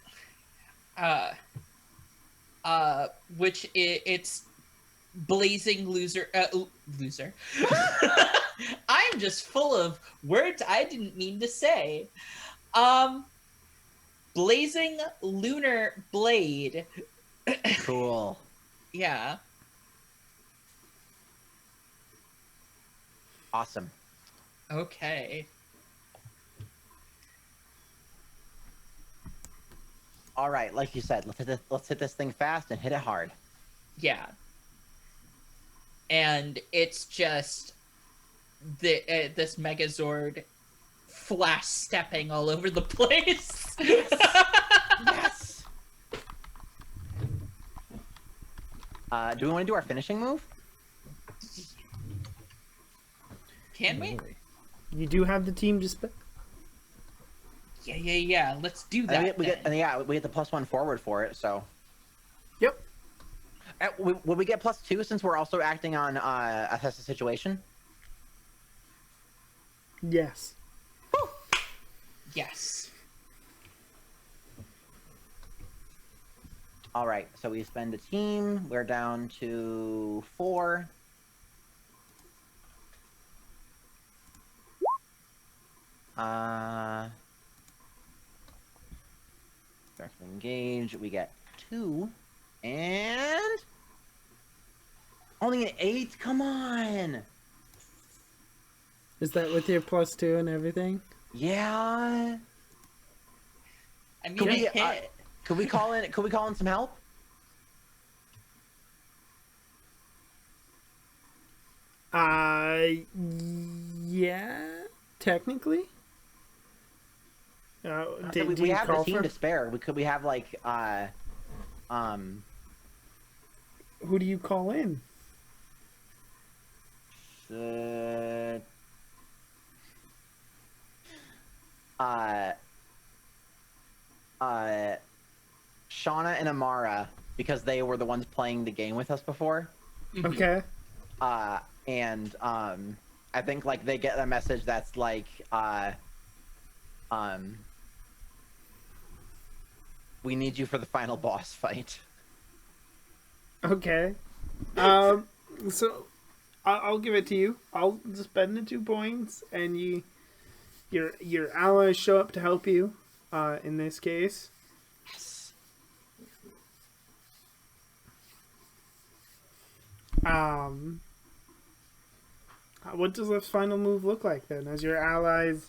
B: which it's blazing loser. I'm just full of words I didn't mean to say. Blazing lunar blade.
D: Cool.
B: Yeah.
D: Awesome.
B: Okay.
D: All right, like you said, let's hit this thing fast and hit it hard.
B: Yeah. And it's just this Megazord flash stepping all over the place.
D: Yes. Do we want to do our finishing move?
B: Can we?
A: You do have the team to spend.
B: Yeah. Let's do that.
D: We get the +1 forward for it. So.
A: Yep.
D: Would we get +2 since we're also acting on assess the situation?
A: Yes.
B: Yes.
D: All right, so we spend a team. We're down to 4. Start to engage. We get 2, and only an 8. Come on.
A: Is that with your +2 and everything?
D: Yeah.
B: I mean,
D: Could we,
B: hit.
D: Could we call in some help?
A: Yeah, technically.
D: We have the team to spare. We have like
A: Who do you call in?
D: Shauna and Amara, because they were the ones playing the game with us before.
A: Okay.
D: And I think like they get a message that's like we need you for the final boss fight.
A: Okay. So I'll give it to you. I'll spend the 2 points, and your allies show up to help you. In this case.
B: Yes.
A: What does this final move look like then? As your allies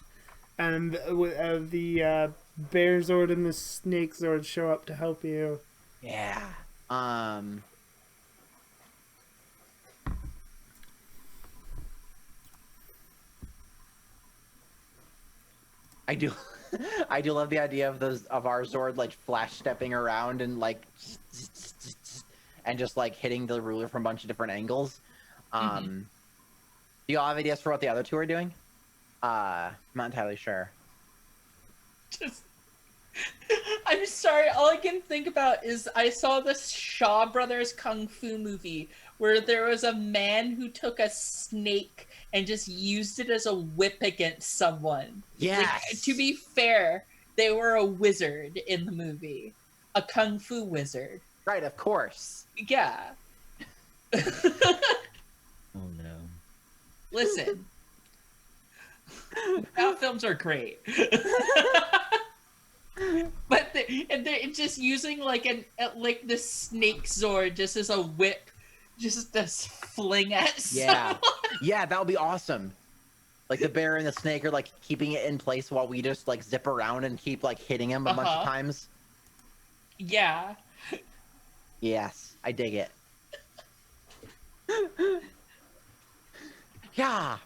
A: and the Bear Zord and the Snake Zord show up to help you.
D: Yeah. I do, I do love the idea of our Zord like flash stepping around and like, and just like hitting the ruler from a bunch of different angles. Do you all have ideas for what the other two are doing? I'm not entirely sure.
B: Just, I'm sorry, all I can think about is I saw this Shaw Brothers Kung Fu movie where there was a man who took a snake and just used it as a whip against someone.
D: Yes.
B: Like, to be fair, they were a wizard in the movie. A Kung Fu wizard.
D: Right, of course.
B: Yeah.
C: Oh no.
B: Listen. Now films are great. But they're just using like the snake Zord just as a whip, just to fling at someone.
D: Yeah, that would be awesome. Like the bear and the snake are like keeping it in place while we just like zip around and keep like hitting him a bunch of times.
B: Yeah.
D: Yes, I dig it. Yeah.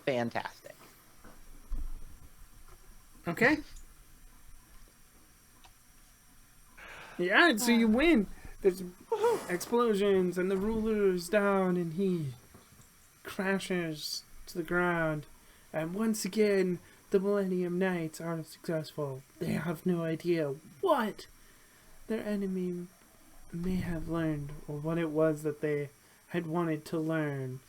D: Fantastic.
A: Okay. Yeah, so you win. There's explosions and the ruler's down and he crashes to the ground. And once again, the Millennium Knights are successful. They have no idea what their enemy may have learned or what it was that they had wanted to learn.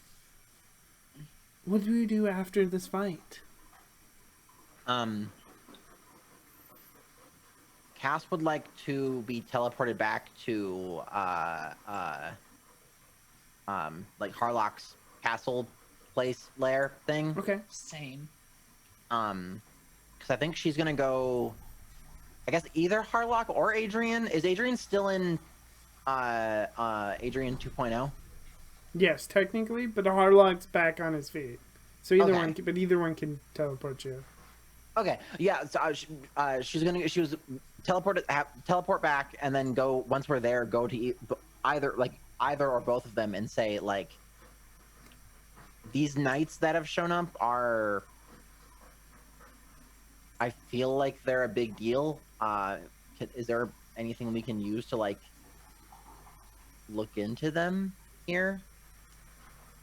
A: What do we do after this fight?
D: Cass would like to be teleported back to like Harlock's castle place lair thing.
A: Okay.
B: Same.
D: Because I think she's gonna go. I guess either Harlock or Adrian. Is Adrian still in Adrian 2.0?
A: Yes, technically, but the Harlock's back on his feet. So either
D: Okay.
A: either one can teleport you.
D: Okay, yeah. So she was teleport back, and then go once we're there. Go to either or both of them, and say like, these knights that have shown up are. I feel like they're a big deal. Is there anything we can use to like look into them here?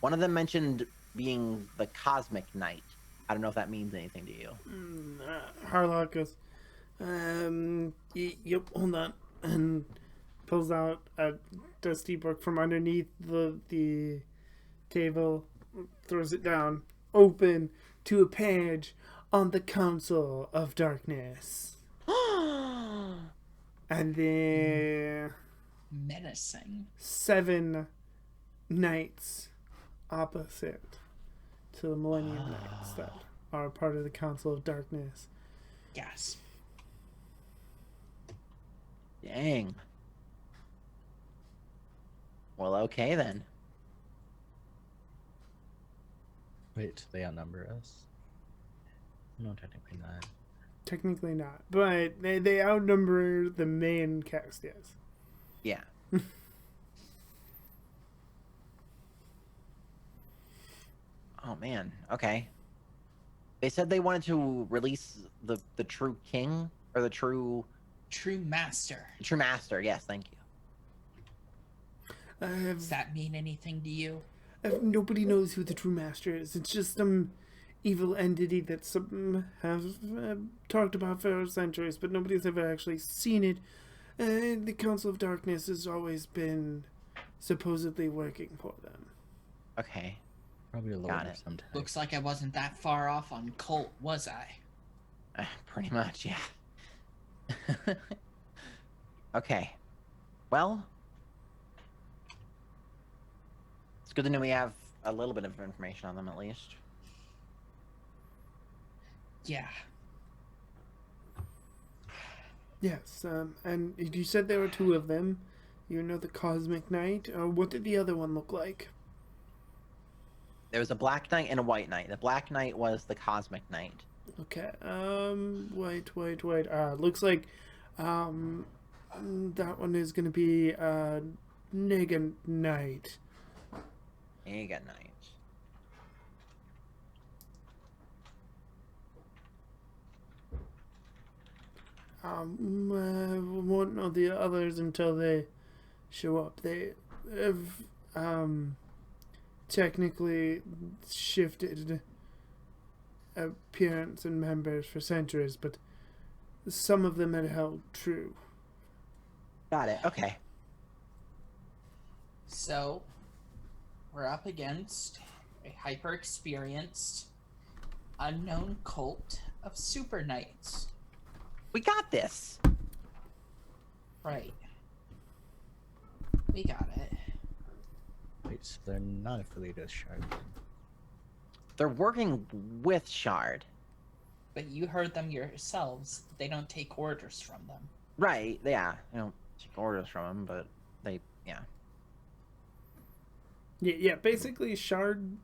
D: One of them mentioned being the Cosmic Knight. I don't know if that means anything to you.
A: Harlock goes, yep, hold on, and pulls out a dusty book from underneath the table, throws it down, open to a page on the Council of Darkness. And then
B: Menacing.
A: 7 knights opposite to the Millennium Knights that are part of the Council of Darkness.
B: Yes.
D: Dang. Well, okay then.
C: Wait, they outnumber us? No, technically not.
A: Technically not, but they outnumber the main cast, yes.
D: Yeah. Oh man. Okay. They said they wanted to release the true king or the true
B: Master.
D: master. Yes, thank you.
B: Does that mean anything to you?
A: Nobody knows who the true master is. It's just some evil entity that some have talked about for centuries, but nobody's ever actually seen it. The Council of Darkness has always been supposedly working for them.
D: Okay.
C: Probably a
D: Got
C: lord
D: it.
C: of some type.
B: Looks like I wasn't that far off on cult, was I?
D: Pretty much, yeah. Okay. Well, it's good to know we have a little bit of information on them at least.
B: Yeah.
A: Yes, and you said there were two of them. You know the Cosmic Knight. What did the other one look like?
D: There was a Black Knight and a White Knight. The Black Knight was the Cosmic Knight.
A: Okay, wait. Looks like, that one is gonna be, Nega Knight.
D: Mega Knight.
A: Won't know the others until they show up. They have, technically shifted appearance and members for centuries, but some of them had held true.
D: Got it. Okay.
B: So, we're up against a hyper-experienced, unknown cult of super knights.
D: We got this.
B: Right. We got it.
C: Wait, so they're not affiliated with Shard.
D: They're working with Shard.
B: But you heard them yourselves. They don't take orders from them.
D: Right. Yeah. They don't take orders from them, but they. Yeah.
A: Yeah, basically Shard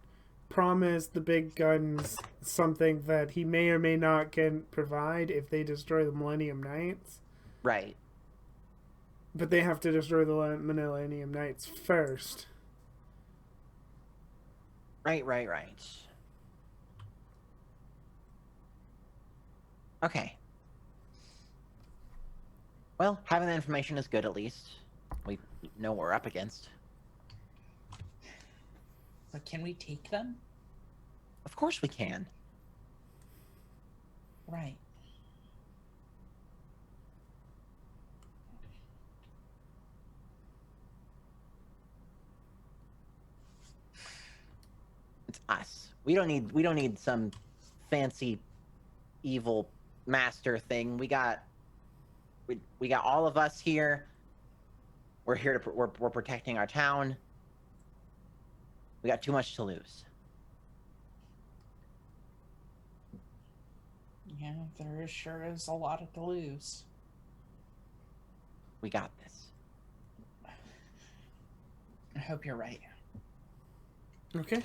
A: promised the big guns something that he may or may not can provide if they destroy the Millennium Knights.
D: Right.
A: But they have to destroy the Millennium Knights first.
D: Right. Okay. Well, having that information is good at least. We know what we're up against.
B: But can we take them?
D: Of course we can.
B: Right.
D: It's us. We don't need some fancy evil master thing. We got all of us here. We're here to we're protecting our town. We got too much to lose.
B: Yeah, there sure is a lot to lose.
D: We got this.
B: I hope you're right.
A: Okay.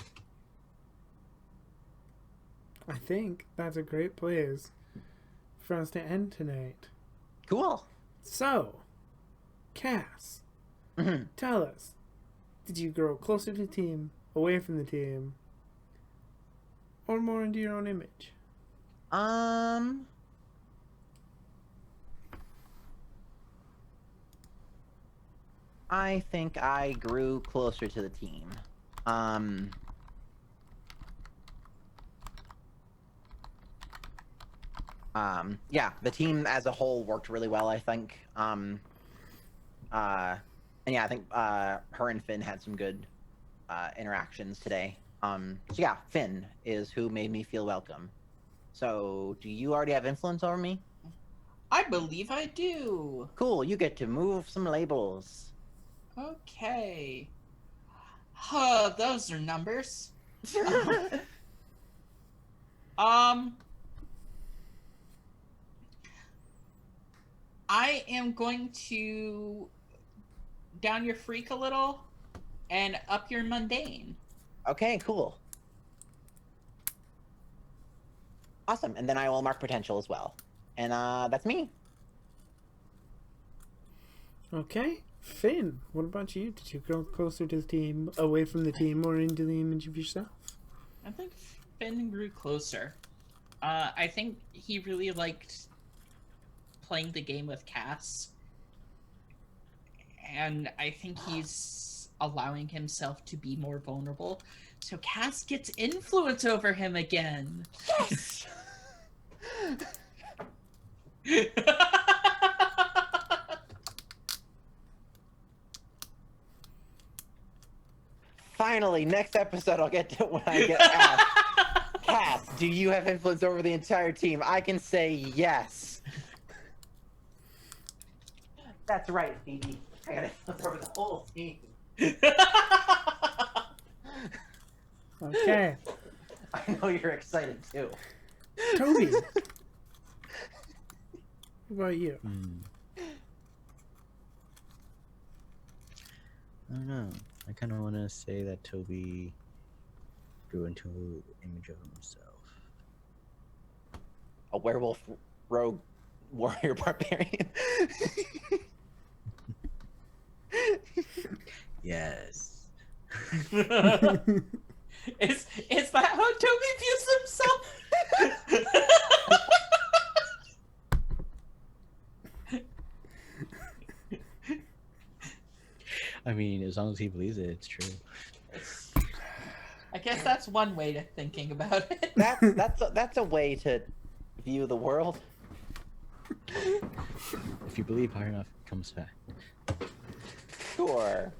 A: I think that's a great place for us to end tonight.
D: Cool.
A: So, Cass, tell us, did you grow closer to the team, away from the team, or more into your own image?
D: I think I grew closer to the team. Yeah, the team as a whole worked really well, I think. And yeah, I think her and Finn had some good interactions today. So yeah, Finn is who made me feel welcome. So, do you already have influence over me?
B: I believe I do.
D: Cool, you get to move some labels.
B: Okay. Those are numbers. I am going to down your freak a little and up your mundane.
D: Okay, cool. Awesome, and then I will mark potential as well. And that's me.
A: Okay. Finn, what about you? Did you grow closer to the team, away from the team, or into the image of yourself?
B: I think Finn grew closer. I think he really liked playing the game with Cass. And I think he's allowing himself to be more vulnerable. So Cass gets influence over him again.
D: Yes! Finally, next episode I'll get to when I get asked, Cass, do you have influence over the entire team? I can say yes. That's right, Phoebe. I got influence over the whole team.
A: Okay.
D: I know you're excited too.
A: Toby. What about you?
C: I don't know. I kind of want to say that Toby grew into an image of himself.
D: A werewolf rogue warrior barbarian.
C: Yes.
B: Is that how Toby views himself?
C: I mean, as long as he believes it, it's true.
B: I guess that's one way to thinking about it.
D: That's a way to view the world.
C: If you believe hard enough, it comes back.
D: Sure.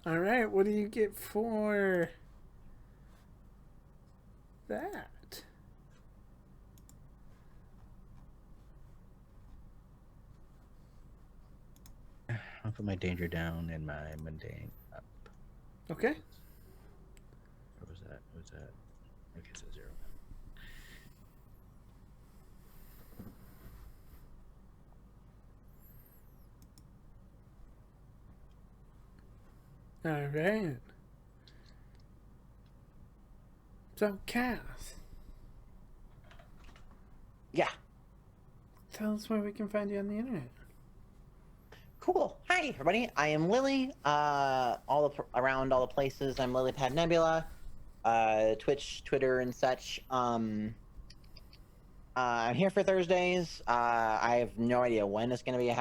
A: All right, what do you get for that?
C: I'll put my danger down and my mundane up.
A: Okay.
C: What was that? What was that? I guess it's 0.
A: All right. So, Cass,
D: Yeah.
A: tell us where we can find you on the internet.
D: Cool. Hi, everybody. I am Lily. Around all the places. I'm Lilypad Nebula. Twitch, Twitter, and such. I'm here for Thursdays. I have no idea when it's going to be.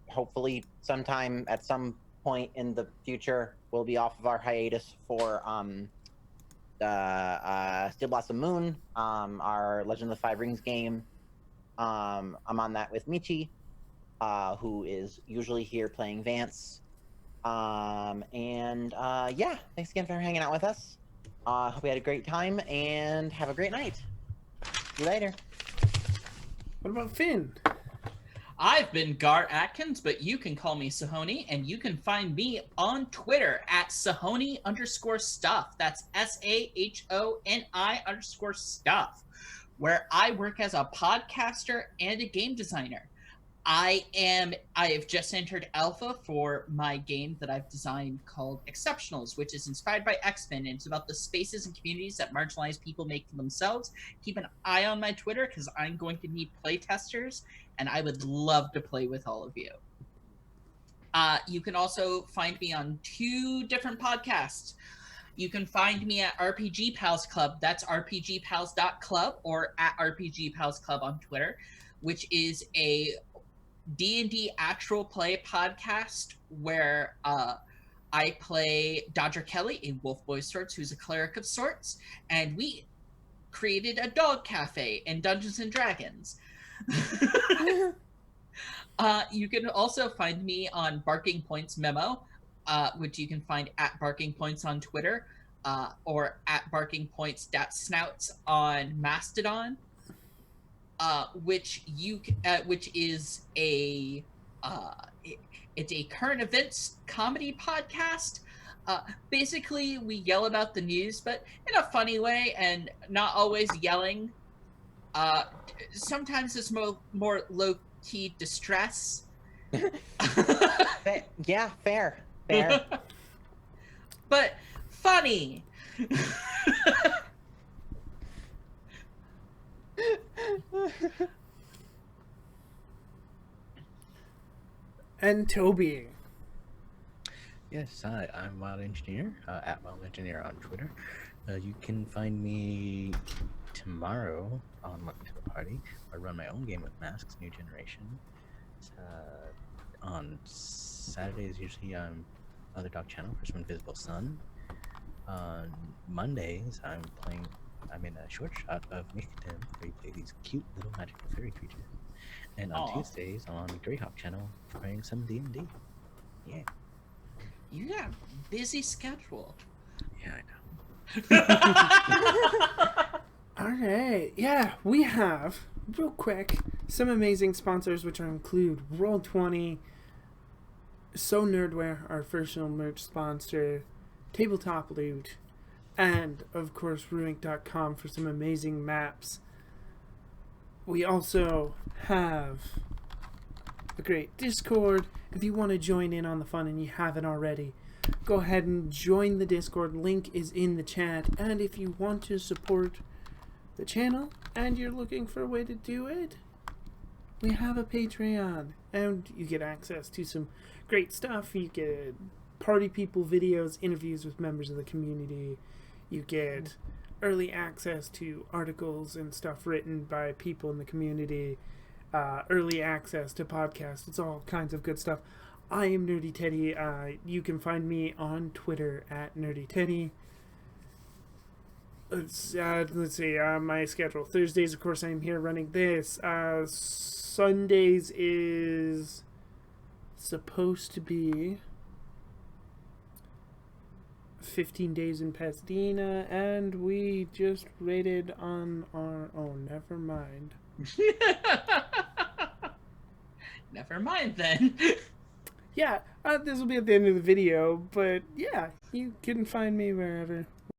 D: Hopefully, sometime at some point in the future, we'll be off of our hiatus for Steel Blossom Moon, our Legend of the Five Rings game. I'm on that with Michi. Who is usually here playing Vance. Yeah, thanks again for hanging out with us. Hope you had a great time and have a great night. See you later.
A: What about Finn?
B: I've been Gar Atkins, but you can call me Sahoni, and you can find me on Twitter at Sahoni_stuff. That's SAHONI_stuff, where I work as a podcaster and a game designer. I have just entered alpha for my game that I've designed called Exceptionals, which is inspired by X-Men, and it's about the spaces and communities that marginalized people make for themselves. Keep an eye on my Twitter, because I'm going to need play testers, and I would love to play with all of you. You can also find me on 2 different podcasts. You can find me at RPG Pals Club. That's rpgpals.club, or at RPG Pals Club on Twitter, which is a D&D actual play podcast where I play Dodger Kelly, a wolf boy sorts, who's a cleric of sorts, and we created a dog cafe in Dungeons and Dragons. You can also find me on Barking Points Memo, which you can find at Barking Points on Twitter, or at barkingpoints.snouts on Mastodon. Which is it's a current events comedy podcast. Basically, we yell about the news, but in a funny way, and not always yelling. Sometimes it's more low key distress.
D: Yeah, fair.
B: But funny.
A: And Toby.
C: Yes, hi, I'm Wild Engineer, at Wild Engineer on Twitter. You can find me tomorrow on Welcome to the Party. I run my own game with Masks, New Generation. On Saturdays, usually I'm Other Dog Channel for Some Invisible Sun. On Mondays, I'm in a short shot of Mikatim, where you play these cute little magical fairy creatures. And on Tuesdays, I'm on Greyhawk Channel playing some D&D. Yeah.
B: You got a busy schedule.
C: Yeah, I know.
A: All right. Yeah, we have, real quick, some amazing sponsors, which include Roll20, So Nerdware, our official merch sponsor, Tabletop Loot, And, of course, ruink.com for some amazing maps. We also have a great Discord. If you want to join in on the fun and you haven't already, go ahead and join the Discord. Link is in the chat. And if you want to support the channel and you're looking for a way to do it, we have a Patreon. And you get access to some great stuff. You get party people videos, interviews with members of the community. You get early access to articles and stuff written by people in the community. Early access to podcasts. It's all kinds of good stuff. I am Nerdy Teddy. You can find me on Twitter at Nerdy Teddy. Let's see, my schedule. Thursdays, of course, I'm here running this. Sundays is supposed to be 15 days in Pasadena, and we just rated on our own. Never mind.
B: Never mind then.
A: Yeah, this will be at the end of the video, but yeah, you can find me wherever.